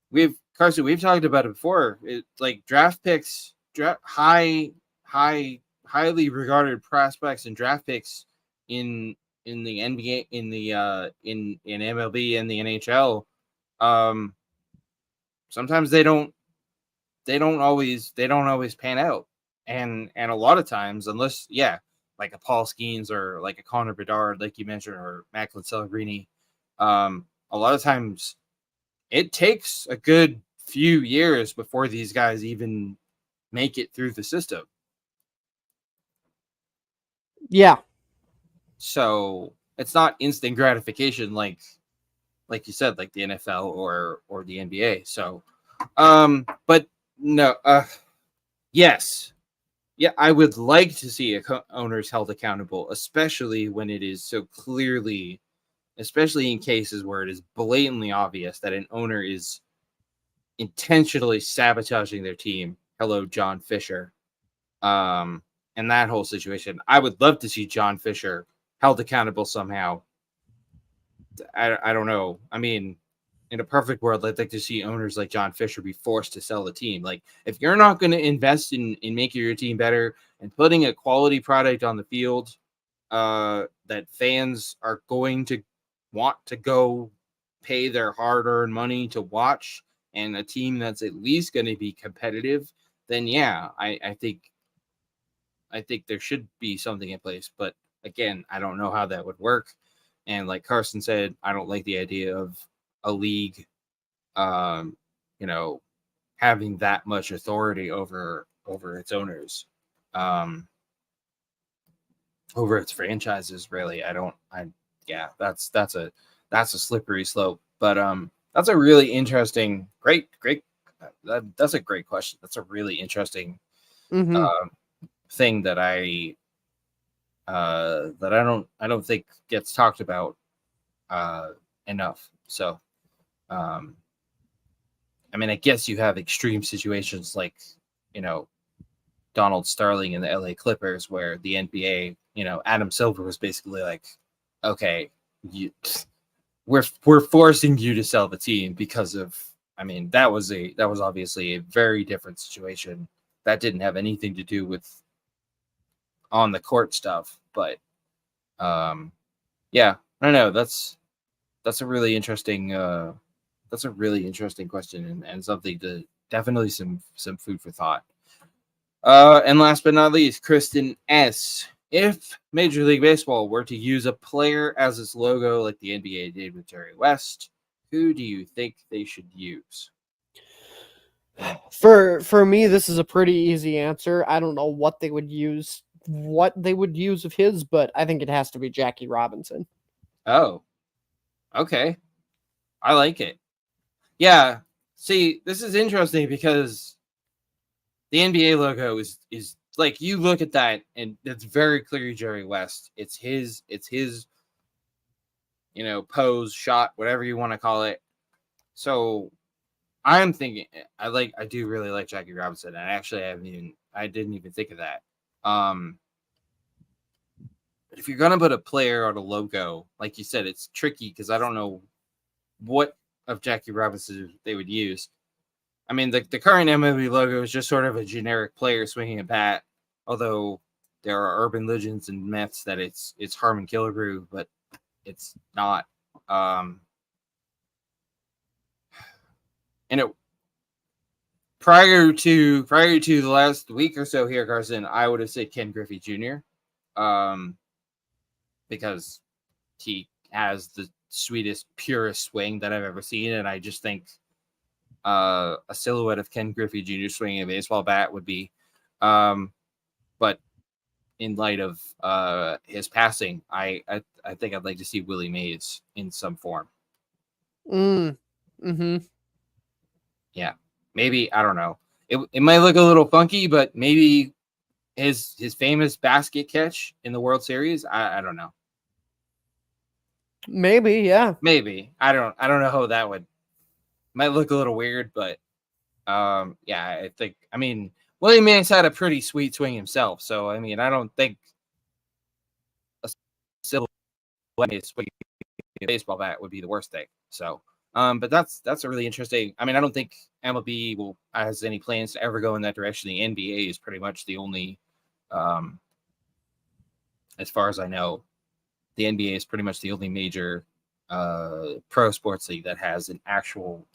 we've talked about it before. It's like draft picks, highly regarded prospects and draft picks in the NBA, in MLB and the NHL. Sometimes they don't always pan out, and a lot of times, unless like a Paul Skeens or like a Connor Bedard, like you mentioned, or Macklin Celebrini, a lot of times it takes a good few years before these guys even make it through the system. Yeah. So it's not instant gratification like you said, like the NFL or the NBA. So, but no, yes, yeah, I would like to see owners held accountable, especially when it is so clearly, especially in cases where it is blatantly obvious that an owner is intentionally sabotaging their team. Hello, John Fisher. And that whole situation, I would love to see John Fisher held accountable somehow. I don't know. I mean, in a perfect world, I'd like to see owners like John Fisher be forced to sell the team. Like, if you're not going to invest in making your team better and putting a quality product on the field, that fans are going to want to go pay their hard-earned money to watch, and a team that's at least going to be competitive, then yeah, I think there should be something in place. But again, I don't know how that would work. And like Carson said, I don't like the idea of a league, having that much authority over its owners, over its franchises. Really, that's a slippery slope. But that's a really interesting, great. That's a great question. That's a really interesting thing that I don't think gets talked about enough. So, I mean, I guess you have extreme situations like, Donald Sterling and the LA Clippers, where the NBA, Adam Silver was basically like, okay, we're forcing you to sell the team because of. I mean, that was obviously a very different situation that didn't have anything to do with on the court stuff. But yeah, I don't know. That's a really interesting question, and something to definitely some food for thought. And last but not least, Kristen S. If Major League Baseball were to use a player as its logo, like the NBA did with Jerry West, who do you think they should use? For me, this is a pretty easy answer. I don't know what they would use of his, but I think it has to be Jackie Robinson. Oh, okay. I like it. Yeah. See, this is interesting because the NBA logo is like, you look at that and it's very clear Jerry West. It's his pose, shot, whatever you want to call it. So I'm thinking I do really like Jackie Robinson. And actually I didn't even think of that. But if you're gonna put a player on a logo, like you said, it's tricky because I don't know what of Jackie Robinson they would use. I mean, the current MLB logo is just sort of a generic player swinging a bat, although there are urban legends and myths that it's Harmon Killebrew, but it's not. And it prior to the last week or so here, Carson, I would have said Ken Griffey Jr. Because he has the sweetest, purest swing that I've ever seen, and I just think a silhouette of Ken Griffey Jr. swinging a baseball bat would be. But in light of his passing, I think I'd like to see Willie Mays in some form. Yeah, maybe, I don't know. It might look a little funky, but maybe his famous basket catch in the World Series. I don't know. Maybe, yeah. Maybe. I don't know how that would. Might look a little weird, but yeah, I think. I mean, Willie Mays had a pretty sweet swing himself, so I mean, I don't think a silhouette swing a baseball bat would be the worst thing. So, but that's a really interesting. I mean, I don't think MLB has any plans to ever go in that direction. The NBA is pretty much the only, as far as I know, the NBA is pretty much the only major pro sports league that has an actual,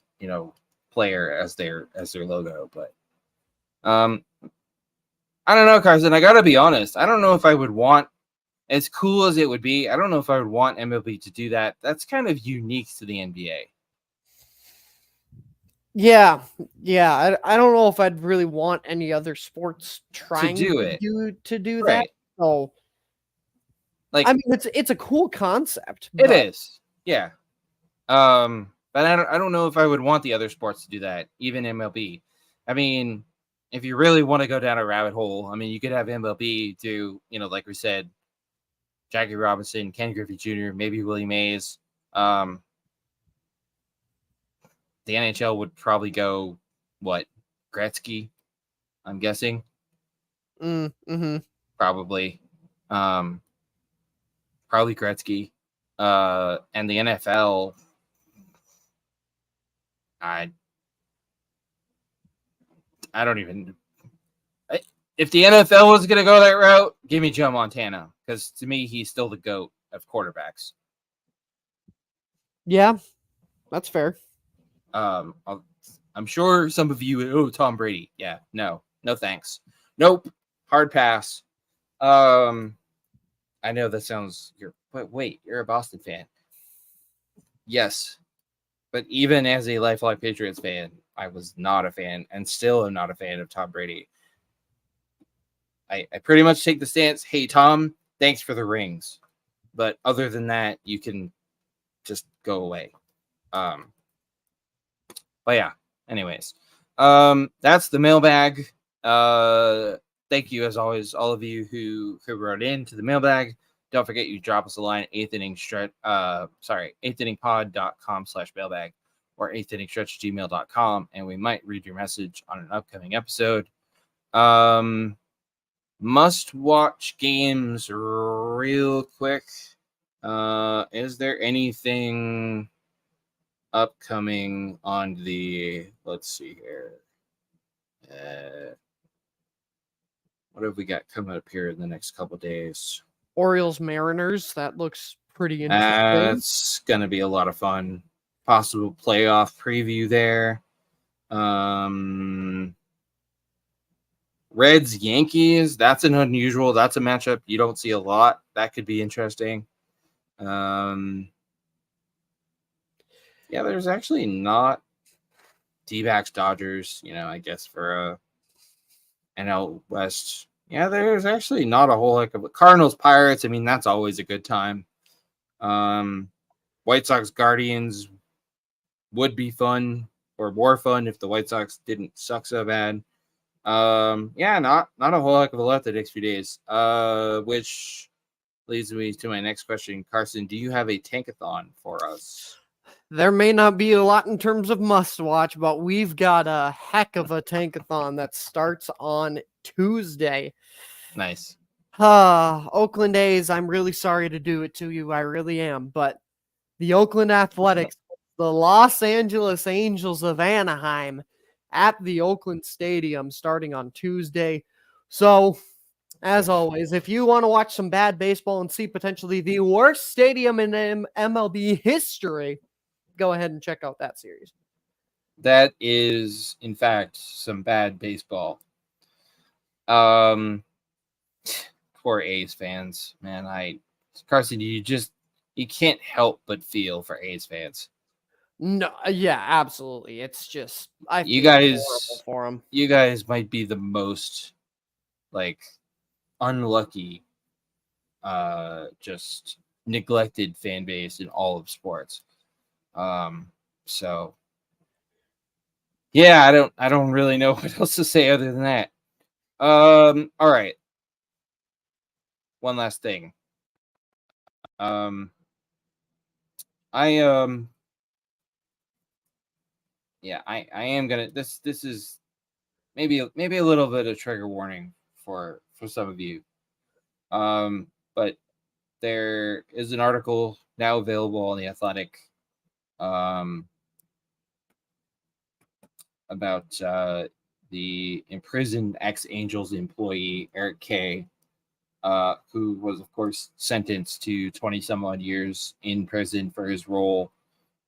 player as their logo. But I don't know, Carson. I gotta be honest. I don't know if I would want, as cool as it would be, I don't know if I would want MLB to do that. That's kind of unique to the NBA. Yeah. I don't know if I'd really want any other sports trying to do that. So, like, I mean, it's a cool concept. It is, yeah. But I don't know if I would want the other sports to do that, even MLB. I mean, if you really want to go down a rabbit hole, I mean, you could have MLB do, like we said, Jackie Robinson, Ken Griffey Jr., maybe Willie Mays. The NHL would probably go, Gretzky, I'm guessing. Probably. Probably Gretzky. And the NFL, I don't even. If the NFL was going to go that route, give me Joe Montana, because to me, he's still the GOAT of quarterbacks. Yeah, that's fair. I'm sure some of you, Tom Brady. Yeah, no thanks. Nope, hard pass. I know that sounds, but wait, you're a Boston fan. Yes, but even as a lifelong Patriots fan, I was not a fan, and still am not a fan of Tom Brady. I pretty much take the stance, hey, Tom, thanks for the rings. But other than that, you can just go away. But yeah, anyways. That's the mailbag. Thank you, as always, all of you who wrote into the mailbag. Don't forget, you drop us a line, 8thinningstretch.com/mailbag or 8thinningstretch@gmail.com, and we might read your message on an upcoming episode. Must watch games real quick. Is there anything upcoming on the, let's see here. What have we got coming up here in the next couple of days? Orioles Mariners, that looks pretty interesting. That's going to be a lot of fun. Possible playoff preview there. Reds Yankees, that's a matchup you don't see a lot. That could be interesting. Yeah, there's actually not D-backs Dodgers, I guess for NL West. Yeah, there's actually not a whole heck of a Cardinals Pirates. I mean, that's always a good time. White Sox Guardians would be fun, or more fun if the White Sox didn't suck so bad. Yeah, not a whole heck of a lot the next few days. Which leads me to my next question. Carson, do you have a tankathon for us? There may not be a lot in terms of must watch, but we've got a heck of a tankathon that starts on Tuesday. Nice. Oakland A's, I'm really sorry to do it to you. I really am. But the Oakland Athletics, the Los Angeles Angels of Anaheim at the Oakland Stadium starting on Tuesday. So, as always, if you want to watch some bad baseball and see potentially the worst stadium in MLB history, go ahead and check out that series. That is, in fact, some bad baseball. Poor A's fans, man. Carson, you can't help but feel for A's fans. No, yeah, absolutely. It's just I You feel horrible guys, for them. you guys might be the most like unlucky, just neglected fan base in all of sports. So yeah, I don't really know what else to say other than that. All right. One last thing. I yeah, I am gonna this is maybe a little bit of trigger warning for some of you. But there is an article now available on the Athletic about the imprisoned ex-Angels employee Eric Kay, who was, of course, sentenced to 20 some odd years in prison for his role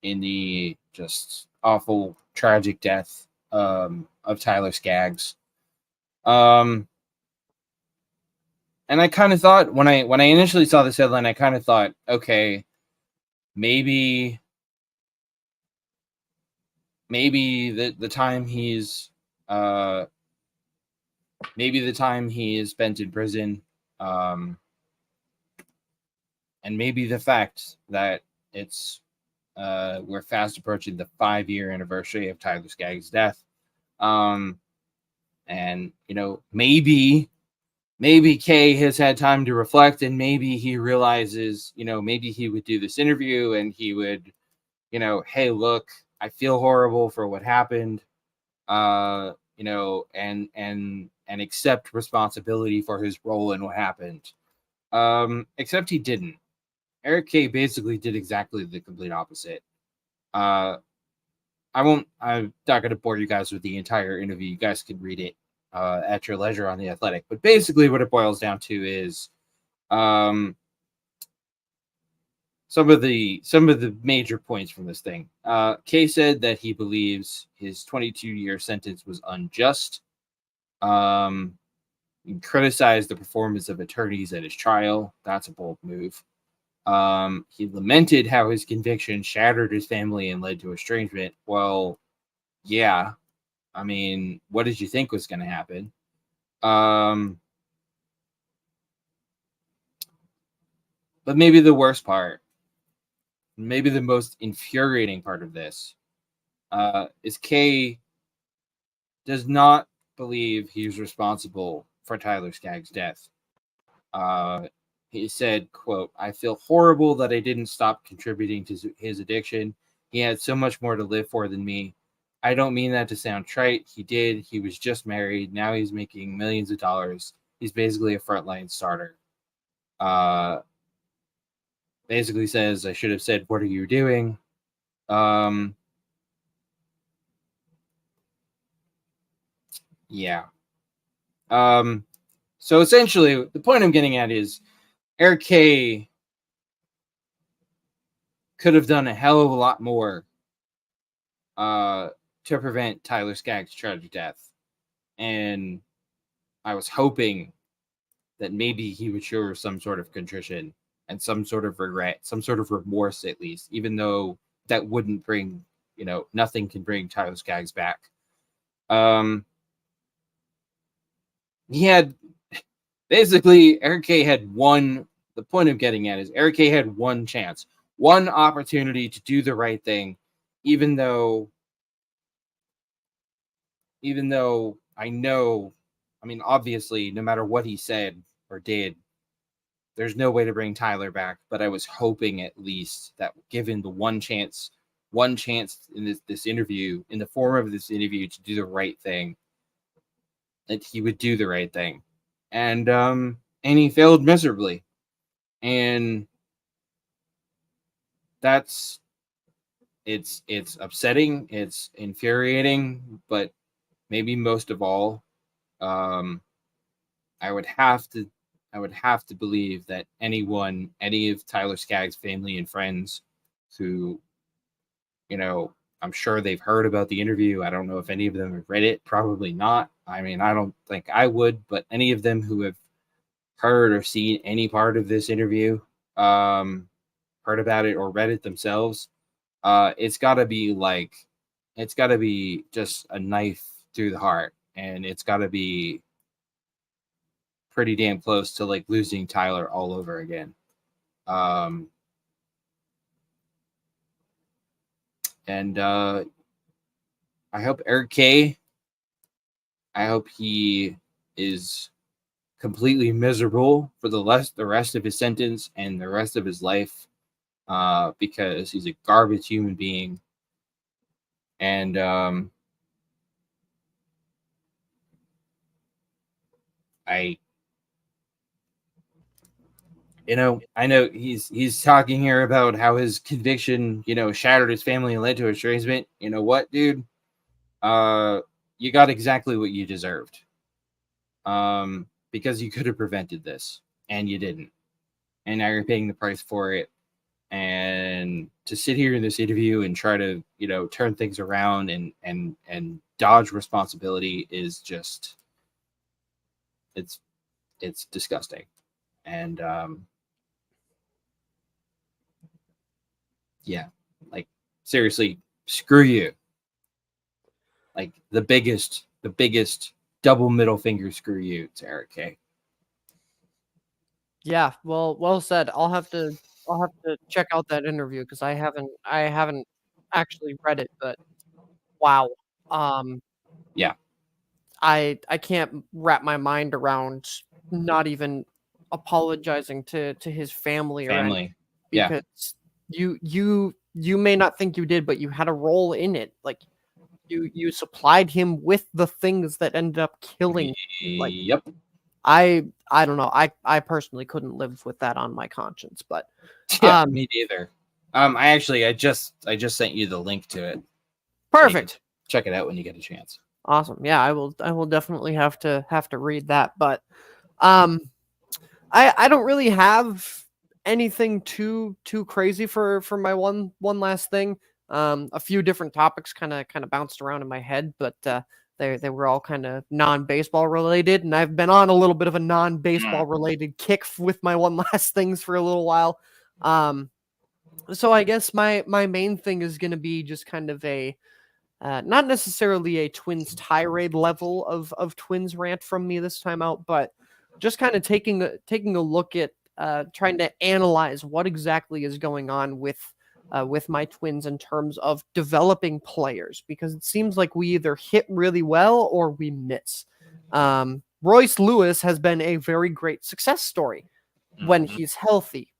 in the just awful, tragic death of Tyler Skaggs. And I kind of thought when I initially saw this headline, I kind of thought, okay, maybe the time he's maybe the time he is spent in prison, and maybe the fact that it's we're fast approaching the 5-year anniversary of Tyler Skaggs' death, and maybe Kay has had time to reflect, and maybe he realizes, maybe he would do this interview and he would, hey, look, I feel horrible for what happened, and accept responsibility for his role in what happened. Except he didn't. Eric Kay basically did exactly the complete opposite. I'm not going to bore you guys with the entire interview. You guys can read it at your leisure on the Athletic. But basically, what it boils down to is some of the major points from this thing. Kay said that he believes his 22-year sentence was unjust. He criticized the performance of attorneys at his trial. That's a bold move. He lamented how his conviction shattered his family and led to estrangement. Well, yeah. I mean, what did you think was going to happen? But maybe the worst part, maybe the most infuriating part of this, is Kay does not believe he's responsible for Tyler Skaggs' death. He said, quote, "I feel horrible that I didn't stop contributing to his addiction. He had so much more to live for than me. I don't mean that to sound trite. He did. He was just married. Now he's making millions of dollars. He's basically a frontline starter." Basically says, I should have said, "What are you doing?" Yeah. So essentially, the point I'm getting at is Eric Kay could have done a hell of a lot more to prevent Tyler Skaggs' tragic death. And I was hoping that maybe he would show some sort of contrition and some sort of regret, some sort of remorse at least, even though that wouldn't bring, nothing can bring Tyler Skaggs back. He had basically, Eric Kay had one. The point I'm getting at is Eric Kay had one chance, one opportunity to do the right thing, even though I know, I mean, obviously, no matter what he said or did, there's no way to bring Tyler back. But I was hoping at least that given the one chance in this interview, in the form of this interview, to do the right thing, that he would do the right thing. And and he failed miserably. And that's it's upsetting, it's infuriating, but maybe most of all, um, I would have to believe that any of Tyler Skaggs' family and friends who, I'm sure they've heard about the interview. I don't know if any of them have read it. Probably not. I mean, I don't think I would, but any of them who have heard or seen any part of this interview, heard about it or read it themselves, it's got to be just a knife through the heart, and it's got to be pretty damn close to like losing Tyler all over again. And I hope Eric K. I hope he is completely miserable for the rest of his sentence and the rest of his life, because he's a garbage human being. And I know he's talking here about how his conviction, shattered his family and led to estrangement. You know what, dude? You got exactly what you deserved. Because you could have prevented this and you didn't. And now you're paying the price for it. And to sit here in this interview and try to, turn things around and dodge responsibility is just, it's disgusting. And yeah, like seriously, screw you. Like the biggest double middle finger screw you to Eric K. Yeah, well said. I'll have to check out that interview because I haven't actually read it, but wow. Um, Yeah. I can't wrap my mind around not even apologizing to his family or anything, Family. Yeah. because you may not think you did, but you had a role in it. Like you supplied him with the things that ended up killing him. Like Yep. I don't know. I personally couldn't live with that on my conscience, but Yeah, me neither. I just sent you the link to it. perfect. So check it out when you get a chance. Awesome. Yeah, I will definitely have to read that, but um I don't really have anything too crazy for my one last thing. A few different topics kind of bounced around in my head, but they were all kind of non-baseball related, and I've been on a little bit of a non-baseball related kick with my one last things for a little while. So I guess my main thing is going to be just kind of a not necessarily a Twins tirade level of Twins rant from me this time out, but just kind of taking a look at trying to analyze what exactly is going on with my Twins in terms of developing players, because it seems like we either hit really well or we miss. Royce Lewis has been a very great success story when he's healthy.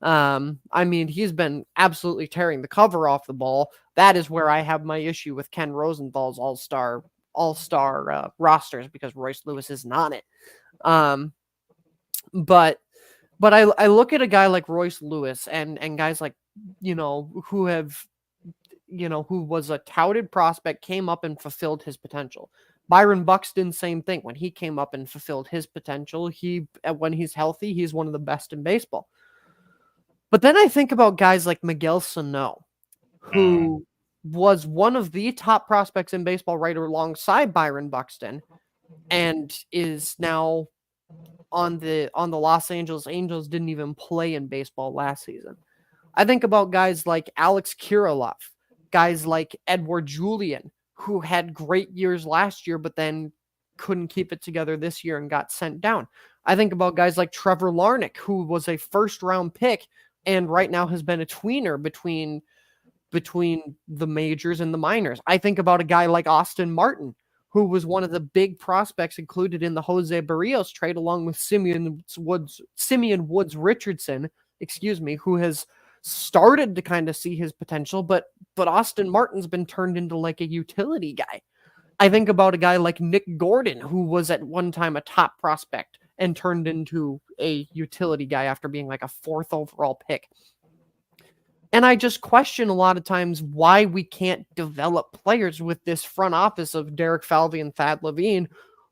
I mean, he's been absolutely tearing the cover off the ball. That is where I have my issue with Ken Rosenthal's all-star rosters, because Royce Lewis isn't on it. But I look at a guy like Royce Lewis and guys like, who have, who was a touted prospect, came up and fulfilled his potential. Byron Buxton, same thing. When he came up and fulfilled his potential, when he's healthy, he's one of the best in baseball. But then I think about guys like Miguel Sano, who was one of the top prospects in baseball right alongside Byron Buxton, and is now on the Los Angeles Angels. Didn't even play in baseball last season. I think about guys like Alex Kirilloff, guys like Edward Julian, who had great years last year, but then couldn't keep it together this year and got sent down. I think about guys like Trevor Larnach, who was a first-round pick and right now has been a tweener between the majors and the minors. I think about a guy like Austin Martin, who was one of the big prospects included in the Jose Barrios trade, along with Simeon Woods Richardson, who has started to kind of see his potential, but Austin Martin's been turned into like a utility guy. I think about a guy like Nick Gordon, who was at one time a top prospect and turned into a utility guy after being like a 4th overall pick. And I just question a lot of times why we can't develop players with this front office of Derek Falvey and Thad Levine,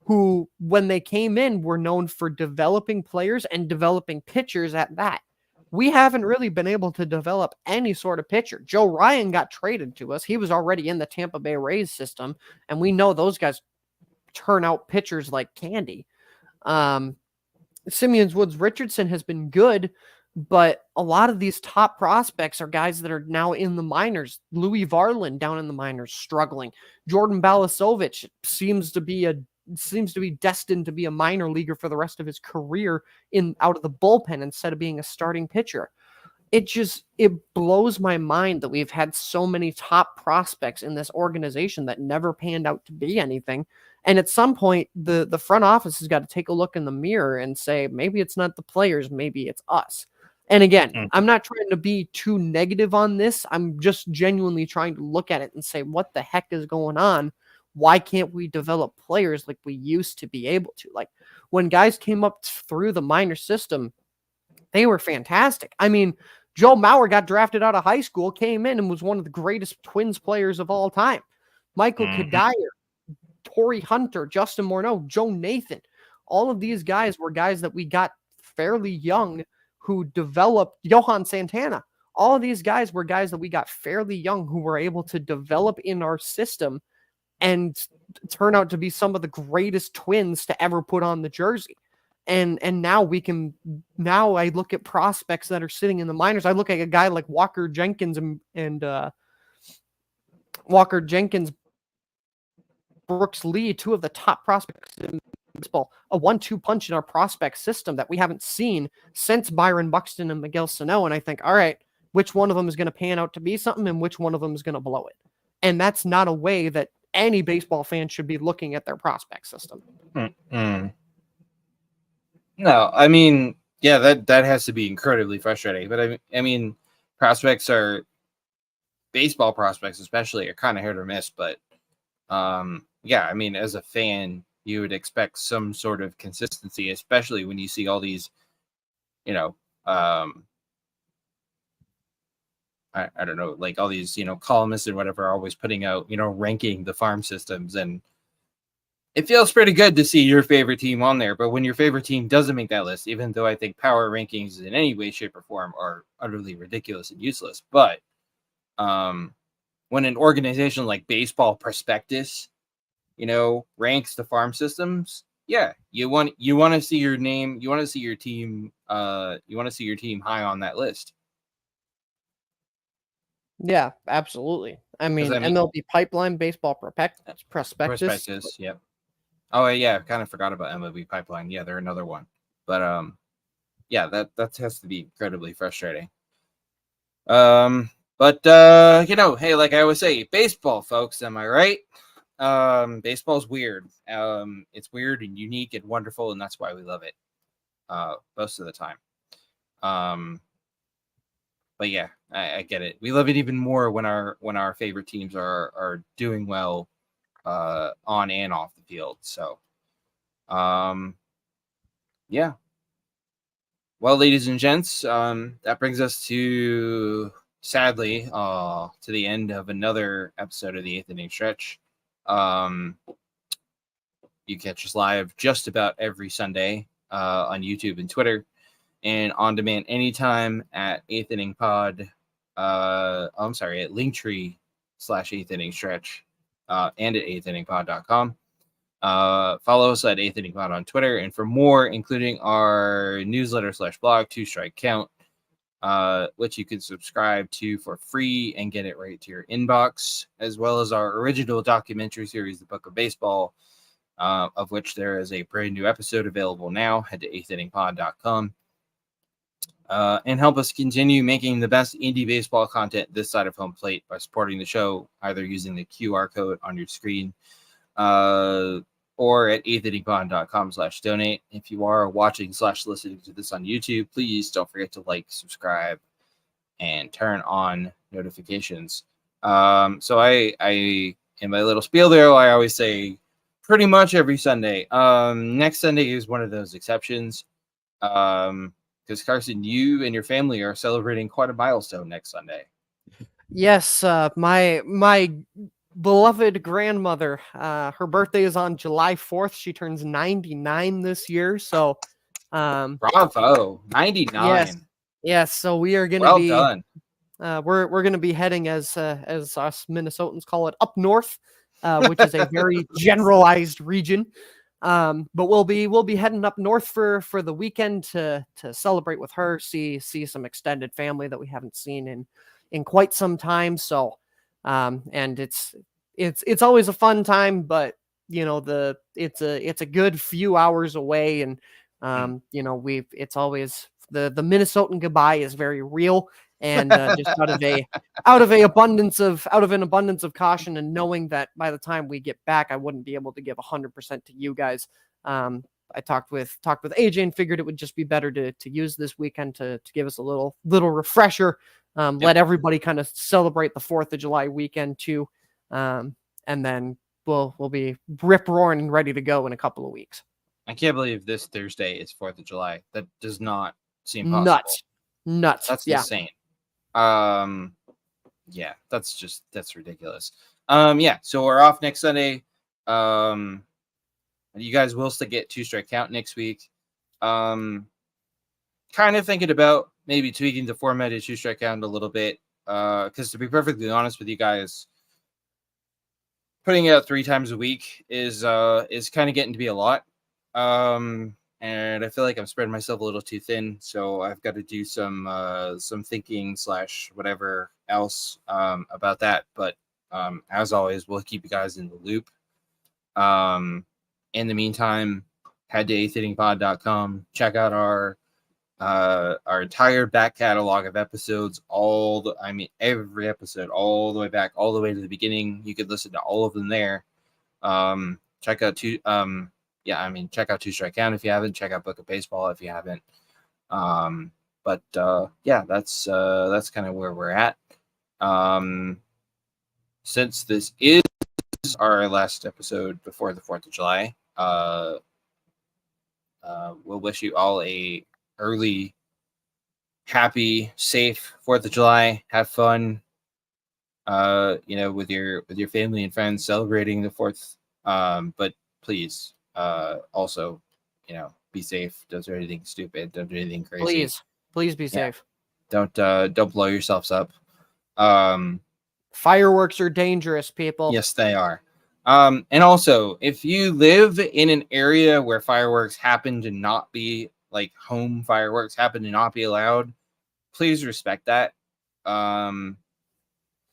who, when they came in, were known for developing players and developing pitchers at that. We haven't really been able to develop any sort of pitcher. Joe Ryan got traded to us. He was already in the Tampa Bay Rays system, and we know those guys turn out pitchers like candy. Simeons Woods Richardson has been good, but a lot of these top prospects are guys that are now in the minors. Louis Varland down in the minors struggling. Jordan Balasovic seems to be destined to be a minor leaguer for the rest of his career out of the bullpen instead of being a starting pitcher. It blows my mind that we've had so many top prospects in this organization that never panned out to be anything. And at some point, the front office has got to take a look in the mirror and say, maybe it's not the players, maybe it's us. And again, I'm not trying to be too negative on this. I'm just genuinely trying to look at it and say, what the heck is going on? Why can't we develop players like we used to be able to? Like when guys came up through the minor system, they were fantastic. I mean, Joe Mauer got drafted out of high school, came in and was one of the greatest Twins players of all time. Michael Kadire, Torrey Hunter, Justin Morneau, Joe Nathan. All of these guys were guys that we got fairly young who developed. Johan Santana. All of these guys were guys that we got fairly young who were able to develop in our system and turn out to be some of the greatest Twins to ever put on the jersey. And now I look at prospects that are sitting in the minors. I look at a guy like Walker Jenkins and Brooks Lee, two of the top prospects in baseball, a 1-2 punch in our prospect system that we haven't seen since Byron Buxton and Miguel Sano. And I think, all right, which one of them is going to pan out to be something and which one of them is going to blow it? And that's not a way that any baseball fan should be looking at their prospect system. Mm-hmm. No, I mean, yeah, that has to be incredibly frustrating. But I mean, baseball prospects especially, are kind of hit or miss. But yeah, I mean, as a fan, you would expect some sort of consistency, especially when you see all these, I don't know, like all these, columnists and whatever are always putting out, ranking the farm systems, and it feels pretty good to see your favorite team on there. But when your favorite team doesn't make that list, even though I think power rankings in any way, shape, or form are utterly ridiculous and useless, but when an organization like Baseball Prospectus, ranks the farm systems, yeah, you want to see your name, you want to see your team, high on that list. Yeah, absolutely. I mean, MLB Pipeline, Baseball Prospectus. Yep. Oh yeah, I kind of forgot about MLB Pipeline. Yeah, they're another one. But yeah, that has to be incredibly frustrating. But hey, like I always say, baseball, folks, am I right? Baseball's weird. It's weird and unique and wonderful, and that's why we love it. Most of the time. But yeah, I get it. We love it even more when our favorite teams are doing well on and off the field. So yeah. Well, ladies and gents, that brings us sadly to the end of another episode of the 8th Inning Stretch. You catch us live just about every Sunday on YouTube and Twitter, and on demand anytime at 8th Inning Pod. At Linktree/8th Inning Stretch, and at 8thinningpod.com. Follow us at 8th Inning Pod on Twitter, and for more, including our newsletter/blog, 2 Strike Count, which you can subscribe to for free and get it right to your inbox, as well as our original documentary series, The Book of Baseball, of which there is a brand new episode available now. Head to 8thinningpod.com. And help us continue making the best indie baseball content this side of home plate by supporting the show, either using the QR code on your screen or at 8thinningpod.com/donate. If you are watching/listening to this on YouTube, please don't forget to like, subscribe, and turn on notifications. So I in my little spiel there, I always say, Pretty much every Sunday. Next Sunday is one of those exceptions. Because Carson, you and your family are celebrating quite a milestone next Sunday. Yes, my beloved grandmother, her birthday is on July 4th. She turns 99 this year. So, Bravo, yes, 99. yes. So we are gonna Well be done. we're gonna be heading as us Minnesotans call it up north, which is a very generalized region. But we'll be heading up north for the weekend to celebrate with her, see some extended family that we haven't seen in quite some time. So, and it's always a fun time, but it's a good few hours away, and it's always the Minnesotan goodbye is very real, and just out of an abundance of caution, and knowing that by the time we get back, I wouldn't be able to give 100% to you guys. I talked with AJ and figured it would just be better to use this weekend to give us a little refresher. Let everybody kind of celebrate the 4th of July weekend too, and then we'll be rip roaring and ready to go in a couple of weeks. I can't believe this Thursday is 4th of July. That does not seem possible. Nuts. That's yeah. insane. Yeah, that's ridiculous. Yeah, so we're off next Sunday. You guys will still get 2 Strike Count next week. Kind of thinking about maybe tweaking the format of 2 Strike Count a little bit. Because to be perfectly honest with you guys, putting it out 3 times a week is kind of getting to be a lot. And I feel like I'm spreading myself a little too thin, so I've got to do some thinking / whatever else about that. But as always, we'll keep you guys in the loop. In the meantime, head to eighthittingpod.com, check out our entire back catalog of episodes, every episode, all the way back, all the way to the beginning. You could listen to all of them there. Check out check out 2 Strike Count if you haven't. Check out Book of Baseball if you haven't. But that's kind of where we're at. Since this is our last episode before the 4th of July, we'll wish you all a early, happy, safe 4th of July. Have fun, with your family and friends celebrating the 4th. But please, also, be safe. Don't do anything stupid. Don't do anything crazy. Please be safe. Don't blow yourselves up. Fireworks are dangerous, people. Yes, they are. And also, if you live in an area where fireworks happen to not be like home fireworks happen to not be allowed, please respect that. For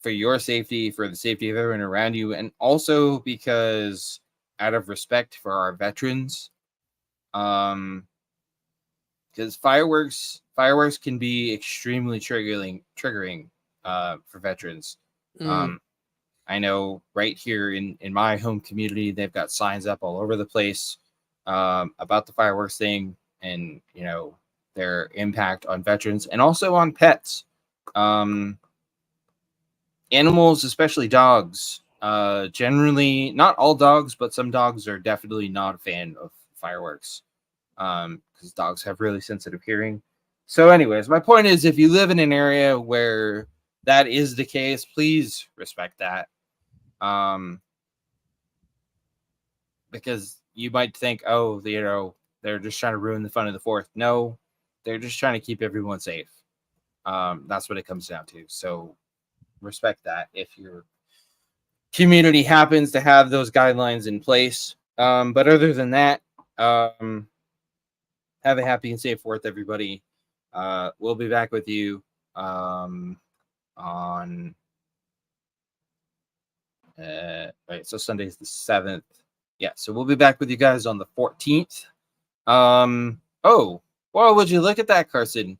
your safety, for the safety of everyone around you, and also because out of respect for our veterans, because fireworks can be extremely triggering for veterans. I know right here in my home community, they've got signs up all over the place about the fireworks thing, and their impact on veterans and also on pets. Animals, especially dogs, generally not all dogs, but some dogs are definitely not a fan of fireworks because dogs have really sensitive hearing. So anyways, my point is, if you live in an area where that is the case, please respect that. Because you might think, oh, they're just trying to ruin the fun of the 4th. No, they're just trying to keep everyone safe. That's what it comes down to. So respect that if your community happens to have those guidelines in place. But other than that, have a happy and safe 4th, everybody. We'll be back with you on right, so Sunday's the 7th. Yeah, so we'll be back with you guys on the 14th. Oh, well, would you look at that, Carson?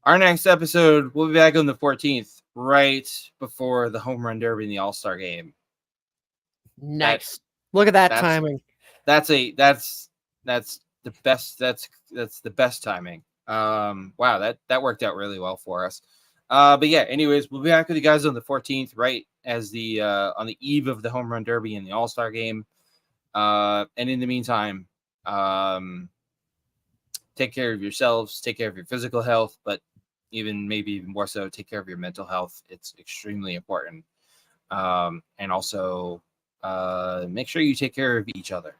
Our next episode, we'll be back on the 14th, right before the Home Run Derby and the All-Star Game. Nice. Look at that timing. That's the best. That's the best timing. Wow, that worked out really well for us. But yeah, anyways, we'll be back with you guys on the 14th, right as on the eve of the Home Run Derby and the All-Star Game. And in the meantime, take care of yourselves, take care of your physical health, but maybe even more so, take care of your mental health. It's extremely important. And also make sure you take care of each other.